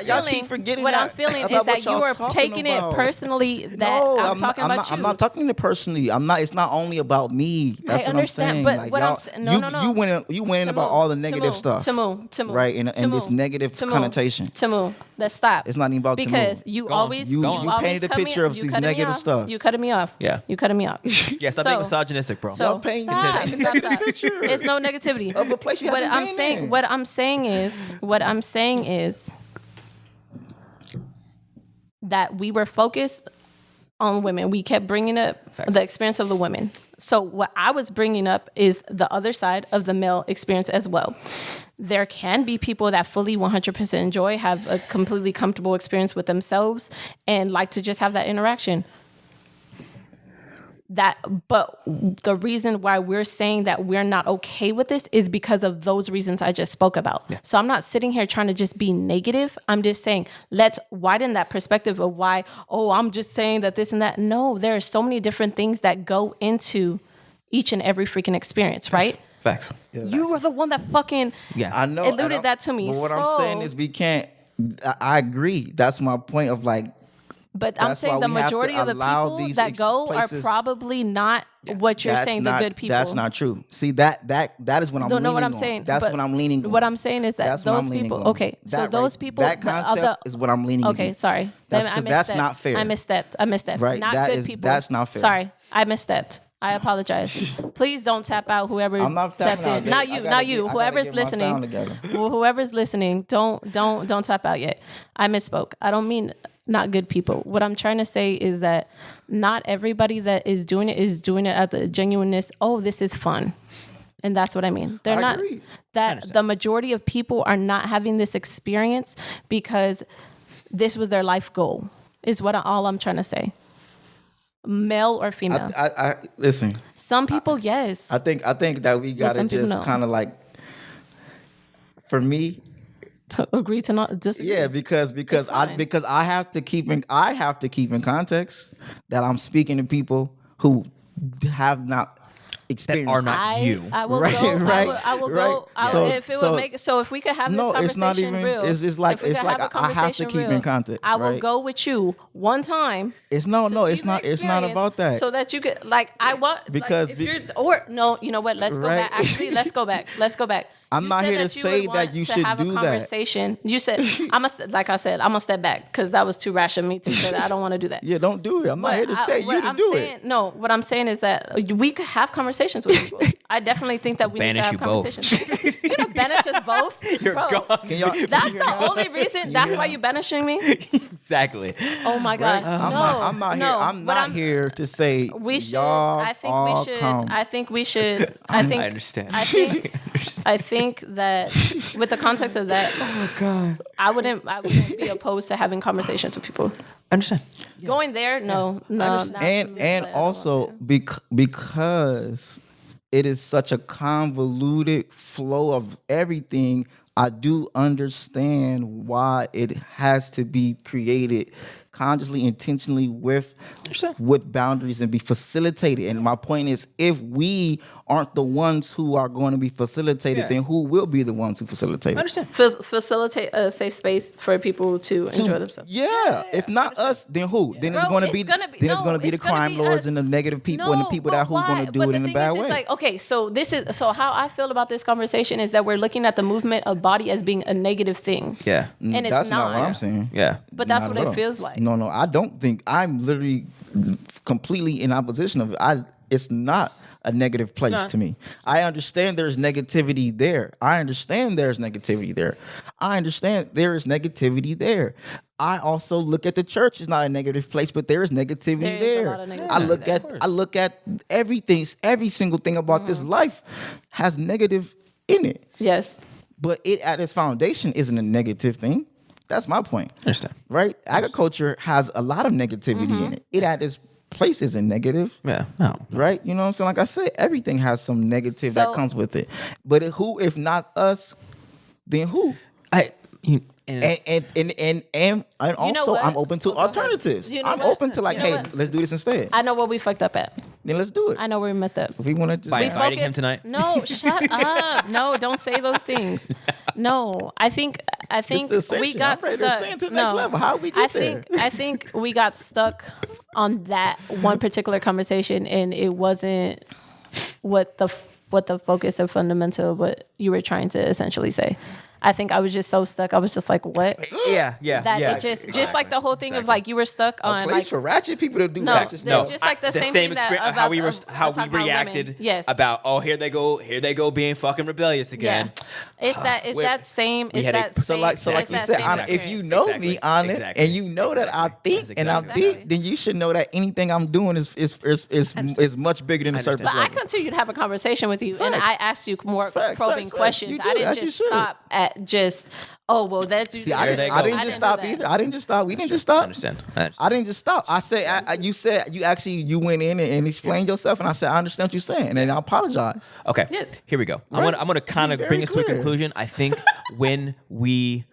feeling is that you are taking it personally. That no, I'm talking about you. I'm not talking it personally. I'm not. It's not only about me. That's I understand, what I'm saying. but like, what I'm saying, no. You went in about all the negative stuff. Temu. Right, and this negative connotation. Temu, let's stop. It's not even about because you always you painted a picture of these negative stuff. You cutting me off. Yeah. You cutting me off. Yeah, stop being misogynistic, bro. So y'all painting stop. picture. It's no negativity. Of a place you haven't been in. What I'm saying is that we were focused on women. We kept bringing up the experience of the women. So what I was bringing up is the other side of the male experience as well. There can be people that fully 100% enjoy, have a completely comfortable experience with themselves and like to just have that interaction. But the reason why we're saying that we're not okay with this is because of those reasons I just spoke about. Yeah. So I'm not sitting here trying to just be negative. I'm just saying, let's widen that perspective of why, I'm just saying that this and that. No, there are so many different things that go into each and every freaking experience, right? Facts. Yeah, you were the one that fucking alluded that to me. But what I'm saying is we can't, I agree. That's my point of like, but I'm saying the majority of the people that go are probably not what you're saying, the good people. That's not true. See, that is what I'm leaning on. What I'm saying. That's what I'm leaning on. What I'm saying is that those people, okay, so those people. That concept is what I'm leaning on. Okay, sorry. That's not fair. I misstepped. Right. Not good people. That's not fair. Sorry, I misstepped. I apologize. Please don't tap out whoever tapped in. Not you. Whoever's listening. Whoever's listening, don't tap out yet. I misspoke. I don't mean not good people. What I'm trying to say is that not everybody that is doing it at the genuineness, this is fun. And that's what I mean. They're not agree. That the majority of people are not having this experience because this was their life goal, is all I'm trying to say. Male or female. I listen. Some people, yes. I think that we gotta just kind of like, for me, to agree to not disagree. Yeah, because I have to keep in context that I'm speaking to people who have not experienced that are not you. I will go. I will go. So if we could have this conversation real, it's like I have to keep in context. I will go with you one time. It's not about that. So that you could because you know what? Let's go back. Actually, let's go back. I'm not here to say that you should do that. Conversation. You said I'm gonna step back because that was too rash of me to say that. I don't want to do that. Yeah, don't do it. I'm not here to say you to do it. No, what I'm saying is that we could have conversations with people. I definitely think that we need to have conversations. You're gonna banish us both? You're Bro, gone. That's the only reason. That's why you're banishing me? Exactly. Oh my God. Right? I'm not here to say we should. Y'all I think we should. I understand. I think that with the context of that, oh God, I wouldn't be opposed to having conversations with people. Understand? Yeah. Going there, no. And also because it is such a convoluted flow of everything, I do understand why it has to be created consciously, intentionally with boundaries and be facilitated. And my point is, if we aren't the ones who are going to be facilitated, then who will be the ones who facilitate it? I understand. Facilitate a safe space for people to enjoy themselves. Yeah. If not us, then who? Then it's going to be the crime lords and the negative people and the people who's going to do it in a bad way. Like, okay, so how I feel about this conversation is that we're looking at the movement of body as being a negative thing. Yeah. And it's That's not not what I'm saying. Yeah. But that's Not what at it all. feels like. No, I don't think I'm literally completely in opposition of it. It's not a negative place to me. I understand there's negativity there. I understand there is negativity there. I also look at the church as not a negative place, but there is negativity There is a there. lot of negativity I look at everything, every single thing about this life has negative in it. Yes. But it at its foundation isn't a negative thing. That's my point. I understand. Right? Agriculture has a lot of negativity in it. It at its place isn't negative. Yeah. No. Right? You know what I'm saying? Like I said, everything has some negative that comes with it. But who, if not us, then who? And also, what? I'm open to alternatives. You know I'm what? open to like, You know hey, what? let's do this instead. I know what we fucked up at. Then let's do it. I know where we messed up. If we want to By We inviting him tonight? No, shut up. No, don't say those things. No, I think It's the we ascension. got I'm ready to stuck. ascend to the next level. How we get there? I think we got stuck on that one particular conversation, and it wasn't what the focus or fundamental of what you were trying to essentially say. I think I was just so stuck. I was just like, what? Yeah. That it just like the whole thing of like you were stuck A on place like for ratchet people to do No, ratchet no. stuff. Just like the same thing that experience about, how we talking about reacted. women. Yes. About here they go being fucking rebellious again. Yeah. It's that same. It's had a- that same. So like it's you that said, same Anna, if you experience. know Exactly. me, Anna, Exactly. and you know that I think That's and I'm exactly. deep, then you should know that anything I'm doing is much bigger than the surface But I level. continued to have a conversation with you, and Facts. I asked you more Facts, probing facts. questions. You do, I didn't as you just should. stop at just, oh well, that's you. See, I they didn't go. just do stop that. either. I didn't just stop. We didn't just stop. I understand. I didn't just stop. I said, you said, you went in and explained yourself, and I said, I understand what you're saying, and then I apologize. Okay. Yes. Here we go. Right. I'm gonna kind of Be bring very us to a clear. conclusion. I think when we're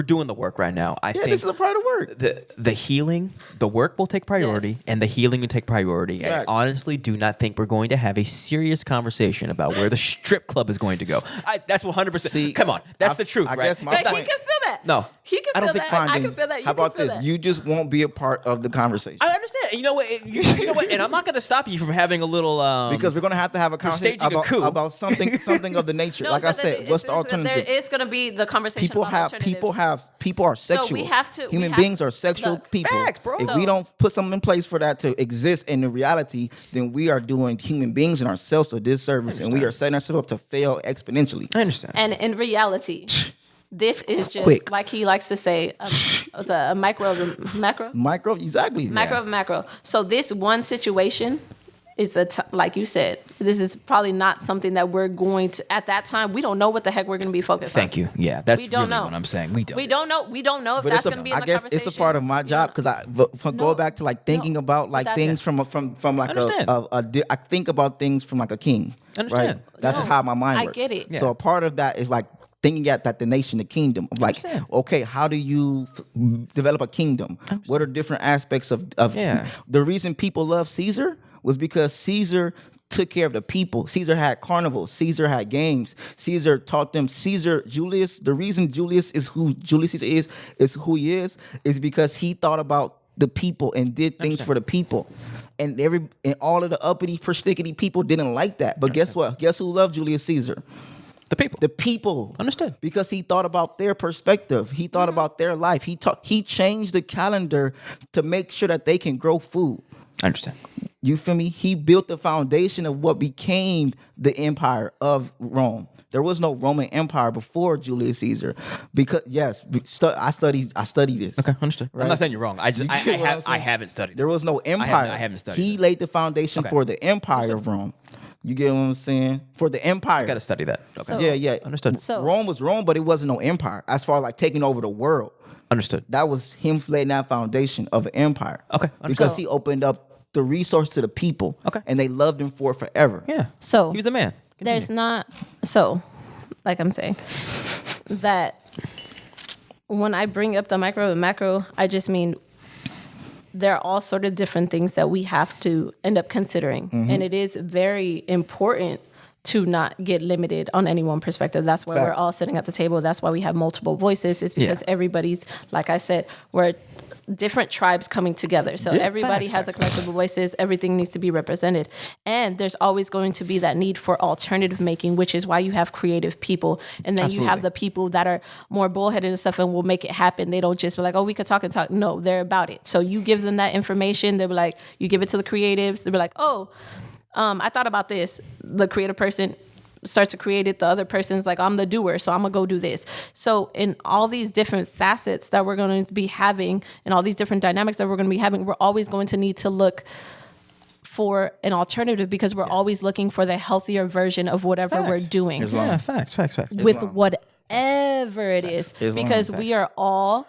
doing the work right now, I Yeah, think this is a part of work. the healing, the work will take priority, Yes. and the healing will take priority. I Facts. honestly do not think we're going to have a serious conversation about where the strip club is going to go. That's 100%. See, Come on, that's the truth, I right? guess my That's But not- he can feel that. No. he can I don't feel think that. Fine, I then can feel that. You how about can feel this? that. You just won't be a part of the conversation. I understand. You know what? You know what? And I'm not going to stop you from having a little Because we're gonna have to have a conversation staging a coup. about something of the nature. No, like I but said, what's the alternative? There is going to be the conversation. People about people are sexual. we have to- Human we have beings to- are sexual look. people. Facts, bro. If So- we don't put something in place for that to exist in the reality, then we are doing human beings and ourselves a disservice, and we are setting ourselves up to fail exponentially. I understand. And in reality, this is just Quick. like he likes to say, a macro Exactly. of macro. So this one situation is like you said, this is probably not something that we're going to at that time. We don't know what the heck we're going to be focused on. Thank you. Yeah, that's We don't really know. what I'm saying. We don't. We don't know. We don't know if But that's it's going to be in I the guess conversation. it's a part of my job because go back to like thinking about like that's things it. from like Understand. I think about things from like a king. Understand. Right? That's just No, how my mind I works. get it. So a part of that is like thinking at that the nation, the kingdom. Of like, Understand. okay, how do you develop a kingdom? What are different aspects of Yeah. the reason people love Caesar was because Caesar took care of the people. Caesar had carnivals. Caesar had games. Caesar taught them. Julius, the reason Julius is who Julius Caesar is who he is because he thought about the people and did things for the people. And all of the uppity, persnickety people didn't like that. But guess what? Guess who loved Julius Caesar? The people. The people. Understood. Because he thought about their perspective. He thought about their life. He changed the calendar to make sure that they can grow food. I understand. You feel me? He built the foundation of what became the empire of Rome. There was no Roman Empire before Julius Caesar. Because I studied this. Okay, understood. I'm Right? not saying you're wrong. I just You I get what I'm have saying? I haven't studied. There was no empire. I haven't studied. He this. laid the foundation Okay. for the empire of Rome. You get what I'm saying? For the empire. Got to study that. Okay. So- Yeah. Understood. So- Rome was Rome, but it wasn't no empire. As far as like taking over the world. Understood. That was him laying that foundation of an empire. Okay, Because So- he opened up the resource to the people. Okay. And they loved him for it forever. Yeah. So He was a man. there's not like I'm saying that when I bring up the micro and macro, I just mean there are all sort of different things that we have to end up considering. And it is very important to not get limited on any one perspective. That's why we're all sitting at the table. That's why we have multiple voices. It's because everybody's, like I said, we're different tribes coming together. So everybody has a collective of voices. Everything needs to be represented. And there's always going to be that need for alternative making, which is why you have creative people. And then you have the people that are more bullheaded and stuff and will make it happen. They don't just be like, oh, we could talk and talk. No, they're about it. So you give them that information. They'll be like, you give it to the creatives. They'll be like, oh, I thought about this. The creative person starts to create it. The other person's like, I'm the doer, so I'm gonna go do this. So in all these different facets that we're going to be having, and all these different dynamics that we're going to be having, we're always going to need to look for an alternative, because we're always looking for the healthier version of whatever we're doing. Yeah, facts. With whatever it is, because we are all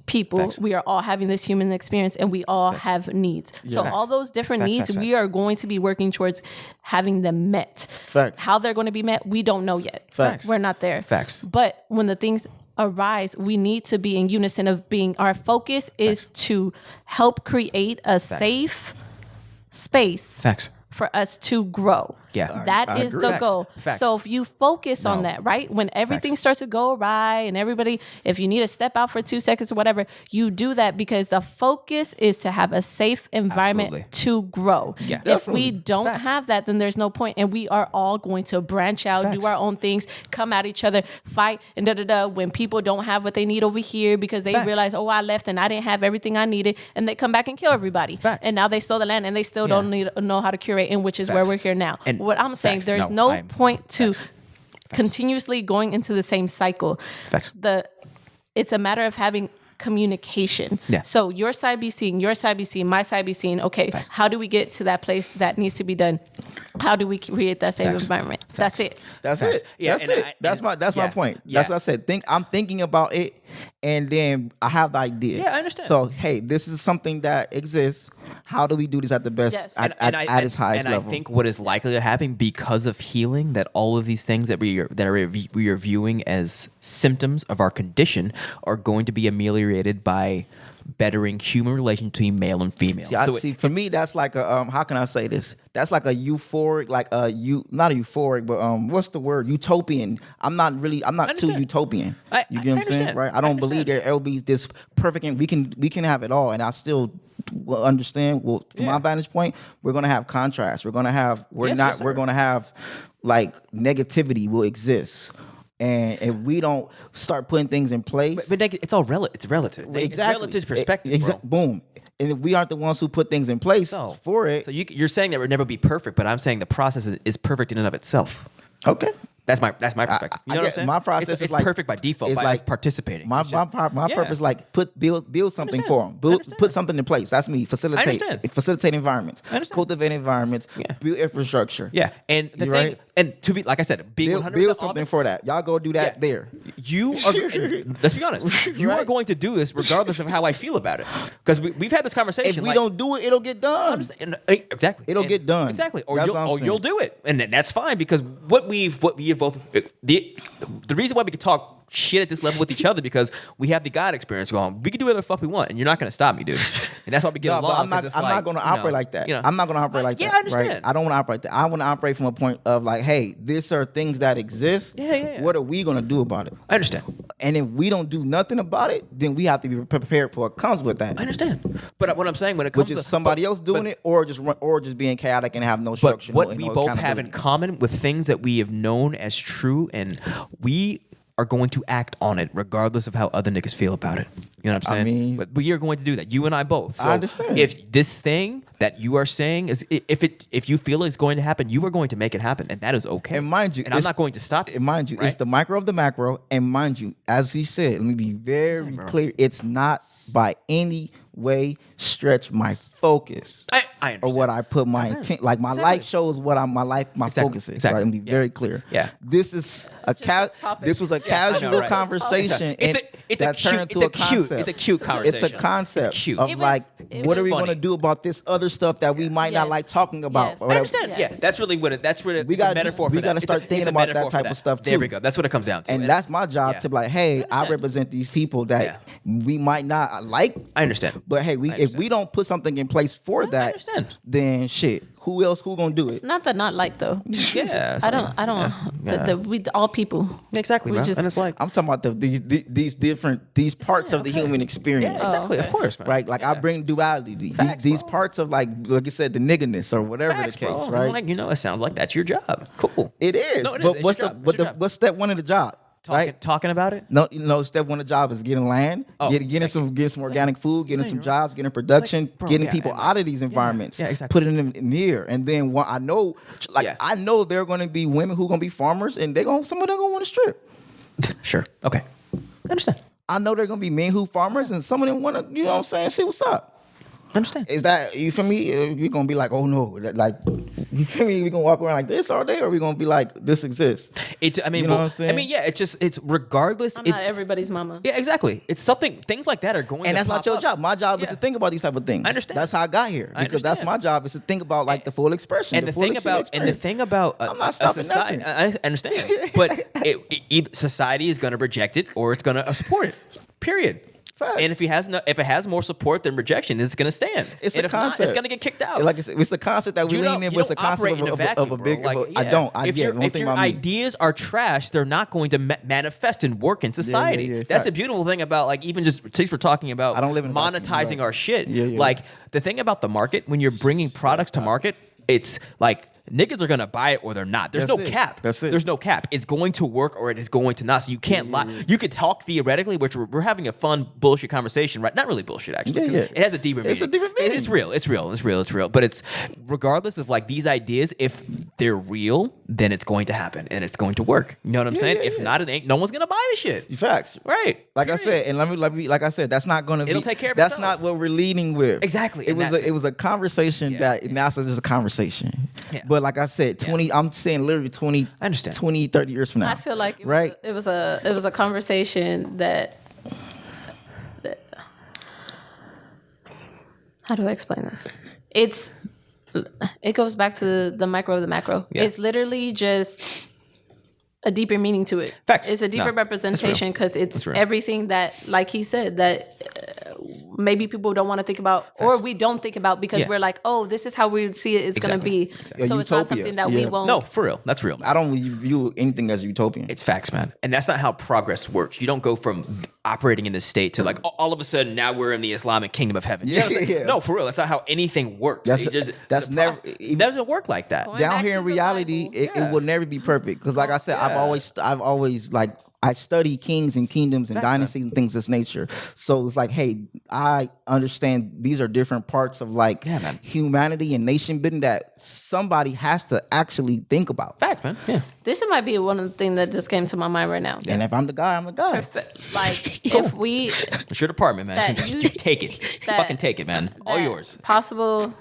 people. We are all having this human experience, and we all have needs. So all those different needs, we are going to be working towards having them met. How they're going to be met, we don't know yet. We're not there. But when the things arise, we need to be in unison of being, our focus is to help create a safe space for us to grow. That is the goal. So if you focus on that, right? When everything starts to go awry and everybody, if you need to step out for 2 seconds or whatever, you do that because the focus is to have a safe environment to grow. If we don't have that, then there's no point. And we are all going to branch out, do our own things, come at each other, fight, and when people don't have what they need over here because they realize, oh, I left and I didn't have everything I needed, and they come back and kill everybody. And now they stole the land and they still don't know how to curate, and which is where we're here now. And what I'm saying, there's no point to continuously going into the same cycle. It's a matter of having communication. So your side be seen, your side be seen, my side be seen. Okay, how do we get to that place that needs to be done? How do we create that safe environment? That's it. That's it. That's my point. That's what I said. I'm thinking about it, and then I have the idea. I understand. So hey, this is something that exists. How do we do this at the best, at its highest level? And I think what is likely to happen because of healing, that all of these things that we are viewing as symptoms of our condition are going to be ameliorated by bettering human relation between male and female. For me, that's like a how can I say this? That's like a euphoric, not a euphoric, but what's the word? Utopian. I'm not too utopian. You get what I'm saying, right? I don't believe there'll be this perfect, and we can have it all, and I still understand. Well, from my vantage point, we're gonna have contrast. We're gonna have like negativity will exist. And if we don't start putting things in place, but it's all relative. It's relative. Exactly. It's relative perspective. Boom. And if we aren't the ones who put things in place for it. So you're saying that we'll never be perfect, but I'm saying the process is perfect in and of itself. Okay. That's my perspective. You know what I'm saying? My process is like perfect by default, by us participating. My purpose is like build something for them. Put something in place. That's me. Facilitate environments. Cultivate environments. Build infrastructure. And the thing, and to be like I said, being 100% build something for that. Y'all go do that there. You are. Let's be honest. You are going to do this regardless of how I feel about it, because we've had this conversation. If we don't do it, it'll get done. Exactly. It'll get done. Exactly. Or you'll do it, and that's fine, because what we have both. The reason why we can talk shit at this level with each other, because we have the God experience going. We can do whatever the fuck we want, and you're not going to stop me, dude. And that's why we get along. I'm not going to operate like that. I'm not going to operate like that. Yeah, I understand. Right? I don't want to operate that. I want to operate from a point of like, hey, these are things that exist. What are we going to do about it? I understand. And if we don't do nothing about it, then we have to be prepared for what comes with that. I understand. But what I'm saying, when it comes to somebody else doing it, or just being chaotic and have no structure. But what we both have in common with things that we have known as true, and we are going to act on it regardless of how other niggas feel about it. You know what I'm saying? But we are going to do that. You and I both. So I understand. If this thing that you are saying is, if you feel it's going to happen, you are going to make it happen, and that is okay. And mind you, and I'm not going to stop it. And mind you, right? It's the micro of the macro. And mind you, as he said, let me be very clear. It's not by any way stretch my focus. I understand. Or what I put my intent. Like my life shows what my focus is. Right? Let me be very clear. This is this was a casual conversation. It's a that turned into a concept. It's a cute conversation. It's a concept cute. of like what are we going to do about this other stuff that we might not like talking about? Yes. I understand. Yes. Yeah, that's really what it. That's what it. We It's a got metaphor. we got to start thinking about that type of stuff too. There we go. That's what it comes down to. And that's my job to be like, hey, I understand. represent these people that we might not like. I understand. But hey, if we don't put something in place for that, understand. then shit, who gonna do it? It's not that not like though. Yeah. I don't. We all people. Exactly, We man. just- And it's like, I'm talking about these parts of the human experience. yeah, exactly. Of course, man. Right, like I bring duality. Facts, these bro. parts of like you said, the niggerness or whatever Facts, the case, bro. right? Like, it sounds like that's your job. Cool. It is. No, it is. But It's what's your the job. what It's your the job. what's step one of the job? Right? Talking about it. No. Step one of the job is getting land, getting some organic food, getting some jobs, getting production, bro, getting yeah, people and out of these environments, yeah, exactly. putting them in here. And then I know there are going to be women who are going to be farmers, and some of them gonna want to strip. Sure. Okay. I understand. I know there are going to be men who farmers, and some of them want to, you know what I'm saying, see what's up. I understand. Is that, you feel me? We're going to be like, oh no, like, you feel me? We're going to walk around like this all day, or we going to be like, this exists? You know what I'm saying? I mean, yeah, it's regardless. I'm it's not everybody's mama. Yeah, exactly. It's something, things like that are going to And that's pop not your up. job. My job is to think about these type of things. I understand. That's how I got here. I Because that's understand. my job is to think about like the full expression. And the thing about I'm not a stopping society, nothing. I understand, but either society is going to reject it or it's going to support it. Period. Facts. And if it has more support than rejection, it's going to stand. It's and a if not, concept. it's going to get kicked out. Like I said, it's a concept that we You lean in don't with. It's a concept operate in a vacuum, of a big. bro. Like, I yeah. don't. I If get. your, One if thing your about me. ideas are trash, they're not going to manifest and work in society. yeah, That's the fact. beautiful thing about like even just since we're talking about I don't live in a vacuum, monetizing right. our shit. Yeah. Like the thing about the market when you're bringing products to market, it's like. Niggas are gonna buy it or they're not. There's That's no it. cap. That's it. There's no cap. It's going to work or it is going to not. So you can't lie. You could talk theoretically, which we're having a fun bullshit conversation, right? Not really bullshit actually. Yeah, yeah. It has a deeper meaning. It's a deeper meaning. It's real. It's real. But it's regardless of like these ideas, if they're real, then it's going to happen and it's going to work. You know what I'm saying? If not, it ain't. No one's gonna buy the shit. Facts. Right. Like I Period. said, and let me like I said, that's not going to be. It'll take care of That's itself. not what we're leading with. Exactly, It and was that's it was a conversation that now it's just a conversation. Yeah. But like I said, 20. I'm saying literally 20. I understand. 20, 30 years from now. I feel like right. it was a conversation that how do I explain this? It goes back to the micro of the macro. Yeah. It's literally just a deeper meaning to it. Facts. It's a deeper No, representation because it's That's real. everything that, like he said, that maybe people don't want to think about, or we don't think about because Yeah. we're like, oh, this is how we see it. It's going to be. Exactly. So A it's not utopia. something that we Yeah. won't. No, for real. That's real. I don't view anything as utopian. It's facts, man. And that's not how progress works. You don't go from operating in this state to like all of a sudden now we're in the Islamic kingdom of heaven. Yeah, You know, yeah. No, for real. That's not how anything works. That's- It just, that's the never- process- it doesn't work like that. Going Down back here to in the reality, Bible. it will never be perfect. Because like I said, I've always like I study kings and kingdoms and Facts, dynasties and things of this nature. So it's like, hey, I understand these are different parts of like Yeah, man. humanity and nation building that somebody has to actually think about. Fact, man. Yeah. This might be one of the things that just came to my mind right now. And if I'm the guy, I'm the guy. Like if we It's your department, man. That you- Just take it. that- Fucking take it, man. All that yours. possible.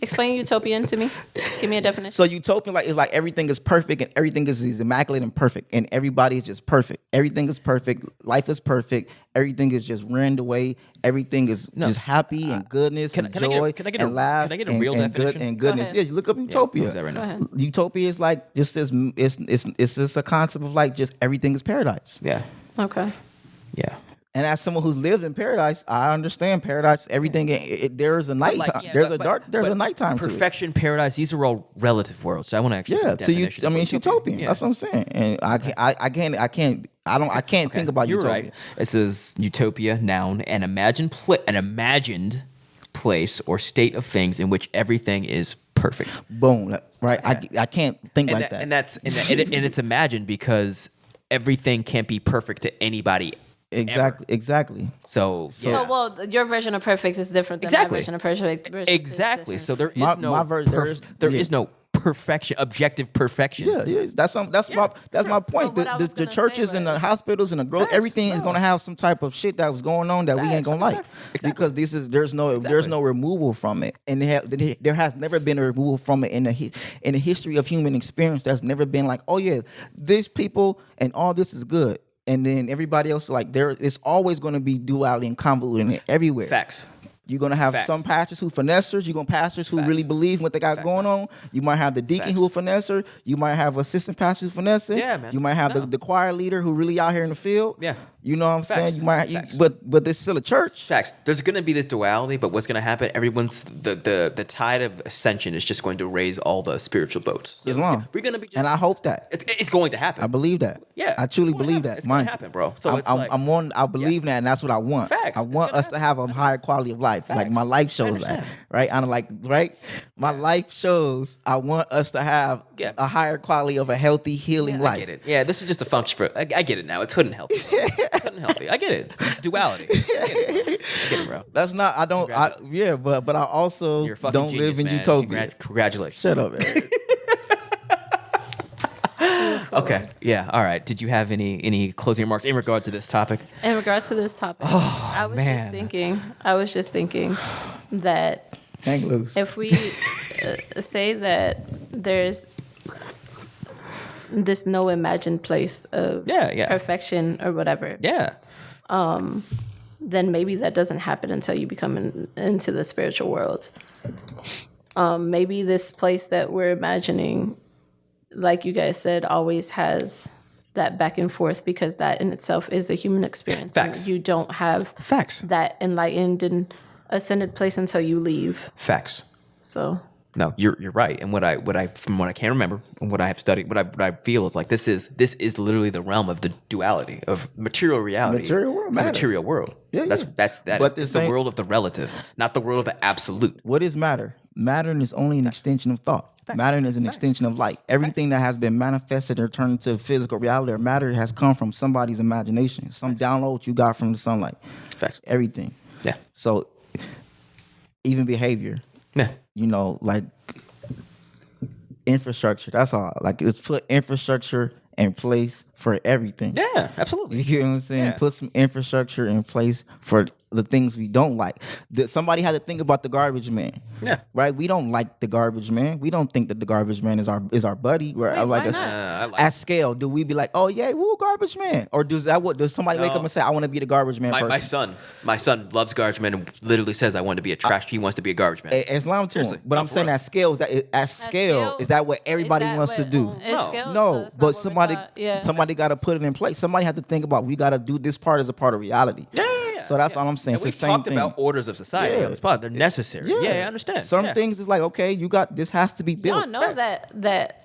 Explain utopian to me. Give me a definition. So utopian is like everything is perfect and everything is immaculate and perfect and everybody is just perfect. Everything is perfect. Life is perfect. Everything is just ran away. Everything is just happy and goodness and joy and laugh can I get a and, real and definition? and goodness. ahead. Yeah, you look up utopia. Who's that right now? Go ahead. Utopia is like just this. It's just a concept of like just everything is paradise. Yeah. Okay. Yeah. And as someone who's lived in paradise, I understand paradise. Everything there is a night. There's a nighttime to it. Perfection, paradise. These are all relative worlds. So I want to actually. Yeah, put to you. definitions I of mean, what it's utopian. Yeah. That's what I'm saying. And I can't think about You're utopia. right. It says utopia, noun, an imagined place or state of things in which everything is perfect. Boom. Right. I can't think like that. And it's imagined because everything can't be perfect to anybody. Exactly. So So, well, your version of perfect is different than Exactly. my version of perfect. versus exactly. is So there is My- no my version- there yeah. is no perfection, objective perfection. Yeah. That's my point. But what I was The gonna churches say and the was- hospital and the growth, Facts, everything is bro. gonna have some type of shit that was going on that we ain't gonna like because there's no removal from it, and there has never been a removal from it in the history of human experience. There's never been like, oh yeah, these people and all this is good, and then everybody else like it's always going to be duality and convoluted everywhere. Facts. You're gonna have some pastors who finessers. You're gonna pastors who really believe in what they got going on. You might have the deacon who a finesser. You might have assistant pastor who finessing. Yeah, man. You might have the choir leader who really out here in the field. Yeah. You know what I'm saying? You might, but there's still a church. Facts. There's going to be this duality, but what's going to happen? Everyone's the tide of ascension is just going to raise all the spiritual boats. So Islam. We're going to be, and I hope that it's going to happen. I believe that. Yeah, I truly believe that. It's going to happen, bro. So I believe that, and that's what I want. Facts. I want us to have a higher quality of life. Facts. Like my life shows that, right? I'm like, right? My life shows I want us to have a higher quality of a healthy, healing life. I get it. Yeah, this is just a function for. I get it now. It's hood and healthy. It's hood and healthy. I get it. It's duality. I get it, bro. That's not. I don't. But I also don't genius, live in man. utopia. Congratulations. Shut up, man. Okay. Yeah. All right. Did you have any closing remarks in regard to this topic? In regards to this topic, I was just thinking that hang loose. If we say that there's this no imagined place of perfection or whatever, then maybe that doesn't happen until you become into the spiritual world. Maybe this place that we're imagining, like you guys said, always has that back and forth, because that in itself is the human experience. Facts. You don't have that enlightened and ascended place until you leave. Facts. So no, you're right. And what I from what I can remember and what I have studied, what I feel is like this is literally the realm of the duality of material reality. Material world. It's a material world. Yeah, that's the world of the relative, not the world of the absolute. What is matter? Matter is only an extension of thought. Matter is an extension of light. Everything that has been manifested or turned into physical reality or matter has come from somebody's imagination. Some download you got from the sunlight. Facts. Everything. Yeah. So even behavior. Yeah. You know, like infrastructure. That's all. Like it's put infrastructure in place for everything. Yeah, absolutely. You get what I'm saying? Yeah. Put some infrastructure in place for the things we don't like. Somebody had to think about the garbage man. Yeah. Right? We don't like the garbage man. We don't think that the garbage man is our buddy. Wait, at scale, do we be like, oh yeah, woo, garbage man? Or does somebody wake up and say, I want to be the garbage man person? My son loves garbage man and literally says I want to be a trash. He wants to be a garbage man. Islam to him. But I'm saying at scale, is that what everybody wants to do? No. But somebody got to put it in place. Somebody had to think about, we got to do this part as a part of reality. Yeah. So that's all I'm saying. We've talked about orders of society on the spot. They're necessary. Yeah, I understand. Some things is like, okay, this has to be built. Y'all know that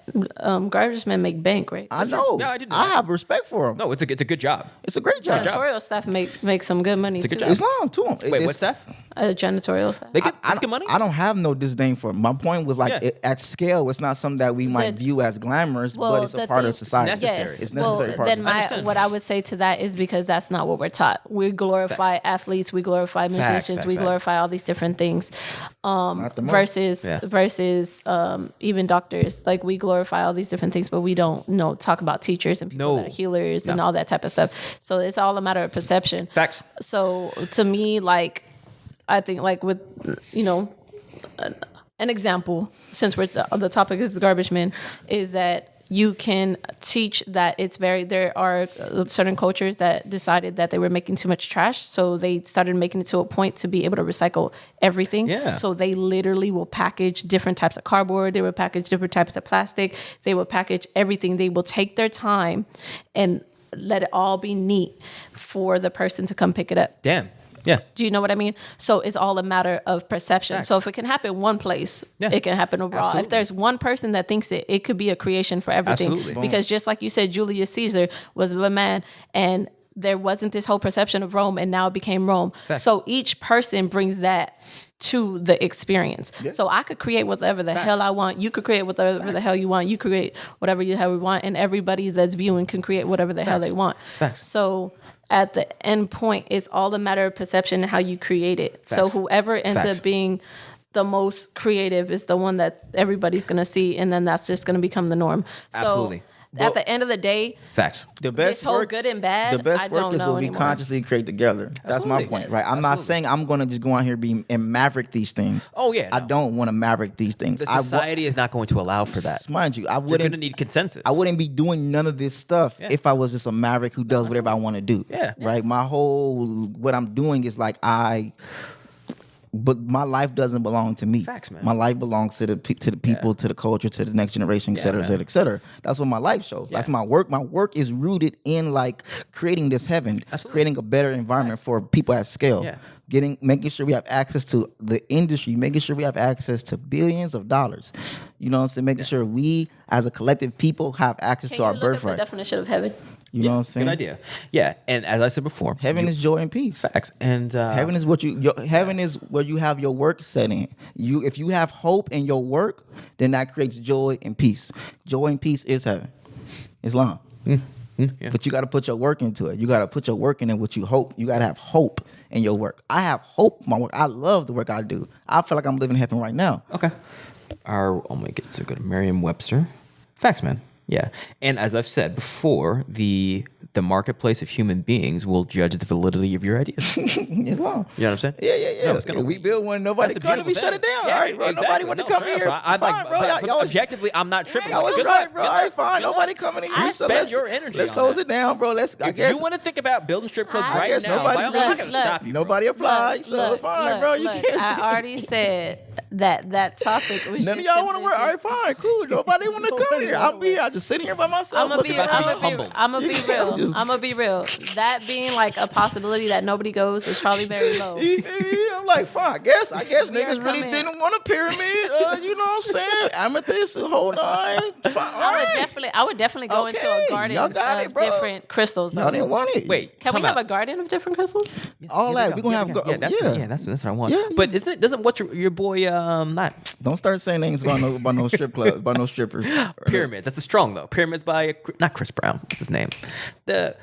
garbage men make bank, right? I know. No, I didn't know I have respect for them. No, it's a good job. It's a great job. Janitorial staff make some good money. It's a good too. job. Islam too. Wait, what staff? Janitorial staff. They get good money? I don't have no disdain for it. My point was like at scale, it's not something that we might view as glamorous, but it's a part of society. It's necessary. It's necessary part of society. What I would say to that is because that's not what we're taught. We glorify athletes, we glorify musicians, we glorify all these different things. Versus even doctors. Like we glorify all these different things, but we don't talk about teachers and people that are healers and all that type of stuff. So it's all a matter of perception. Facts. So to me, like I think like with an example, since the topic is garbage men, is that you can teach that there are certain cultures that decided that they were making too much trash. So they started making it to a point to be able to recycle everything. Yeah. So they literally will package different types of cardboard. They will package different types of plastic. They will package everything. They will take their time and let it all be neat for the person to come pick it up. Damn. Yeah. Do you know what I mean? So it's all a matter of perception. Facts. So if it can happen one place, it can happen abroad. Absolutely. If there's one person that thinks it could be a creation for everything. Absolutely. Because just like you said, Julius Caesar was a man, and there wasn't this whole perception of Rome, and now it became Rome. Facts. So each person brings that to the experience. Yeah. So I could create whatever the hell I want. You could create whatever the hell you want. You create whatever the hell you want, and everybody that's viewing can create whatever the hell they want. Facts. So at the end point, it's all a matter of perception and how you create it. Facts. So whoever ends up being the most creative is the one that everybody's going to see, and then that's just going to become the norm. Absolutely. So at the end of the day, facts. The best this whole work, good and bad, the best I work don't is know what we anymore. consciously create together. That's my point, right? I'm not saying I'm going to just go out here and maverick these things. Oh yeah, I don't want to maverick these things. The society is not going to allow for that. Mind you, You're going to need consensus. I wouldn't be doing none of this stuff if I was just a maverick who does whatever I want to do. Yeah. Right. What I'm doing is like but my life doesn't belong to me. Facts, man. My life belongs to the people, to the culture, to the next generation, et cetera, et cetera, et cetera. That's what my life shows. That's my work. My work is rooted in like creating this heaven, creating a better environment for people at scale. Yeah. Making sure we have access to the industry, making sure we have access to billions of dollars. You know what I'm saying? Making sure we, as a collective people, have access to our birthright. The definition of heaven. You know what I'm saying? Good idea. Yeah, and as I said before, heaven is joy and peace. Facts. And heaven is heaven is where you have your work set in. If you have hope in your work, then that creates joy and peace. Joy and peace is heaven. Islam. Yeah. But you got to put your work into it. You got to put your work in it. What you hope. You got to have hope in your work. I have hope in my work. I love the work I do. I feel like I'm living heaven right now. Okay. Oh my God, so good. Merriam-Webster. Facts, man. Yeah. And as I've said before, the marketplace of human beings will judge the validity of your ideas. Islam. You know what I'm saying? Yeah. No, we build one. Nobody come and we shut it down. Yeah, all right, bro. exactly. Nobody want to come here. So I'd fine, like, bro. objectively, I'm not tripping. Y'all was right, bro. All right, fine. Nobody coming in here. So spend your energy. Let's close it down, bro. If you want to think about building strip clubs right now, I'm not going to stop you. Nobody applied, so fine, bro. You can't. I already said that topic was. None of y'all want to work. All right, fine, cool. Nobody want to come here. I'll be here. I'm just sitting here by myself. I'm gonna be real. That being like a possibility that nobody goes is probably very low. I'm like, fine. I guess niggas really didn't want a pyramid. You know what I'm saying? Amethyst, hold on. Fine. I would definitely go into a garden of different crystals. Y'all didn't want it. Wait, can we have a garden of different crystals? All that we gonna have. Yeah, that's what I want. But doesn't what your boy not? Don't start saying things about no strip clubs, about no strippers. Pyramids. That's a strong though. Pyramids by not Chris Brown. What's his name? The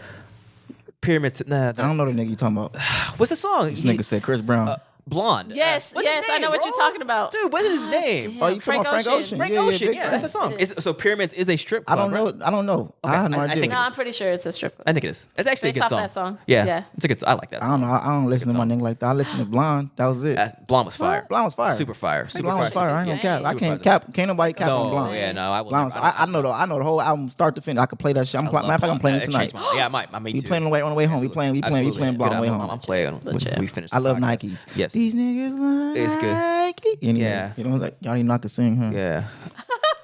Pyramids. I don't know the nigga you talking about. What's the song? This nigga said Chris Brown. Blonde. Yes, I know what you're talking about. Dude, what is his name? Oh, you talking about Frank Ocean? Frank Ocean, yeah, that's a song. So Pyramids is a strip club, I don't know. Okay. I have no idea. No, I'm pretty sure it's a strip club. I think it is. It's actually a good song. That song. Yeah, it's a good song. I like that song. I don't know. I don't listen to my nigga like that. I listen to Blonde. That was it. Blonde was fire. Blonde was fire. Super fire. Blonde was fire. I ain't gonna cap. I can't cap. Can't nobody cap on Blonde. Yeah, no, I will. I know the whole album start to finish. I could play that shit. Matter of fact, I'm playing it tonight. Yeah, I might. I mean, we playing on the way home. We playing Blonde on the way home. I'm playing. We finished. I love Nikes. Yes. These niggas. It's good. Anyway, yeah. You know, like y'all didn't know I could sing, huh? Yeah.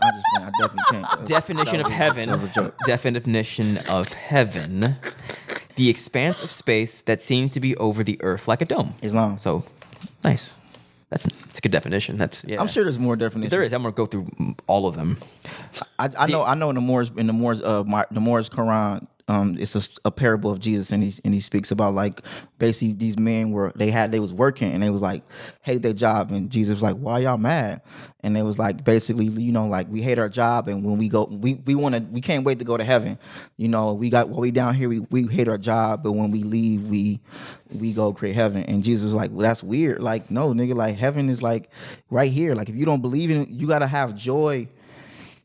I definitely can't. Definition of heaven. That was a joke. Definition of heaven. The expanse of space that seems to be over the earth like a dome. Islam. So, nice. It's a good definition. I'm sure there's more definitions. There is. I'm gonna go through all of them. I know in the Moors Quran. It's a parable of Jesus, and he speaks about like basically these men they was working and they was like hated their job, and Jesus was like, why y'all mad? And they was like basically, you know, like we hate our job, and when we go we can't wait to go to heaven. You know, we down here we hate our job, but when we leave we go create heaven. And Jesus was like, well, that's weird. Like, no, nigga, like heaven is like right here. Like if you don't believe in it, you gotta have joy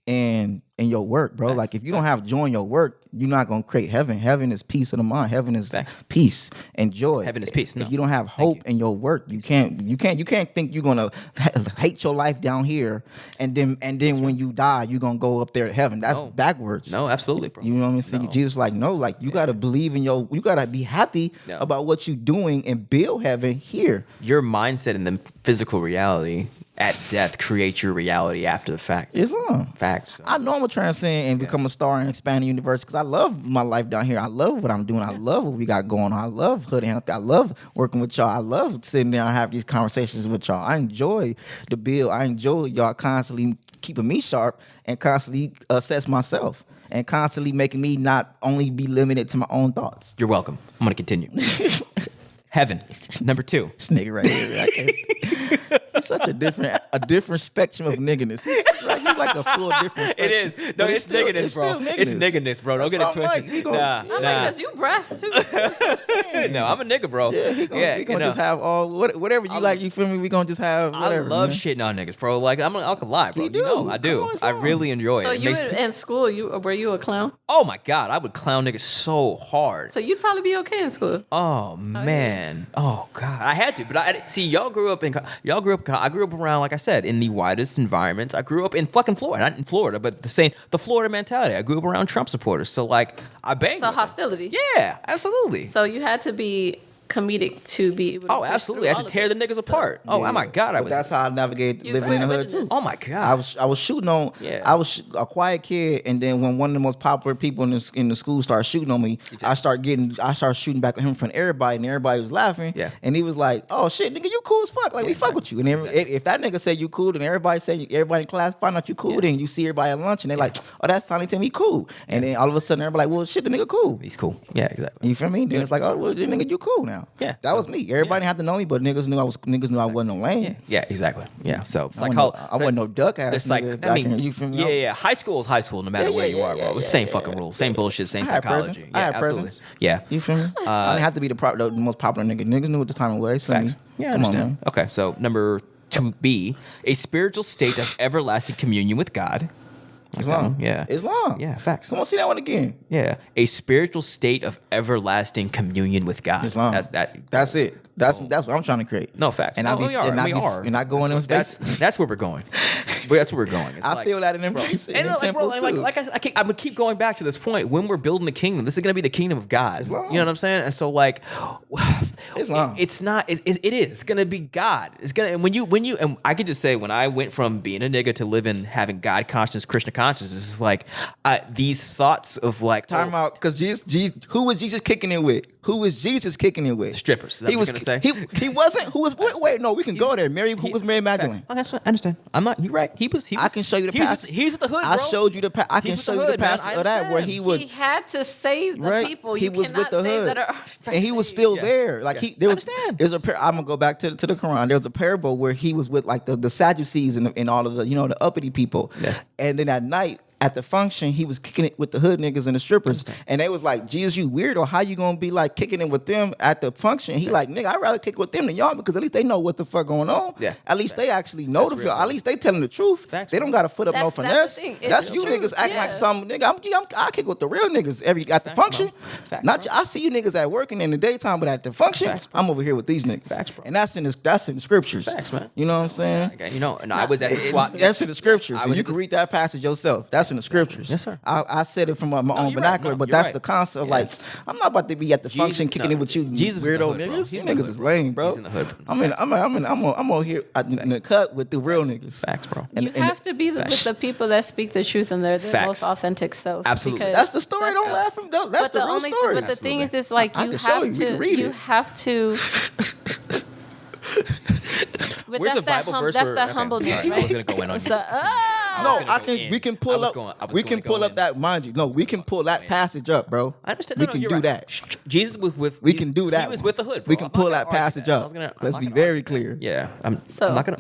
in your work, bro. Like if you don't have joy in your work, you're not gonna create heaven. Heaven is peace of the mind. Heaven is peace and joy. Heaven is peace. No. If you don't have hope in your work, you can't think you're gonna hate your life down here and then when you die, you're gonna go up there to heaven. That's backwards. No, absolutely, bro. You know what I'm saying? No. Jesus like, no, like you gotta believe in you gotta be happy about what you're doing and build heaven here. Your mindset and the physical reality at death create your reality after the fact. Islam. Facts. I know I'm gonna transcend and become a star and expand the universe because I love my life down here. I love what I'm doing. I love what we got going on. I love Hood and Healthy. I love working with y'all. I love sitting there and having these conversations with y'all. I enjoy the build. I enjoy y'all constantly keeping me sharp and constantly assess myself and constantly making me not only be limited to my own thoughts. You're welcome. I'm gonna continue. Heaven, number 2. This nigga right here. I can't. It's such a different spectrum of nigginess. Like, he's like a full different spectrum. It is. No, it's nigginess, bro. It's nigginess, bro. Don't get it twisted. Nah. Because you breast too. No, I'm a nigga, bro. Yeah, he gonna just have all whatever you like. You feel me? We gonna just have whatever. I love shitting on niggas, bro. Like I'm an lie, bro. You do. You know, I do. I really enjoy it. So you in school? Were you a clown? Oh my god, I would clown niggas so hard. So you'd probably be okay in school. Oh man. Oh god, I had to, but I see y'all grew up. I grew up around, like I said, in the widest environments. I grew up in fucking Florida, not in Florida, but the Florida mentality. I grew up around Trump supporters, so like I banged. So hostility. Yeah, absolutely. So you had to be comedic to be able to push absolutely. I through had to tear the niggas apart. Yeah. Oh my God. But that's how I navigate living in the hood too. Oh my God. I was shooting on. Yeah. I was a quiet kid, and then when one of the most popular people in the school started shooting on me, I started shooting back at him in front of everybody, and everybody was laughing. Yeah. And he was like, "Oh shit, nigga, you cool as fuck. Like we fuck with you." And if that nigga said you cool, then everybody in class find out you cool. Then you see everybody at lunch, and they like, "Oh, that's Tiny Tim, he cool." And then all of a sudden, everybody like, "Well, shit, the nigga cool. He's cool. Yeah, exactly. You feel me? Then it's like, "Oh, well, the nigga, you cool now." Yeah. That was me. Everybody didn't have to know me, but niggas knew I wasn't no lame. Yeah, exactly. Yeah. So I wasn't no duck ass nigga back in, you feel me? Yeah. High school is high school, no matter where you are, bro. It's the same fucking rules, same bullshit, same psychology. I had presence. Yeah. You feel me? I didn't have to be the most popular nigga. Niggas knew at the time what they said. Facts. Yeah, I understand. Okay, so number 2B, a spiritual state of everlasting communion with God. Islam. Yeah. Islam. Yeah, facts. Come on, see that one again. Yeah. A spiritual state of everlasting communion with God. Islam. That's it. That's what I'm trying to create. No, facts. And we are. And I go in them spaces. That's where we're going. That's where we're going. It's I feel that in them places. And temples too. I'm gonna keep going back to this point. When we're building the kingdom, this is gonna be the kingdom of God. Islam. You know what I'm saying? And so like, Islam. It's not. It is. It's gonna be God. It's gonna. And when you and I could just say when I went from being a nigga to living having God consciousness, Krishna consciousness, it's like these thoughts of like time out because who was Jesus kicking it with? Who was Jesus kicking it with? Strippers. He was gonna say he wasn't. Who was? Wait, no, we can go there. Who was Mary Magdalene? I understand. I'm not. You're right. He was. I can show you the passage. He's with the hood, bro. I showed you the passage. I can show you the passage of that where he would. He had to save the people. He was with the hood, and he was still there. Like there was. There's a. I'm gonna go back to the Quran. There was a parable where he was with like the Sadducees and all of the the uppity people, and then at night. At the function, he was kicking it with the hood niggas and the strippers. And they was like, Jesus, you weirdo. How you gonna be like kicking it with them at the function? He like, nigga, I'd rather kick with them than y'all because at least they know what the fuck going on. Yeah. At least they actually know the feel. At least they telling the truth. They don't got to foot up no finesse. That's you niggas acting like some nigga. I kick with the real niggas at the function. Not I see you niggas at work and in the daytime, but at the function, I'm over here with these niggas. And that's in the scriptures. Facts, man. You know what I'm saying? And I was at the swap. That's in the scriptures. You can read that passage yourself. That's in the scriptures. Yes, sir. I said it from my own vernacular, but that's the concept of like, I'm not about to be at the function kicking it with you, Jesus weirdo niggas. These niggas is lame, bro. He's in the hood. I'm on here in the cut with the real niggas. Facts, bro. You have to be with the people that speak the truth and they're their most authentic self. Absolutely. That's the story. Don't laugh from that's the real story. But the thing is, it's like you have to. But where's the Bible verse? That's that humbleness, right? I was gonna go in on you. We can pull up. We can pull up that. Mind you, no, we can pull that passage up, bro. I understand. We can do that. Jesus with. We can do that. He was with the hood. We can pull that passage up. Let's be very clear. Yeah, I'm not gonna.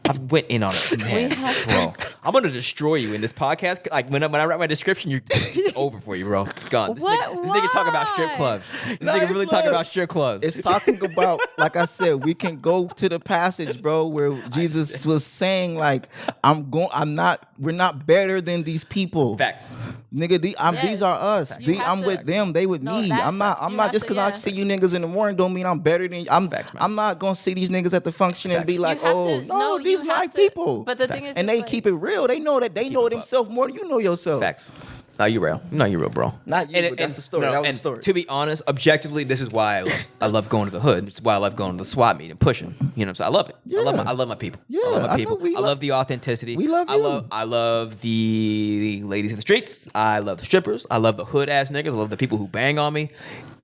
I went in on it, man, bro. I'm gonna destroy you in this podcast. Like when I write my description, it's over for you, bro. It's gone. This nigga talking about strip clubs. This nigga really talking about strip clubs. It's talking about, like I said, we can go to the passage, bro, where Jesus was saying, like, we're not better than these people. Facts. Nigga, these are us. I'm with them. They with me. I'm not just because I see you niggas in the morning don't mean I'm better than you. I'm not gonna see these niggas at the function and be like, oh no, these my people. But the thing is, and they keep it real. They know that they know themselves more than you know yourself. Facts. No, you're real. No, you're real, bro. Not you, but that's the story. That was the story. To be honest, objectively, this is why I love going to the hood. It's why I love going to the swap meet and pushing. You know what I'm saying? I love it. Yeah. I love my people. Yeah, I love my people. I love the authenticity. We love you. I love the ladies in the streets. I love the strippers. I love the hood ass niggas. I love the people who bang on me.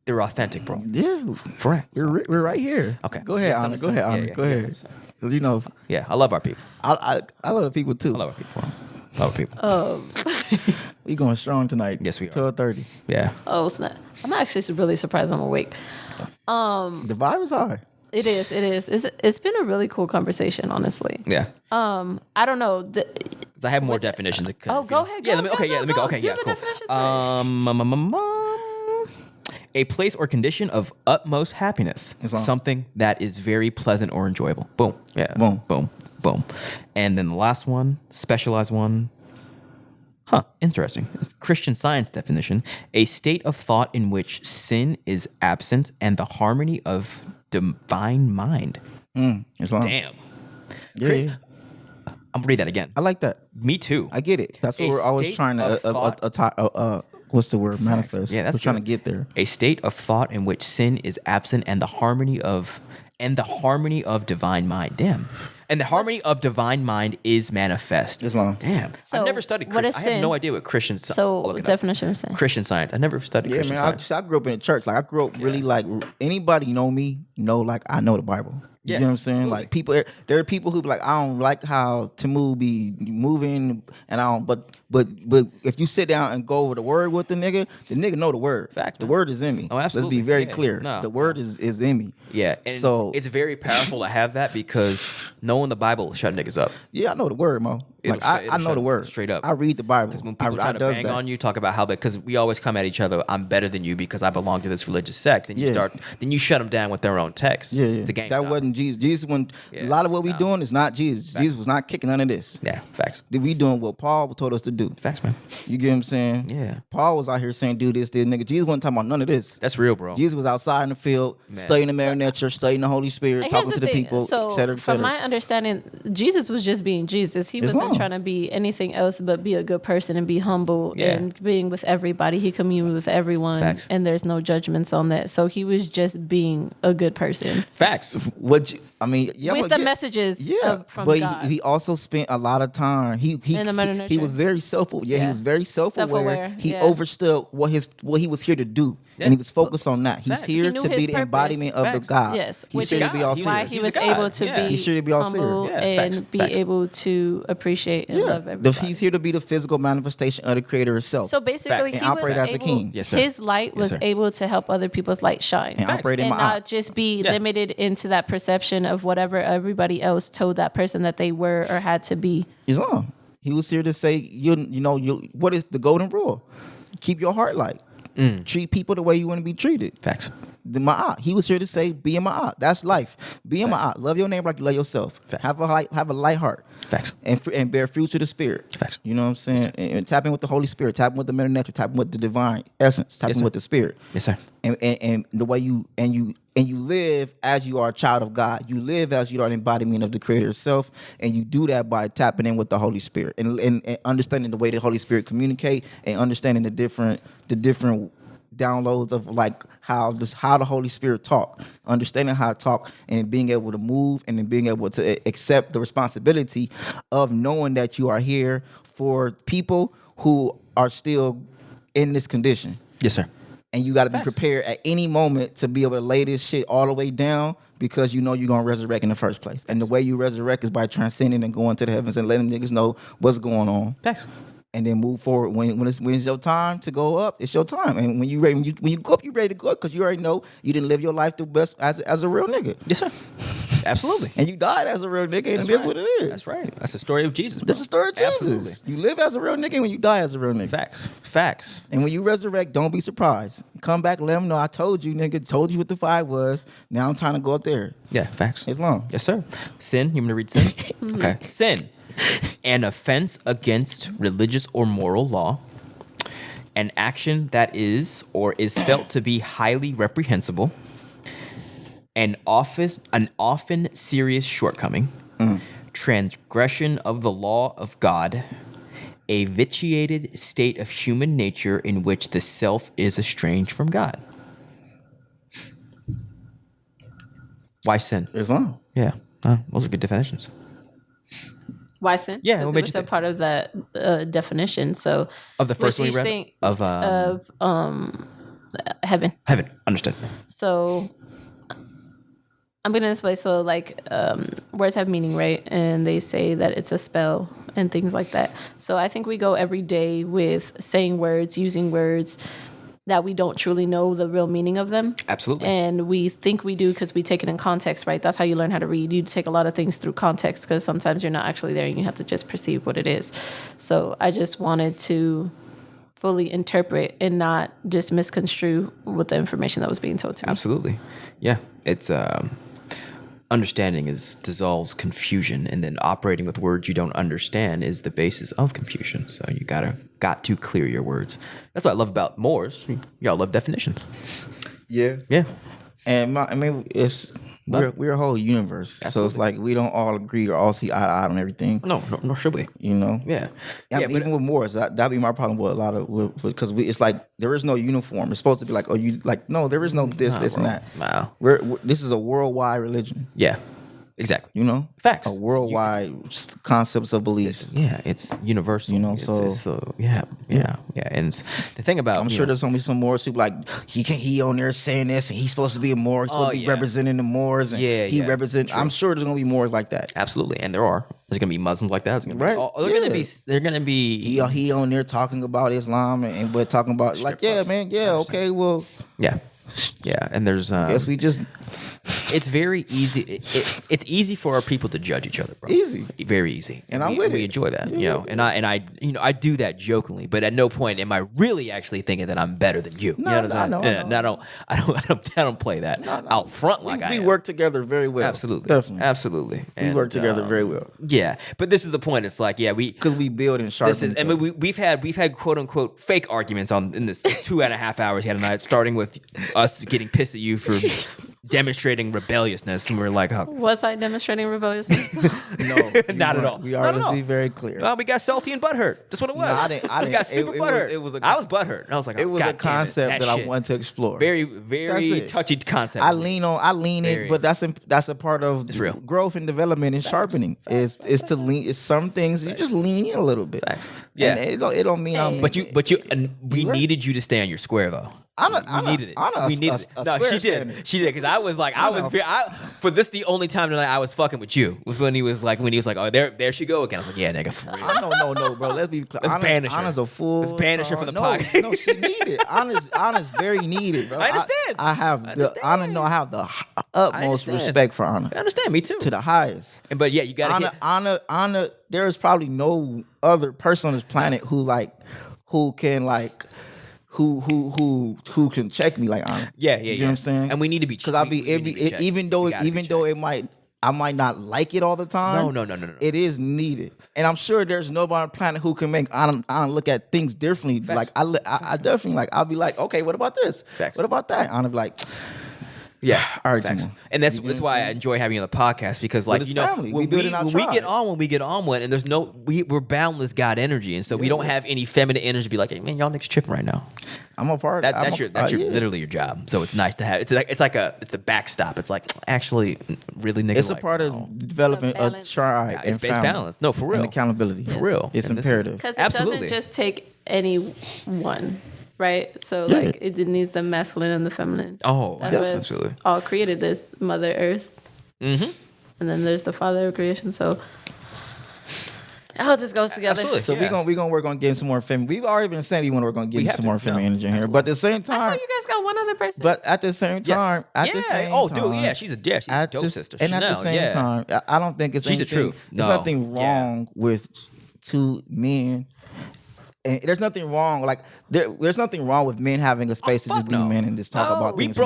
They're authentic, bro. Yeah. Correct. We're right here. Okay. Go ahead, Anna. Go ahead. Because you know. Yeah, I love our people. I love the people too. I love our people, bro. Love our people. We going strong tonight. Yes, we are. 12:30. Yeah. Oh, snap. I'm actually really surprised I'm awake. The vibe is high. It is. It's been a really cool conversation, honestly. Yeah. I don't know. I have more definitions. Go ahead. Yeah, let me go. Okay, Do yeah, the cool. definitions A place or condition of utmost happiness. Something that is very pleasant or enjoyable. Boom. Yeah. Boom. And then the last one, specialized one. Interesting. Christian Science definition. A state of thought in which sin is absent and the harmony of divine mind. Islam. Damn. Yeah. I'm gonna read that again. I like that. Me too. I get it. That's what we're always trying to what's the word? Manifest. Yeah, that's we're trying to get there. A state of thought in which sin is absent and the harmony of divine mind. Damn. And the harmony of divine mind is manifest. Islam. Damn. So, I've never studied what Christian. is I have sin? no idea what Christian science. So definition of sin. Christian science. I never studied Yeah, Christian man. science. I grew up in the church. Like I grew up really like anybody know me know like I know the Bible. You know what I'm saying? Absolutely. Like people, there are people who be like, I don't like how Temu be moving, and I don't. But if you sit down and go over the word with the nigga know the word. Fact, the man. word is in me. Oh, absolutely. Let's be very Yeah. clear. No, the word is in me. Yeah, and So- it's very powerful to have that because knowing the Bible will shut niggas up. Yeah, I know the word, Mo. Like I know shut the word straight up. I read the Bible. Because when people I try to does bang that. on you, talk about how because we always come at each other. I'm better than you because I belong to this religious sect. Then you shut them down with their own text. Yeah. To gain That stop. wasn't Jesus. Jesus wasn't. Yeah, A lot of what we no. doing is not Jesus. Jesus was not kicking none of this. Yeah, facts. We doing what Paul told us to do. Facts, man. You get what I'm saying? Yeah. Paul was out here saying, do this, nigga. Jesus wasn't talking about none of this. That's real, bro. Jesus was outside in the field, Man. studying the marionette church, studying the Holy Spirit, And talking here's to the thing. people, So, et cetera, et from cetera. my understanding, Jesus was just being Jesus. He Islam. wasn't trying to be anything else but be a good person and be humble Yeah. and being with everybody. He communed with everyone, Facts. and there's no judgments on that. So he was just being a good person Facts. with the messages from but God. he also spent a lot of time. He In the murder he was nurture. very he Yeah. was very self-aware. Self-aware, He yeah. understood what he was here to do, Yeah. and he was focused on that. He's Facts. here He knew to his be the purpose. embodiment of the Facts. God. Yes, He's which here is to be all why serious. he He's was a God. able to Yeah. be He's here to be all humble serious. Yeah, and facts, be facts. able to appreciate and love everybody. He's here to be the physical manifestation of the Creator itself. So basically, Facts. he And operate was as a able, king. Yes, sir. his light was sir. able to help other people's light shine. And operate in and my not eye. just be Yeah. limited into that perception of whatever everybody else told that person that they were or had to be. Islam. He was here to say, what is the golden rule? Keep your heart light. Treat people the way you want to be treated. Facts. The ma'at. He was here to say, be in ma'at. That's life. Be in ma'at. Love your neighbor like you love yourself. Facts. Have a light heart. Facts. And bear fruits of the Spirit. Facts. You know what I'm saying? And tap in with the Holy Spirit. Tap in with the middle nature. Tap in with the divine essence. Tap Yes, in sir. with the Spirit. Yes, sir. And the way you live as you are a child of God. You live as you are an embodiment of the Creator itself, and you do that by tapping in with the Holy Spirit and understanding the way the Holy Spirit communicate and understanding the different downloads of like how the Holy Spirit talk, understanding how to talk, and being able to move and then being able to accept the responsibility of knowing that you are here for people who are still in this condition. Yes, sir. And you got to be prepared at any moment to be able to lay this shit all the way down because you know you're going to resurrect in the first place. And the way you resurrect is by transcending and going to the heavens and letting niggas know what's going on. Facts. And then move forward. When it's your time to go up, it's your time. And when you go up, you're ready to go up because you already know you didn't live your life the best as a real nigga. Yes, sir. Absolutely. And you died as a real nigga, and That's it is right. what it is. That's right. That's the story of Jesus. Bro. That's the story of Jesus. Absolutely. You live as a real nigga when you die as a real nigga. Facts. Facts. And when you resurrect, don't be surprised. Come back, let them know I told you, nigga. Told you what the fight was. Now I'm trying to go up there. Yeah. Facts. Islam. Yes, sir. Sin. You want me to read sin? Okay. Sin. An offense against religious or moral law. An action that is or is felt to be highly reprehensible. An often serious shortcoming. Transgression of the law of God. A vitiated state of human nature in which the self is estranged from God. Why sin? Islam. Yeah, those are good definitions. Why sin? Yeah, because what it made was you a think? part of that definition. So Of the first one which you each read? thing Of heaven. heaven. Understood. So I'm gonna display. So like words have meaning, right? And they say that it's a spell and things like that. So I think we go every day with saying words, using words that we don't truly know the real meaning of them. Absolutely. And we think we do because we take it in context, right? That's how you learn how to read. You take a lot of things through context because sometimes you're not actually there and you have to just perceive what it is. So I just wanted to fully interpret and not just misconstrue with the information that was being told to me. Absolutely. Yeah. It's understanding dissolves confusion, and then operating with words you don't understand is the basis of confusion. So you got to clear your words. That's what I love about Moors. Y'all love definitions. Yeah. Yeah. And we're a whole universe. Absolutely. So it's like we don't all agree or all see eye to eye on everything. No, nor should we. You know? Yeah. Even with Moors, that'd be my problem with a lot of because it's like there is no uniform. It's supposed to be like, no, there is no this and that. Wow. This is a worldwide religion. Yeah. Exactly. You know? Facts. A worldwide concepts of beliefs. It's universal. You know, yeah. And the thing about I'm sure there's gonna be some Moors who like he on there saying this and he's supposed to be a Moor, he's supposed to be representing the Moors and he represents. I'm sure there's gonna be Moors like that. Absolutely, and there are. There's gonna be Muslims like that. There's gonna be they're gonna be he on there talking about Islam and but talking about like okay, well and there's I guess we just. It's very easy. It's easy for our people to judge each other, bro. Easy, very easy, and we enjoy that, you know. And I do that jokingly, but at no point am I really actually thinking that I'm better than you. No, I don't play that out front like we work together very well. Absolutely, definitely, absolutely. We work together very well. Yeah, but this is the point. It's like because we build and sharpen. I mean, we've had quote unquote fake arguments in this 2.5 hours here tonight, starting with us getting pissed at you for demonstrating rebelliousness, and we're like, was I demonstrating rebelliousness? No, not at all. We are to be very clear. Well, we got salty and butthurt. That's what it was. No, I didn't. We got super butthurt. I was butthurt, and I was like, it was a concept that I wanted to explore. Very, very touchy concept. I lean it, but that's a part of growth and development and sharpening. Is to lean. It's some things you just lean in a little bit. Facts. Yeah, and it don't mean I'm. But we needed you to stay on your square though. We needed it. No, she did. She did because I was like, for this the only time tonight I was fucking with you was when he was like, oh, there she go again. I was like, yeah, nigga, for real. No, bro. Let's be clear. Let's banish her. Anna's a fool. Let's banish her from the podcast. No, she needed. Anna's very needed, bro. I understand. I have the utmost respect for Anna. I understand. Me too. To the highest. But yeah, you gotta get Anna. There is probably no other person on this planet who can check me like Anna. Yeah. You know what I'm saying? And we need to be because even though I might not like it all the time. No. It is needed, and I'm sure there's nobody on the planet who can make Anna look at things differently. Facts. Like I definitely I'll be like, okay, what about this? Facts. What about that? Anna be like. Yeah, all right, Temu. And that's why I enjoy having you on the podcast because, like, you know, family. when we get on one, and there's we're boundless God energy, and so we don't have any feminine energy to be like, hey, man, y'all niggas tripping right now. I'm a part. That's literally your job. So it's nice to have. It's the backstop. It's like actually really niggas. It's a part of developing a tribe. It's based balance. No, for real. And accountability. For real. It's imperative. Because it doesn't just take any one. Right, so it needs the masculine and the feminine. Oh, that's what it's all created. There's Mother Earth, and then there's the Father of creation. So it all just goes together. Absolutely. So we're gonna work on getting some more feminine. We've already been saying we want to work on getting some more feminine energy in here, but at the same time, I saw you guys got one other person. But at the same time, she's a dope sister. And at the same time, I don't think she's the truth. There's nothing wrong with two men. And there's nothing wrong, there's nothing wrong with men having a space to just be men and just talk about things.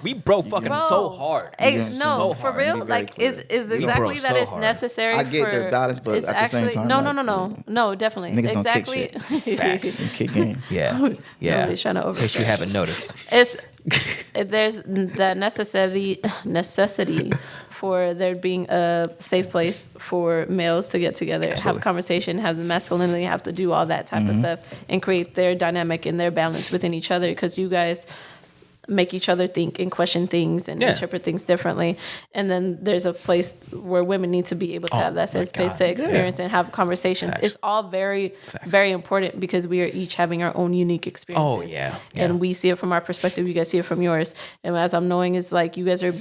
We broke fucking so hard. For real, is exactly that it's necessary. I get the balance, but at the same time, no, definitely, niggas exactly. Don't kick shit. Facts. Kick in. Yeah. Nobody's trying to overstep. In case you haven't noticed, there's the necessity for there being a safe place for males to get together, have a conversation, have the masculinity, have to do all that type of stuff, and create their dynamic and their balance within each other. Because you guys make each other think and question things and interpret things differently. And then there's a place where women need to be able to have that safe space to experience and have conversations. Facts. It's all very, very important because we are each having our own unique experiences. And we see it from our perspective. You guys see it from yours. And as I'm knowing is like you guys are...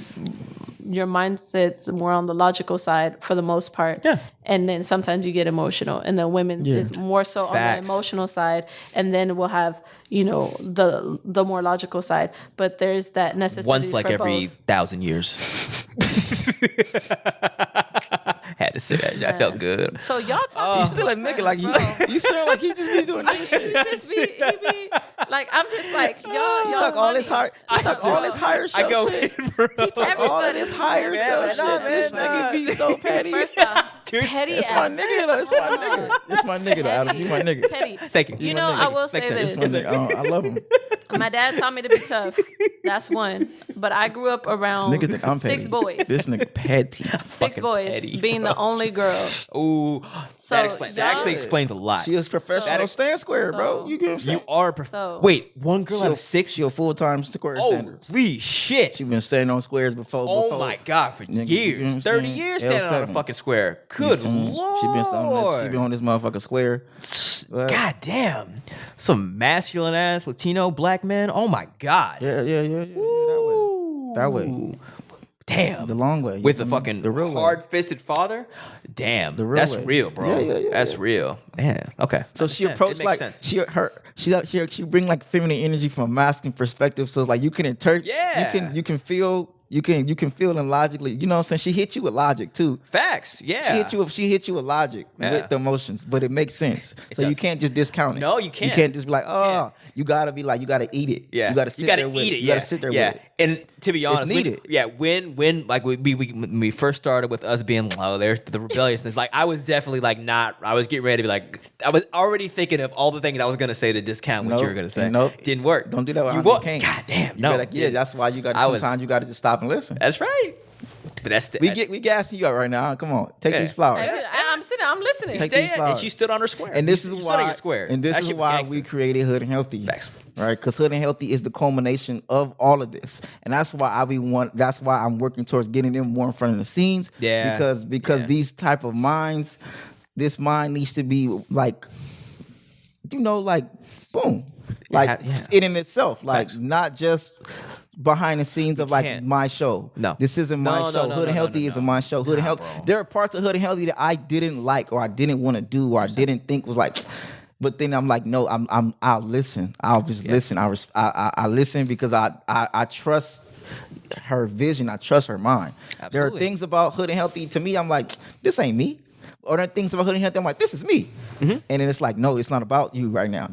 Your mindset's more on the logical side for the most part. Yeah. And then sometimes you get emotional. And then women's is more so on the emotional side. And then we'll have, the more logical side. But there's that necessity once like for every both. 1,000 years. Had to say that. I felt good. So y'all talking. You still a nigga like you. You sound like he just be doing nigga shit. He be like I'm just like y'all. He talk all this higher. He talk all this higher shit. I go. He talk all of this higher shit. This nigga be so petty. First off, petty. It's my nigga. It's my nigga. It's my nigga. Adam, you my nigga. Petty. Thank you. I will say this. I love him. My dad taught me to be tough. That's one. But I grew up around Niggas think I'm 6 petty. boys. This nigga petty. 6 boys, petty. being the only girl. Ooh, So, that actually explains a lot. She is professional stand square, bro. You get what I'm saying? You are wait, one girl out of 6? She a full-time square stander. Holy shit. She been standing on squares before. Oh my God, for Nigga, you know what years. I'm 30 saying? years standing on a L7. fucking square. Good Lord. She been on this motherfucking square. But- God damn. Some masculine ass Latino black men. Oh my God. Yeah. That way. Damn. The long way. With the fucking the real way. hard-fisted father? Damn. The real That's way. real, bro. Yeah. That's real. Man. Okay. So she Understand. approached It like makes sense. she bring like feminine energy from a masculine perspective. So it's like you can interpret. Yeah. You can feel. You can feel and logically. You know what I'm saying? She hit you with logic too. Facts. Yeah. She hit you with logic with the emotions, but it makes sense. So you does. can't just discount it. No, you can't. You can't just be like, oh, you gotta be like, you gotta eat it. Yeah, You gotta sit there with it. You gotta sit there with it. And to be honest, needed. when like when we first started with us being there's the rebelliousness. Like I was definitely like I was getting ready to be like I was already thinking of all the things I was gonna say to discount what you were gonna say. Nope. Didn't work. Don't do that. You what? can't. God damn. You No. better, that's why you got. Sometimes you got to just stop and listen. That's right. But that's the, We gassing you out right now. Come on, take these flowers. I'm sitting, I'm listening. Take stay these at, flowers. and she stood on her square. And this You is stood on why. your square. And this That is shit was why gangster. we created Hood and Healthy. Facts. Right, because Hood and Healthy is the culmination of all of this, and that's why That's why I'm working towards getting them more in front of the scenes. Yeah. Because these type of minds, this mind needs to be like, like boom, like it in itself, like Facts. not just behind the scenes of like can't. my show. No. This isn't my show. Hood and Healthy isn't my show. Hood and Healthy. bro. There are parts of Hood and Healthy that I didn't like or I didn't want to do or I didn't think was like. But then I'm like, no, I'll listen. I'll just listen. I listen because I trust her vision. I trust her mind. Absolutely. There are things about Hood and Healthy to me. I'm like, this ain't me. Or there are things about Hood and Healthy. I'm like, this is me. And then it's like, no, it's not about you right now.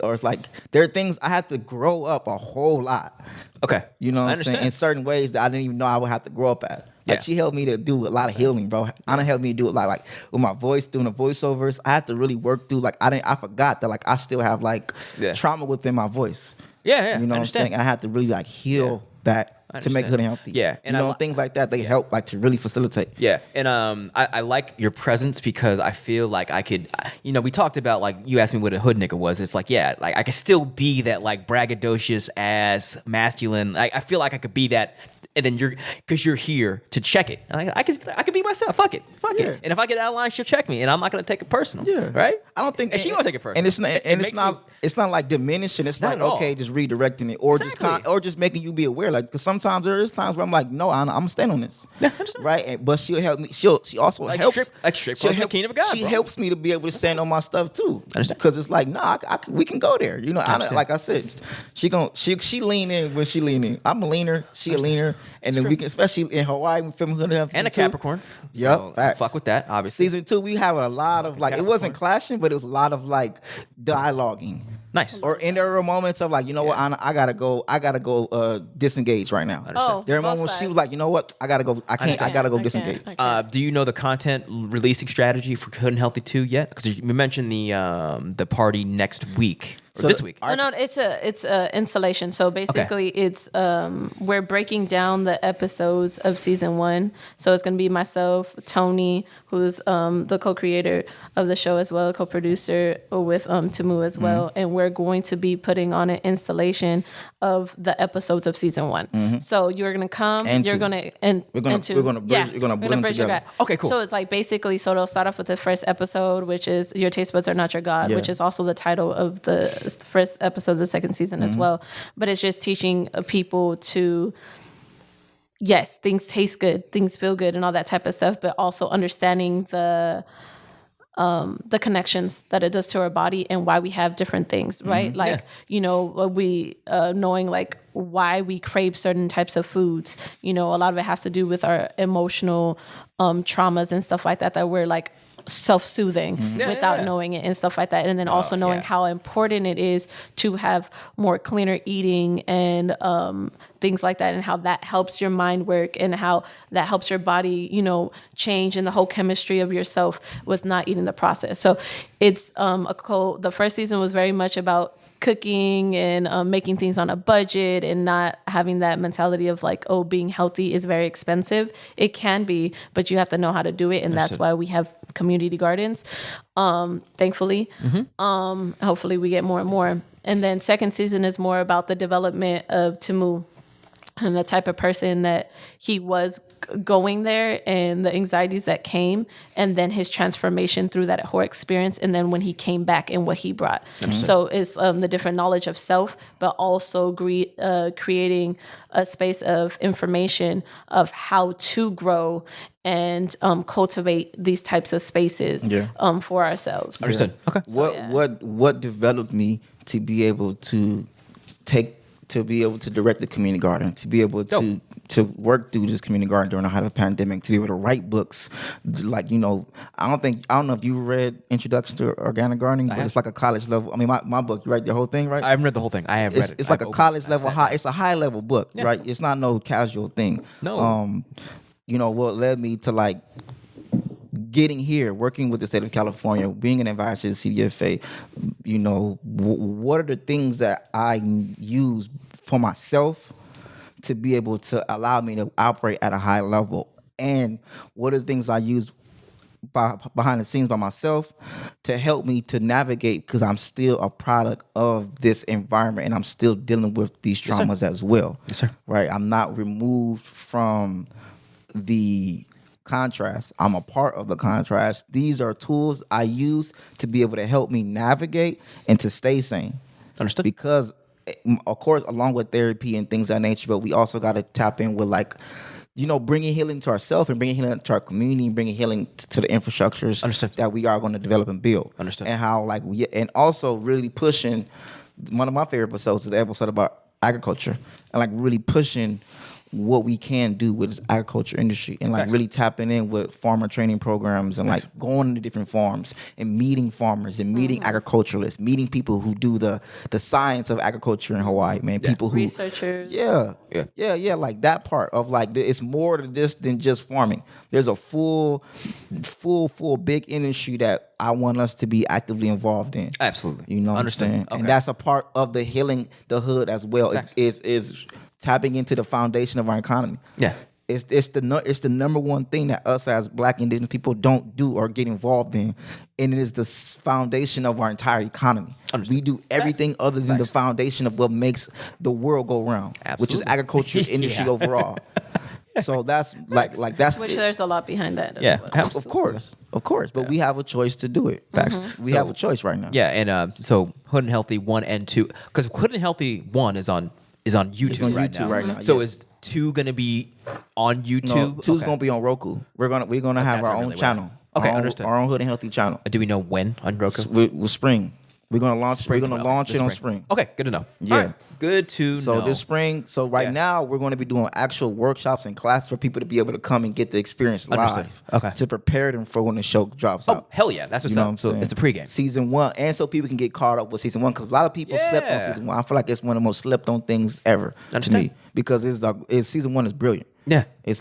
Or it's like there are things I have to grow up a whole lot. Okay. You know I what I'm understand. saying? In certain ways that I didn't even know I would have to grow up at. Like Yeah. she helped me to do a lot of healing, bro. Anna helped me to do it like with my voice, doing the voiceovers. I had to really work through I forgot that like I still have like trauma within my voice. Yeah. You know I what I'm saying? And I had to really like heal that to make understand. Hood and Healthy. Yeah, and and things like that, they help like to really facilitate. Yeah, and I like your presence because I feel like I could, we talked about like you asked me what a hood nigga was. And it's like like I could still be that like braggadocious ass masculine. I feel like I could be that. And then because you're here to check it. And I could be myself. Fuck it. And if I get out of line, she'll check me, and I'm not gonna take it personal. Yeah, right. I don't think, and she won't take it personal. And it's not, it's not like diminishing. It's Not like at okay, all. just redirecting it, or just making you be aware. Like because sometimes there is times where I'm like, no, I'm gonna stand on this, right? But she'll help me. She also Like helps. strip she'll from the kingdom of God, She bro. helps me to be able to stand on my stuff too. Understand. Because it's like, nah, we can go there. Like I said, she lean in when she lean in. I'm a leaner. She a leaner, and then we can, especially in Hawaii, we film Hood and Healthy and a too. Capricorn. Yep, So, facts. fuck with that. Obviously. Season 2, we have a lot of like, it wasn't clashing, but it was a lot of like dialoguing. Nice. Or and there were moments of like, you know what, Anna, I gotta go disengage right now. Oh, There are both moments she was sides. like, you know what, I gotta go. I gotta go disengage. Do you know the content releasing strategy for Hood and Healthy 2 yet? Because you mentioned the party next week or this week. No, it's a installation. So basically, it's we're breaking down the episodes of season 1. So it's gonna be myself, Tony, who's the co-creator of the show as well, co-producer with Temu as well, and we're going to be putting on an installation of the episodes of season 1. So you're gonna come, And you're two. gonna We're gonna blend them bridge your together. gap. Okay, cool. So it's like basically, so it'll start off with the first episode, which is Your Taste Buds Are Not Your God, Yeah. which is also the title of the first episode of the second season as well. But it's just teaching people to, yes, things taste good, things feel good, and all that type of stuff, but also understanding the connections that it does to our body and why we have different things, right? Like, we knowing like why we crave certain types of foods. A lot of it has to do with our emotional traumas and stuff like that we're like self-soothing without knowing it and stuff like that. And then also knowing how important it is to have more cleaner eating and things like that, and how that helps your mind work and how that helps your body, change, and the whole chemistry of yourself with not eating the process. So it's the first season was very much about cooking and making things on a budget and not having that mentality of like, oh, being healthy is very expensive. It can be, but you have to know how to do it. And that's why we have community gardens, thankfully. Hopefully we get more and more. And then second season is more about the development of Temu and the type of person that he was going there and the anxieties that came, and then his transformation through that whole experience, and then when he came back and what he brought. So it's the different knowledge of self, but also creating a space of information of how to grow and cultivate these types of spaces for ourselves. Understood. Okay. What developed me to be able to direct the community garden, to be able to work through this community garden during the height of a pandemic, to be able to write books. Like, I don't know if you read Introduction to Organic Gardening, but it's like a college level. I mean, my book, you write the whole thing, right? I haven't read the whole thing. I have read it. It's like a college level high. It's a high level book, right? It's not no casual thing. No. What led me to like getting here, working with the state of California, being an advisor to the CDFA, what are the things that I use for myself to be able to allow me to operate at a high level? And what are the things I use behind the scenes by myself to help me to navigate, because I'm still a product of this environment and I'm still dealing with these traumas as well. Yes, sir. Right? I'm not removed from the contrast. I'm a part of the contrast. These are tools I use to be able to help me navigate and to stay sane. Understood. Because, of course, along with therapy and things of that nature, but we also got to tap in with like, bringing healing to ourselves and bringing healing to our community and bringing healing to the infrastructures that we are going to develop and build. Understood. And how and also really pushing, one of my favorite episodes is the episode about agriculture, and like really pushing what we can do with this agriculture industry, and like really tapping in with farmer training programs and like going to different farms and meeting farmers and meeting agriculturalists, meeting people who do the science of agriculture in Hawaii, man. People who researchers. Like that part of like, it's more than just farming. There's a full big industry that I want us to be actively involved in. Absolutely. You know what I'm saying? Okay. And that's a part of the healing the hood as well. Is tapping into the foundation of our economy. Yeah. It's the number one thing that us as Black Indigenous people don't do or get involved in, and it is the foundation of our entire economy. Understood. We do everything other than the foundation of what makes the world go round, which is agriculture industry overall. So that's like that's which there's a lot behind that. As well. Of course, but we have a choice to do it. We have a choice right now. Yeah, and so Hood and Healthy 1 and 2, because Hood and Healthy 1 is on YouTube, right now. So is 2 gonna be on YouTube? No, 2's gonna be on Roku. We're gonna have our own channel. Okay, understood. Our own Hood and Healthy channel. Do we know when on Roku? With spring. We're gonna launch. We're gonna launch it on spring. Okay, good to know. Yeah, right. Good to know. So this spring. So now we're going to be doing actual workshops and classes for people to be able to come and get the experience live. Okay. To prepare them for when the show drops out. Hell yeah, that's what's up. So it's a pregame. Season 1, and so people can get caught up with season 1, because a lot of people slept on season 1. I feel like it's one of the most slept on things ever to me, because season 1 is brilliant. Yeah, it's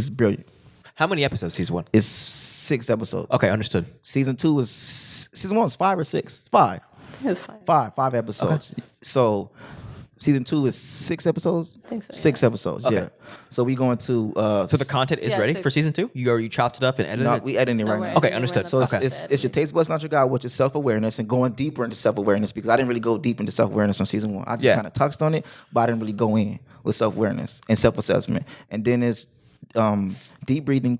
brilliant. How many episodes season 1? It's 6 episodes. Okay, understood. Season 1 was 5 or 6? 5. It's fine. 5 episodes. Okay. So season 2 is 6 episodes. I think so, 6 episodes. Okay. Yeah. So we going to. So the content is ready for season 2. You already chopped it up and edited it. No, we editing it right now. Okay, understood. So it's your taste buds, not your guide, which is self-awareness, and going deeper into self-awareness, because I didn't really go deep into self-awareness on season 1. I just kind of touched on it, but I didn't really go in with self-awareness and self-assessment. And then it's deep breathing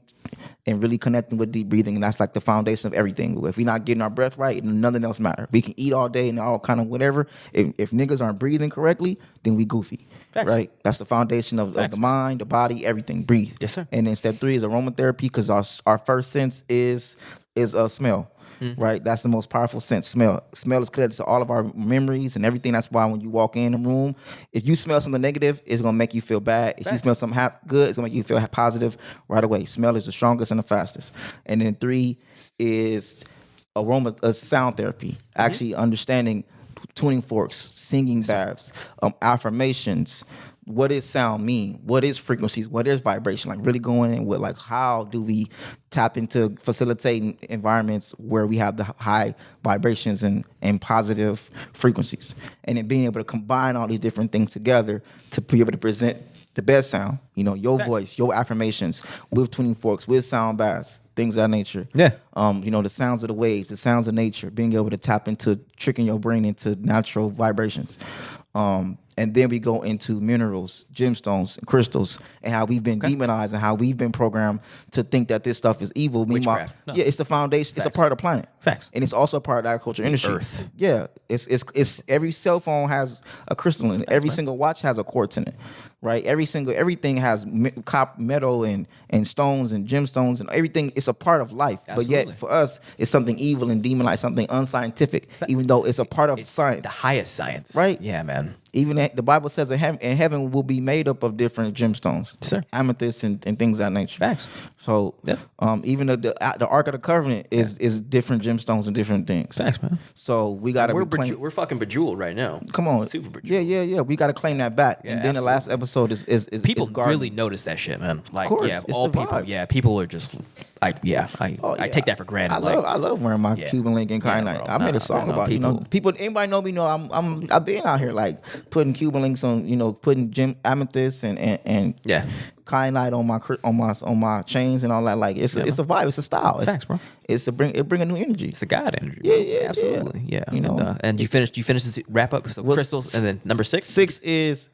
and really connecting with deep breathing, and that's like the foundation of everything. If we're not getting our breath right, nothing else matters. We can eat all day and all kind of whatever. If niggas aren't breathing correctly, then we goofy. Facts. Right? That's the foundation of the mind, the body, everything. Breathe. Yes, sir. And then step 3 is aromatherapy, because our first sense is smell. Mm-hmm. Right? That's the most powerful sense, smell. Smell is connected to all of our memories and everything. That's why when you walk in the room, if you smell something negative, it's going to make you feel bad. If you smell something good, it's going to make you feel positive right away. Smell is the strongest and the fastest. And then 3 is sound therapy. Actually understanding tuning forks, singing baths, affirmations, what does sound mean? What is frequencies? What is vibration? Like really going in with like how do we tap into facilitating environments where we have the high vibrations and positive frequencies, and then being able to combine all these different things together to be able to present the best sound, your voice, your affirmations with tuning forks, with sound baths, things of that nature. Yeah. The sounds of the waves, the sounds of nature, being able to tap into tricking your brain into natural vibrations. And then we go into minerals, gemstones, and crystals, and how we've been demonized and how we've been programmed to think that this stuff is evil. Witchcraft. No. Yeah, it's the foundation. Facts. It's a part of the planet. Facts. And it's also a part of the agriculture industry. Earth. Yeah, it's every cell phone has a crystal in it. Every single watch has a quartz in it, right? Everything has metal and stones and gemstones and everything. It's a part of life. Absolutely. But yet for us, it's something evil and demonized, something unscientific, even though it's a part of science. The highest science. Right. Yeah, man. Even the Bible says that heaven will be made up of different gemstones, Sir. amethyst and things of that nature. Facts. So, Yep. Even the Ark of the Covenant is different gemstones and different things. Facts, man. So we got to We're fucking bejeweled right now. Come on, Super bejeweled. yeah. We got to claim that back. Yeah, and then the last episode is People is garden. really notice that shit, man. Like, course, yeah, it's all the people. vibes. Yeah, people are just like, I take that for granted. I love wearing my Yeah. Cuban link and kind Yeah, of. bro. I made a Nah, song that's about how people. Anybody know me? Know I've been out here like putting Cuban links on. Putting amethyst and Yeah. kyanite on my chains and all that. Like it's a vibe. It's a style. Facts, bro. It bring a new energy. It's a God energy. Yeah, bro. yeah, Absolutely. Yeah. yeah. And you finished this wrap up. So crystals, and then number 6. 6 is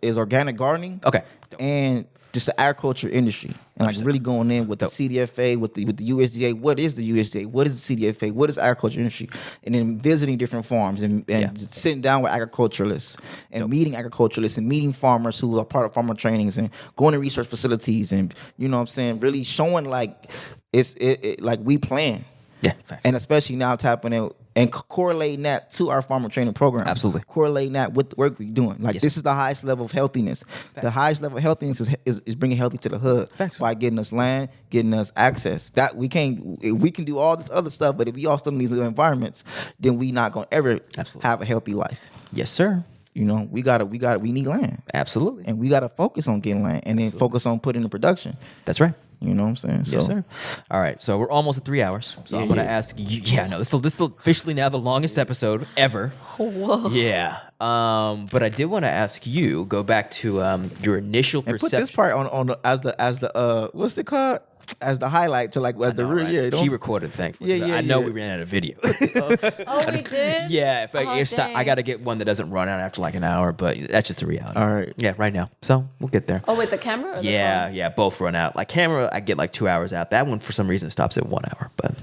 organic gardening. Okay. And just the agriculture industry, and like really going in with the CDFA, with the USDA. What is the USDA? What is the CDFA? What is agriculture industry? And then visiting different farms and sitting down with agriculturalists and meeting agriculturalists and meeting farmers who are part of farmer trainings and going to research facilities and really showing like it like we plan. Yeah. Facts. And especially now tapping in and correlating that to our farmer training program. Absolutely. Correlating that with the work we're doing. Like this is the highest level of healthiness. Facts. The highest level of healthiness is bringing healthy to the hood. Facts. By getting us land, getting us access. That we can do all this other stuff, but if we all still in these little environments, then we not gonna ever have a healthy life. Yes, sir. We need land. Absolutely. And we gotta focus on getting land and then focus on putting in production. That's right. You know what I'm saying? Yes, sir. All right, so we're almost at 3 hours. So I'm going to ask you. Yeah, no, this is officially now the longest episode ever. Whoa. Yeah. But I did want to ask you, go back to your initial And perception. put this part on as the what's it called? As the highlight to like as the real right? She recorded the thing. Yeah, I know yeah. we ran out of video. Oh, we did? Yeah, if I dang. got to get one that doesn't run out after like an hour, but that's just the reality. All right. Yeah, right now. So we'll get there. Oh, with the camera? Or the phone? Yeah, both run out. Like camera, I get like 2 hours out. That one for some reason stops at 1 hour, but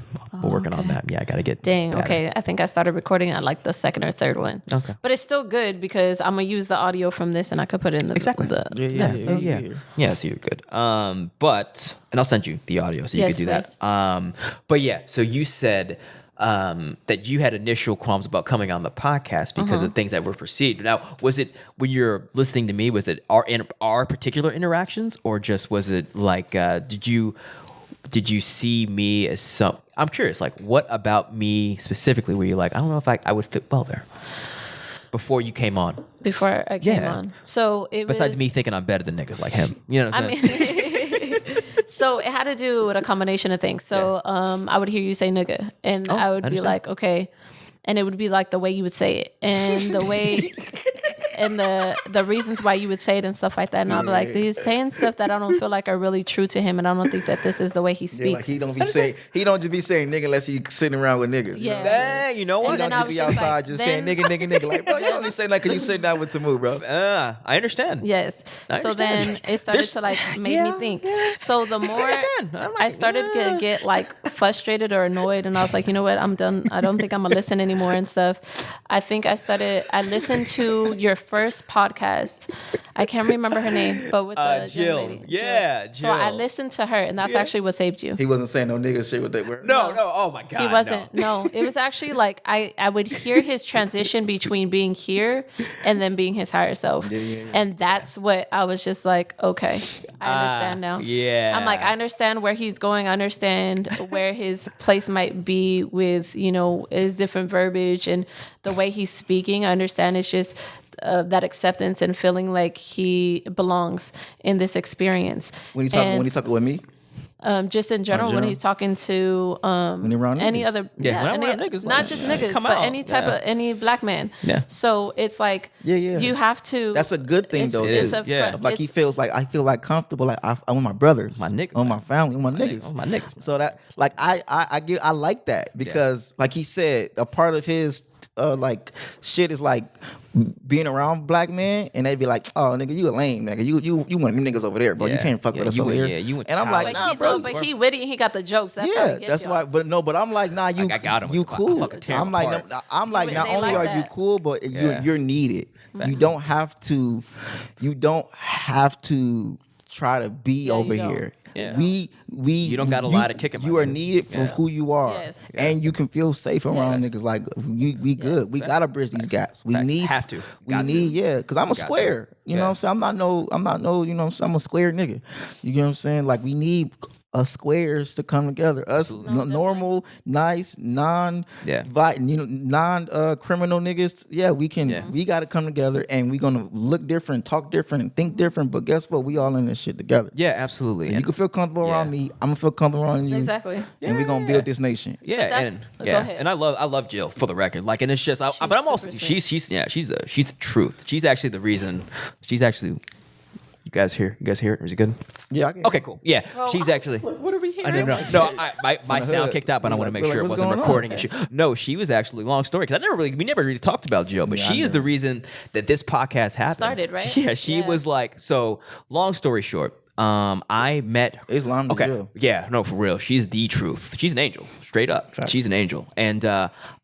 we're working on that. Yeah, I got to get. Dang, better. okay. I think I started recording at like the second or third one. Okay. But it's still good because I'm going to use the audio from this and I could put it in the. Exactly. Yeah, so you're good. And I'll send you the audio so you Yes, could do that. But yeah, so you said that you had initial qualms about coming on the podcast because of things that were perceived. Now, was it when you're listening to me? Was it our particular interactions, or just was it like did you see me as some? I'm curious. Like, what about me specifically were you like? I don't know if I would fit well there. Before you came on. Before I came on. So it Besides was, me thinking I'm better than niggas like him. You know what I'm saying? So it had to do with a combination of things. So I would hear you say nigga, and I would be like, okay. And it would be like the way you would say it. And the way and the reasons why you would say it and stuff like that. And I'll be like, he's saying stuff that I don't feel like are really true to him, and I don't think that this is the way he speaks. Yeah, like he don't just be saying nigga unless he's sitting around with niggas. Yeah. Hey, you know what? And He then don't I just was be just outside like, just then- saying nigga. Like, bro, you only say that because you sitting down with Temu, bro. I understand. Yes. So then it started to like make me think. So the more I started to get like frustrated or annoyed, and I was like, you know what, I'm done. I don't think I'm gonna listen anymore and stuff. I think I listened to your first podcast. I can't remember her name, but with the Jill. young lady. Yeah, Jill. So I listened to her, and that's actually what saved you. He wasn't saying no nigga shit with that word. No. Oh my God. He wasn't. No, it was actually like I would hear his transition between being here and then being his higher self. Yeah. And that's what I was just like, okay, I understand now. Yeah. I'm like, I understand where he's going. I understand where his place might be with, his different verbiage and the way he's speaking. I understand it's just that acceptance and feeling like he belongs in this experience. When he's talking with me. Just in general, when he's talking to when around any niggas. other, niggas, not like, just niggas, come but out. any type of any black man. Yeah. So it's like you have to. That's a good thing though. It's Too. a Like he feels like I feel like comfortable. Like I'm with my brothers, my niggas, on my family, my niggas, my niggas. So that like I like that because like he said, a part of his like shit is like being around black men and they'd be like, oh nigga, you a lame nigga, you one of them niggas over there, bro. You can't fuck with us over here. And I'm like, nah, bro. But he witty and he got the jokes. That's that's why. But I'm like, nah, you. I got him. You cool. I'm like, not only are you cool, but you're needed. You don't have to. You don't have to try to be over here. Yeah. We you don't got a lot of kicking. You are needed for who you are, and you can feel safe around niggas. Like we good. We gotta bridge these gaps. We need have to. We need because I'm a square. You know what I'm saying? I'm not no. You know, I'm a square nigga. You know what I'm saying? Like we need squares to come together. Us normal, nice, non criminal niggas. Yeah, we can. We got to come together, and we gonna look different, talk different, and think different. But guess what? We all in this shit together. Yeah, absolutely. So you can feel comfortable around me. I'm gonna feel comfortable around you. Exactly. And we gonna build this nation. Yeah, and I love Jill for the record. Like, and it's just, but I'm also she's the truth. She's actually the reason. She's actually. You guys hear it? Is it good? Yeah. I can. Okay, cool. Yeah, she's actually. What are we hearing? I don't know. No, my sound kicked out, but I want to make sure it wasn't recording issue. No, she was actually long story because we never really talked about Jill, but she is the reason that this podcast happened. Started, right? Yeah, she was like, so. Long story short, I met Islam. Okay, Jill. yeah, no, for real. She's the truth. She's an angel, straight up. Fact. She's an angel, and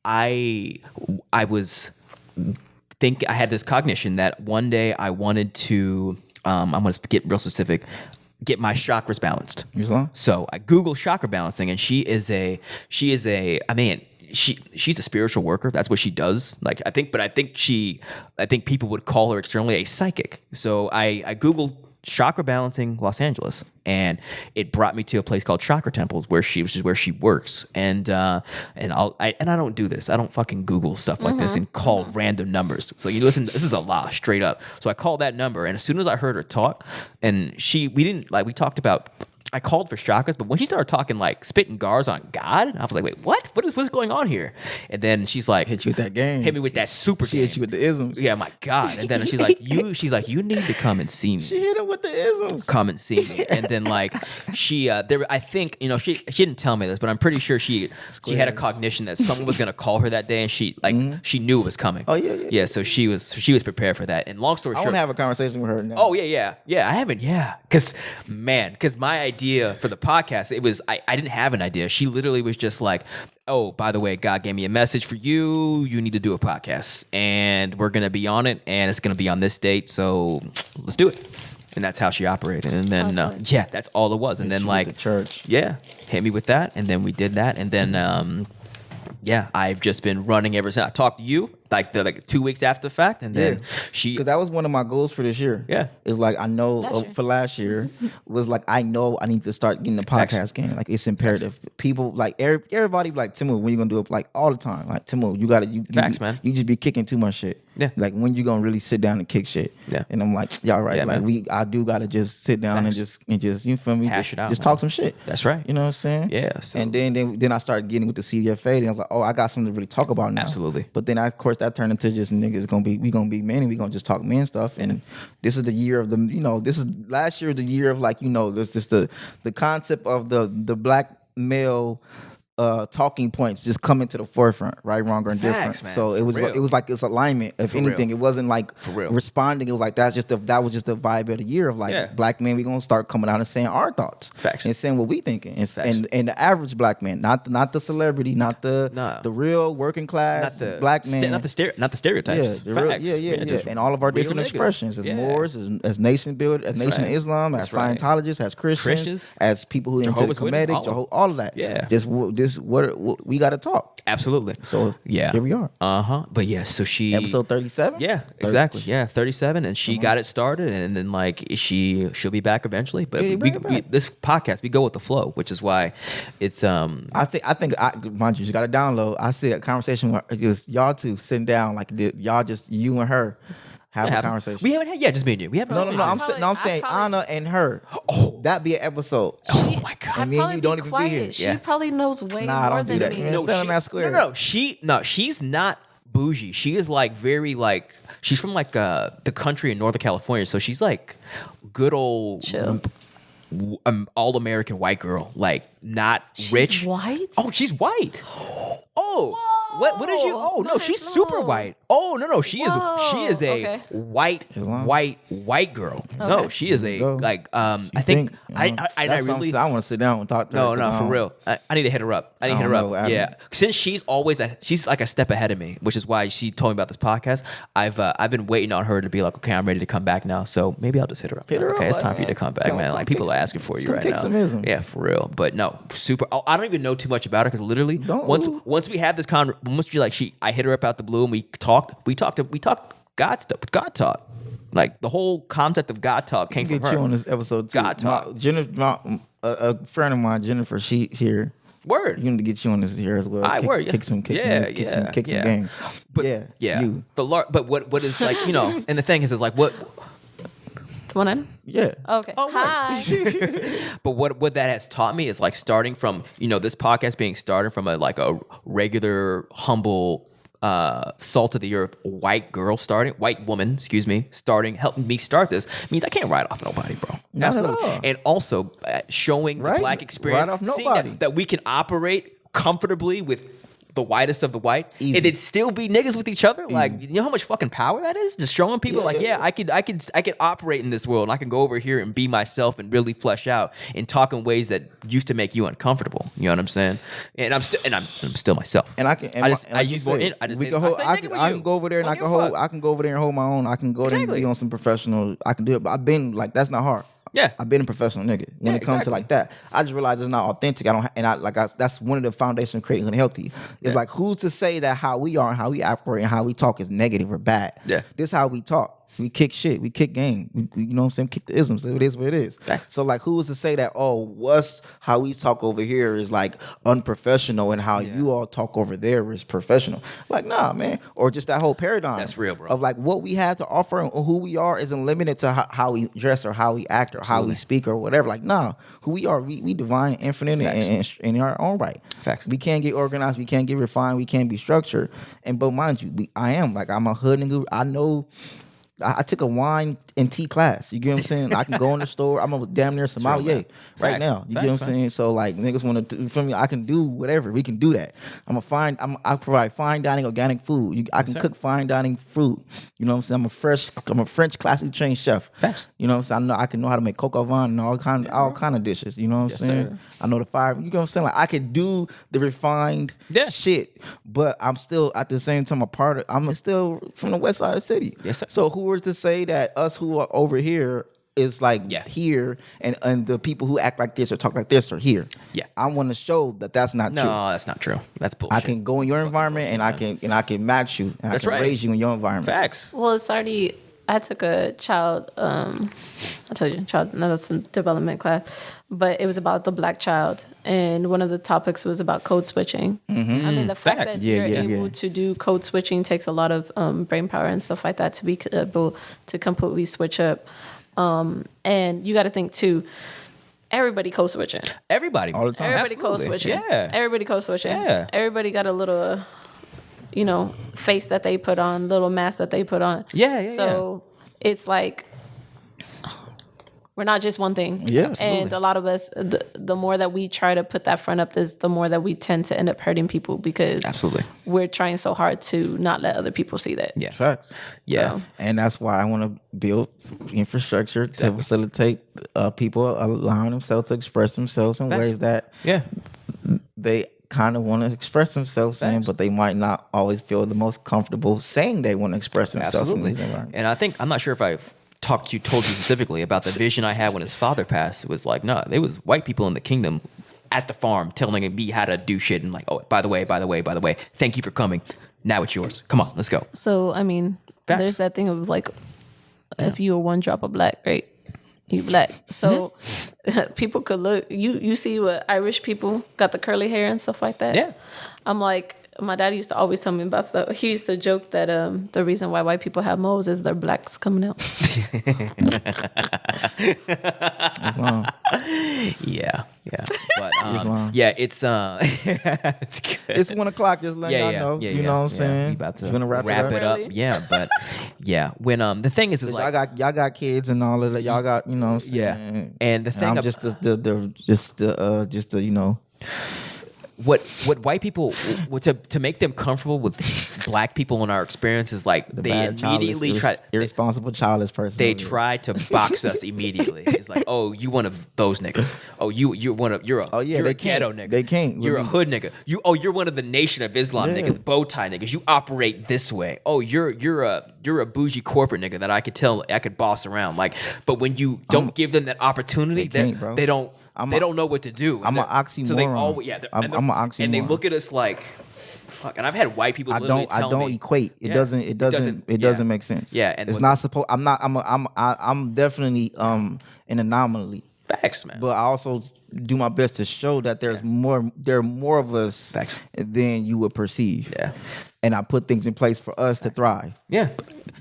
I had this cognition that one day I wanted to. I'm going to get real specific. Get my chakras balanced. Islam? So I Googled chakra balancing, and she's a spiritual worker. That's what she does. Like I think people would call her externally a psychic. So I Googled chakra balancing Los Angeles, and it brought me to a place called Chakra Temples, which is where she works. And I don't do this. I don't fucking Google stuff like this and call random numbers. So you listen, this is a lie, straight up. So I called that number, and as soon as I heard her talk, and we talked about. I called for chakras, but when she started talking like spitting gars on God, I was like, wait, what's going on here? And then she's like, hit you with that game. Hit me with that super she game. hit you with the isms. Yeah, my God. And then she's like, you need to come and see me. She hit him with the isms. Come and see me. And then like she I think, she didn't tell me this, but I'm pretty sure she had a cognition that someone was gonna call her that day, and she knew it was coming. Oh yeah. Yeah, so she was prepared for that. And long story short, I want to have a conversation with her now. Oh yeah. I haven't, because my idea for the podcast, it was I didn't have an idea. She literally was just like, oh, by the way, God gave me a message for you. You need to do a podcast, and we're gonna be on it, and it's gonna be on this date. So let's do it. And that's how she operated. And then that's all it was. And then like the church, hit me with that, and then we did that, and then I've just been running ever since. I talked to you like 2 weeks after the fact, and then because that was one of my goals for this year. Yeah, it's like I know for last year was like I know I need to start getting the podcast game. Like it's imperative. People like everybody like Temu, when you gonna do it? Like all the time. Like Temu, you gotta man. You just be kicking too much shit. Yeah, like when you gonna really sit down and kick shit? Yeah, and I'm like, y'all right. Like I do gotta just sit down and just you feel me? Hash it out. Just talk some shit. That's right. You know what I'm saying? Yeah. So. And then I started getting with the CDFA, and I was like, oh, I got something to really talk about now. Absolutely. But then of course that turned into just niggas we gonna be men, and we gonna just talk men stuff. And this is the year of this is last year the year of there's just the concept of the black male talking points just coming to the forefront, right, wrong, or indifferent. Man. So it was like it's alignment. If anything, it wasn't like responding. It was like that was just the vibe of the year of like black men. We gonna start coming out and saying our thoughts, and saying what we thinking, and the average black man, not the celebrity, not the real working class black man, not the stereotypes. Yeah. And all of our different expressions as Moors, as nation builder, as Nation of Islam, as Scientologists, as Christians, as people who into the comedic, all of that. Yeah, just what we got to talk. Absolutely. So here we are. But yes, so she episode 37. Yeah, exactly. Yeah, 37, and she got it started, and then like she'll be back eventually. But this podcast, we go with the flow, which is why it's I think mind you got to download. I see a conversation where it was y'all two sitting down, like y'all just you and her have a conversation. We haven't had, just me and you. We haven't. No. I'm saying Anna and her. Oh, that'd be an episode. Oh my god! And me and you don't even be here. She probably knows way more than me. No, she's not bougie. She is like very like she's from like the country in Northern California, so she's like good old chill. All-American white girl, like not rich. She's white? Oh, she's white. Oh, Whoa. what is you? Oh no, she's super white. Oh no, she is a white girl. Okay. No, she is a like I think I really I want to sit down and talk to her. No, for real. I need to hit her up. Yeah, since she's like a step ahead of me, which is why she told me about this podcast. I've been waiting on her to be like, okay, I'm ready to come back now. So maybe I'll just hit her up. Okay, it's time for you to come back, man. Like people are asking for you right now. Yeah, for real. But no, super. I don't even know too much about her because literally once we had this I hit her up out the blue and we talked God stuff, God talk. Like the whole concept of God talk came from her. You on this episode too. God talk. A friend of mine, Jennifer, she's here. Word. You need to get you on this here as well. Kick some game. But but what is like, you know, and the thing is like what. One in? Yeah. Okay. Oh, hi. But what that has taught me is like starting from, you know, this podcast being started from a regular, humble, salt of the earth white woman, helping me start this means I can't write off nobody, bro. Not at all. And also showing the black experience, off nobody. that we can operate comfortably with the whitest of the white, and it'd still be niggas with each other. Easy. Like, you know how much fucking power that is? Just showing people I could operate in this world, and I can go over here and be myself and really flesh out and talk in ways that used to make you uncomfortable. You know what I'm saying? And I'm still myself. And I can. I can go over there and I can go over there and hold my own. I can go there and be on some professional. I can do it, but I've been like that's not hard. Yeah, I've been a professional nigga. When it comes to like that, I just realized it's not authentic. That's one of the foundations of creating unhealthy. It's like who's to say that how we are and how we operate and how we talk is negative or bad? Yeah, this is how we talk. We kick shit. We kick game. You know what I'm saying? Kick the isms. It is what it is. So like, who was to say that? Oh, what's how we talk over here is like unprofessional, and how you all talk over there is professional? Like, nah, man. Or just that whole paradigm. That's real, bro. Of like what we have to offer and who we are isn't limited to how we dress or how we act or how we speak or whatever. Like, nah, who we are, we divine, infinite, and in our own right. Facts. We can't get organized. We can't get refined. We can't be structured. But mind you, I'm a hood nigga. I know. I took a wine and tea class. You get what I'm saying? I can go in the store. I'm a damn near sommelier right now. You get what I'm saying? So like niggas want to feel me? I can do whatever. We can do that. I provide fine dining organic food. I can cook fine dining food. You know what I'm saying? I'm a French classically trained chef. Facts. You know what I'm saying? I can know how to make coq au vin and all kind of dishes. You know what I'm saying? Sir. I know the fire. You know what I'm saying? Like I could do the refined shit, but I'm still at the same time I'm still from the west side of the city. Yes, sir. So who were to say that us who are over here is like here and the people who act like this or talk like this are here? Yeah, I want to show that that's not true. No, that's not true. That's bullshit. I can go in your environment and I can match you and I can raise you in your environment. Facts. Well, it's already. I took a child development class, but it was about the black child, and one of the topics was about code switching. Mm-hmm. I mean, the fact that you're able to do code switching takes a lot of brain power and stuff like that to be able to completely switch up. And you got to think too. Everybody code switching. Everybody all the time. Everybody code switching. Yeah. Everybody code switching. Yeah. Everybody got a little. Face that they put on, little mask that they put on. So it's like we're not just one thing. Yeah, absolutely. And a lot of us, the more that we try to put that front up, the more that we tend to end up hurting people because we're trying so hard to not let other people see that. Yeah, facts. Yeah, so. And that's why I want to build infrastructure to facilitate people allowing themselves to express themselves in ways that they kind of want to express themselves in, but they might not always feel the most comfortable saying they want to express themselves in these environments. And I'm not sure if I've told you specifically about the vision I had when his father passed. It was like, no, it was white people in the kingdom at the farm telling me how to do shit and like, oh, by the way, thank you for coming. Now it's yours. Come on, let's go. So, I mean, there's that thing of like, if you were one drop of black, right? You black. So people could look, you see what Irish people got the curly hair and stuff like that. Yeah. I'm like, my dad used to always tell me about stuff. He used to joke that the reason why white people have moles is their blacks coming out. Yeah. But yeah, it's it's good. It's 1 o'clock. Just let y'all know. You know what I'm saying? We about to You wanna wrap it up. Really? Yeah, but yeah, when the thing is like y'all got kids and all of that. Y'all got, you know what I'm saying? Yeah. And the thing I'm just the you know. What white people to make them comfortable with black people in our experience is like they immediately try irresponsible childish person. They try to box us immediately. It's like, oh, you one of those niggas. Oh, you're a ghetto nigga. They can't. You're a hood nigga. You're one of the Nation of Islam niggas, the bow tie niggas. You operate this way. Oh, you're a bougie corporate nigga that I could boss around. Like, but when you don't give them that opportunity, they don't know what to do. I'm an oxymoron. So they always, I'm an oxymoron. And they look at us like, fuck. And I've had white people literally tell me, I don't equate. It doesn't make sense. Yeah, and it's not supposed. I'm definitely an anomaly. Facts, man. But I also do my best to show that there are more of us than you would perceive. Yeah. And I put things in place for us to thrive. Yeah.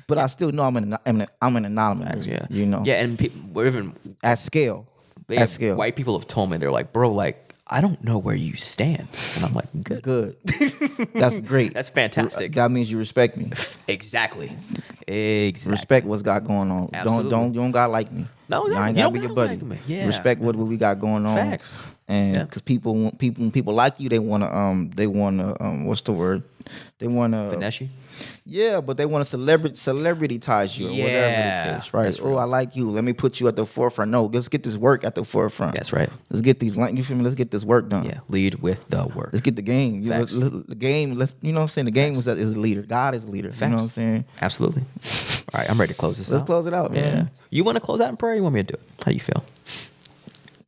But I still know I'm an anomaly. Facts, yeah. You know. Yeah, and we're even at scale. White people have told me, they're like, bro, like, I don't know where you stand. And I'm like, good. That's great. That's fantastic. That means you respect me. Exactly. Respect what's got going on. Absolutely. You don't gotta like me. No, you ain't gotta be your buddy. like me. Yeah. Respect what we got going on. Facts. And because when people like you, they wanna what's the word? They wanna finesse you. Yeah, but they want to celebritytize you or whatever the case, right? Oh, I like you. Let me put you at the forefront. No, let's get this work at the forefront. That's right. Let's get these. You feel me? Let's get this work done. Yeah, lead with the work. Let's get the game. The game. You know what I'm saying? The game is a leader. God is a leader. Facts. You know what I'm saying? Absolutely. All right, I'm ready to close this out. Let's close it out, man. Yeah. You want to close out in prayer? Or you want me to do it? How do you feel?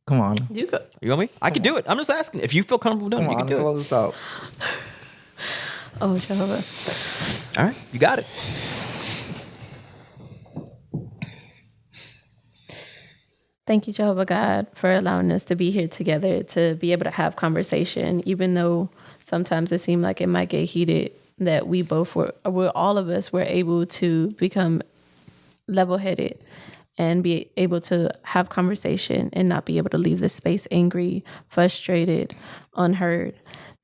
Come on. You go. You want me? I can do it. I'm just asking. If you feel comfortable doing it, you can do it. Close this out. Oh, Jehovah. All right, you got it. Thank you, Jehovah God, for allowing us to be here together, to be able to have conversation, even though sometimes it seemed like it might get heated, that all of us were able to become level-headed and be able to have conversation and not be able to leave this space angry, frustrated, unheard,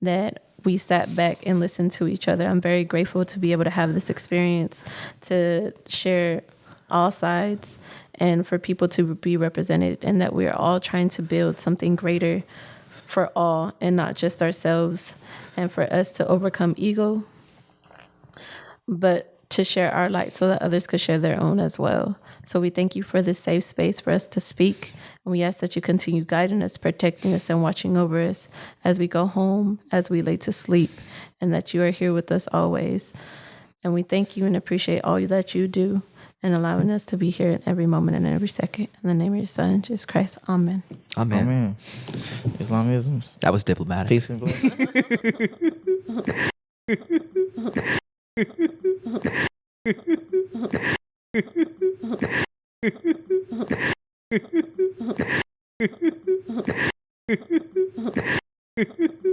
that we sat back and listened to each other. I'm very grateful to be able to have this experience, to share all sides, and for people to be represented, and that we're all trying to build something greater for all and not just ourselves, and for us to overcome ego, but to share our light so that others could share their own as well. So we thank you for this safe space for us to speak. And we ask that you continue guiding us, protecting us, and watching over us as we go home, as we lay to sleep, and that you are here with us always. And we thank you and appreciate all that you do and allowing us to be here in every moment and every second. In the name of your Son, Jesus Christ. Amen. Amen. Amen. Islamism. That was diplomatic. Peace and blessings.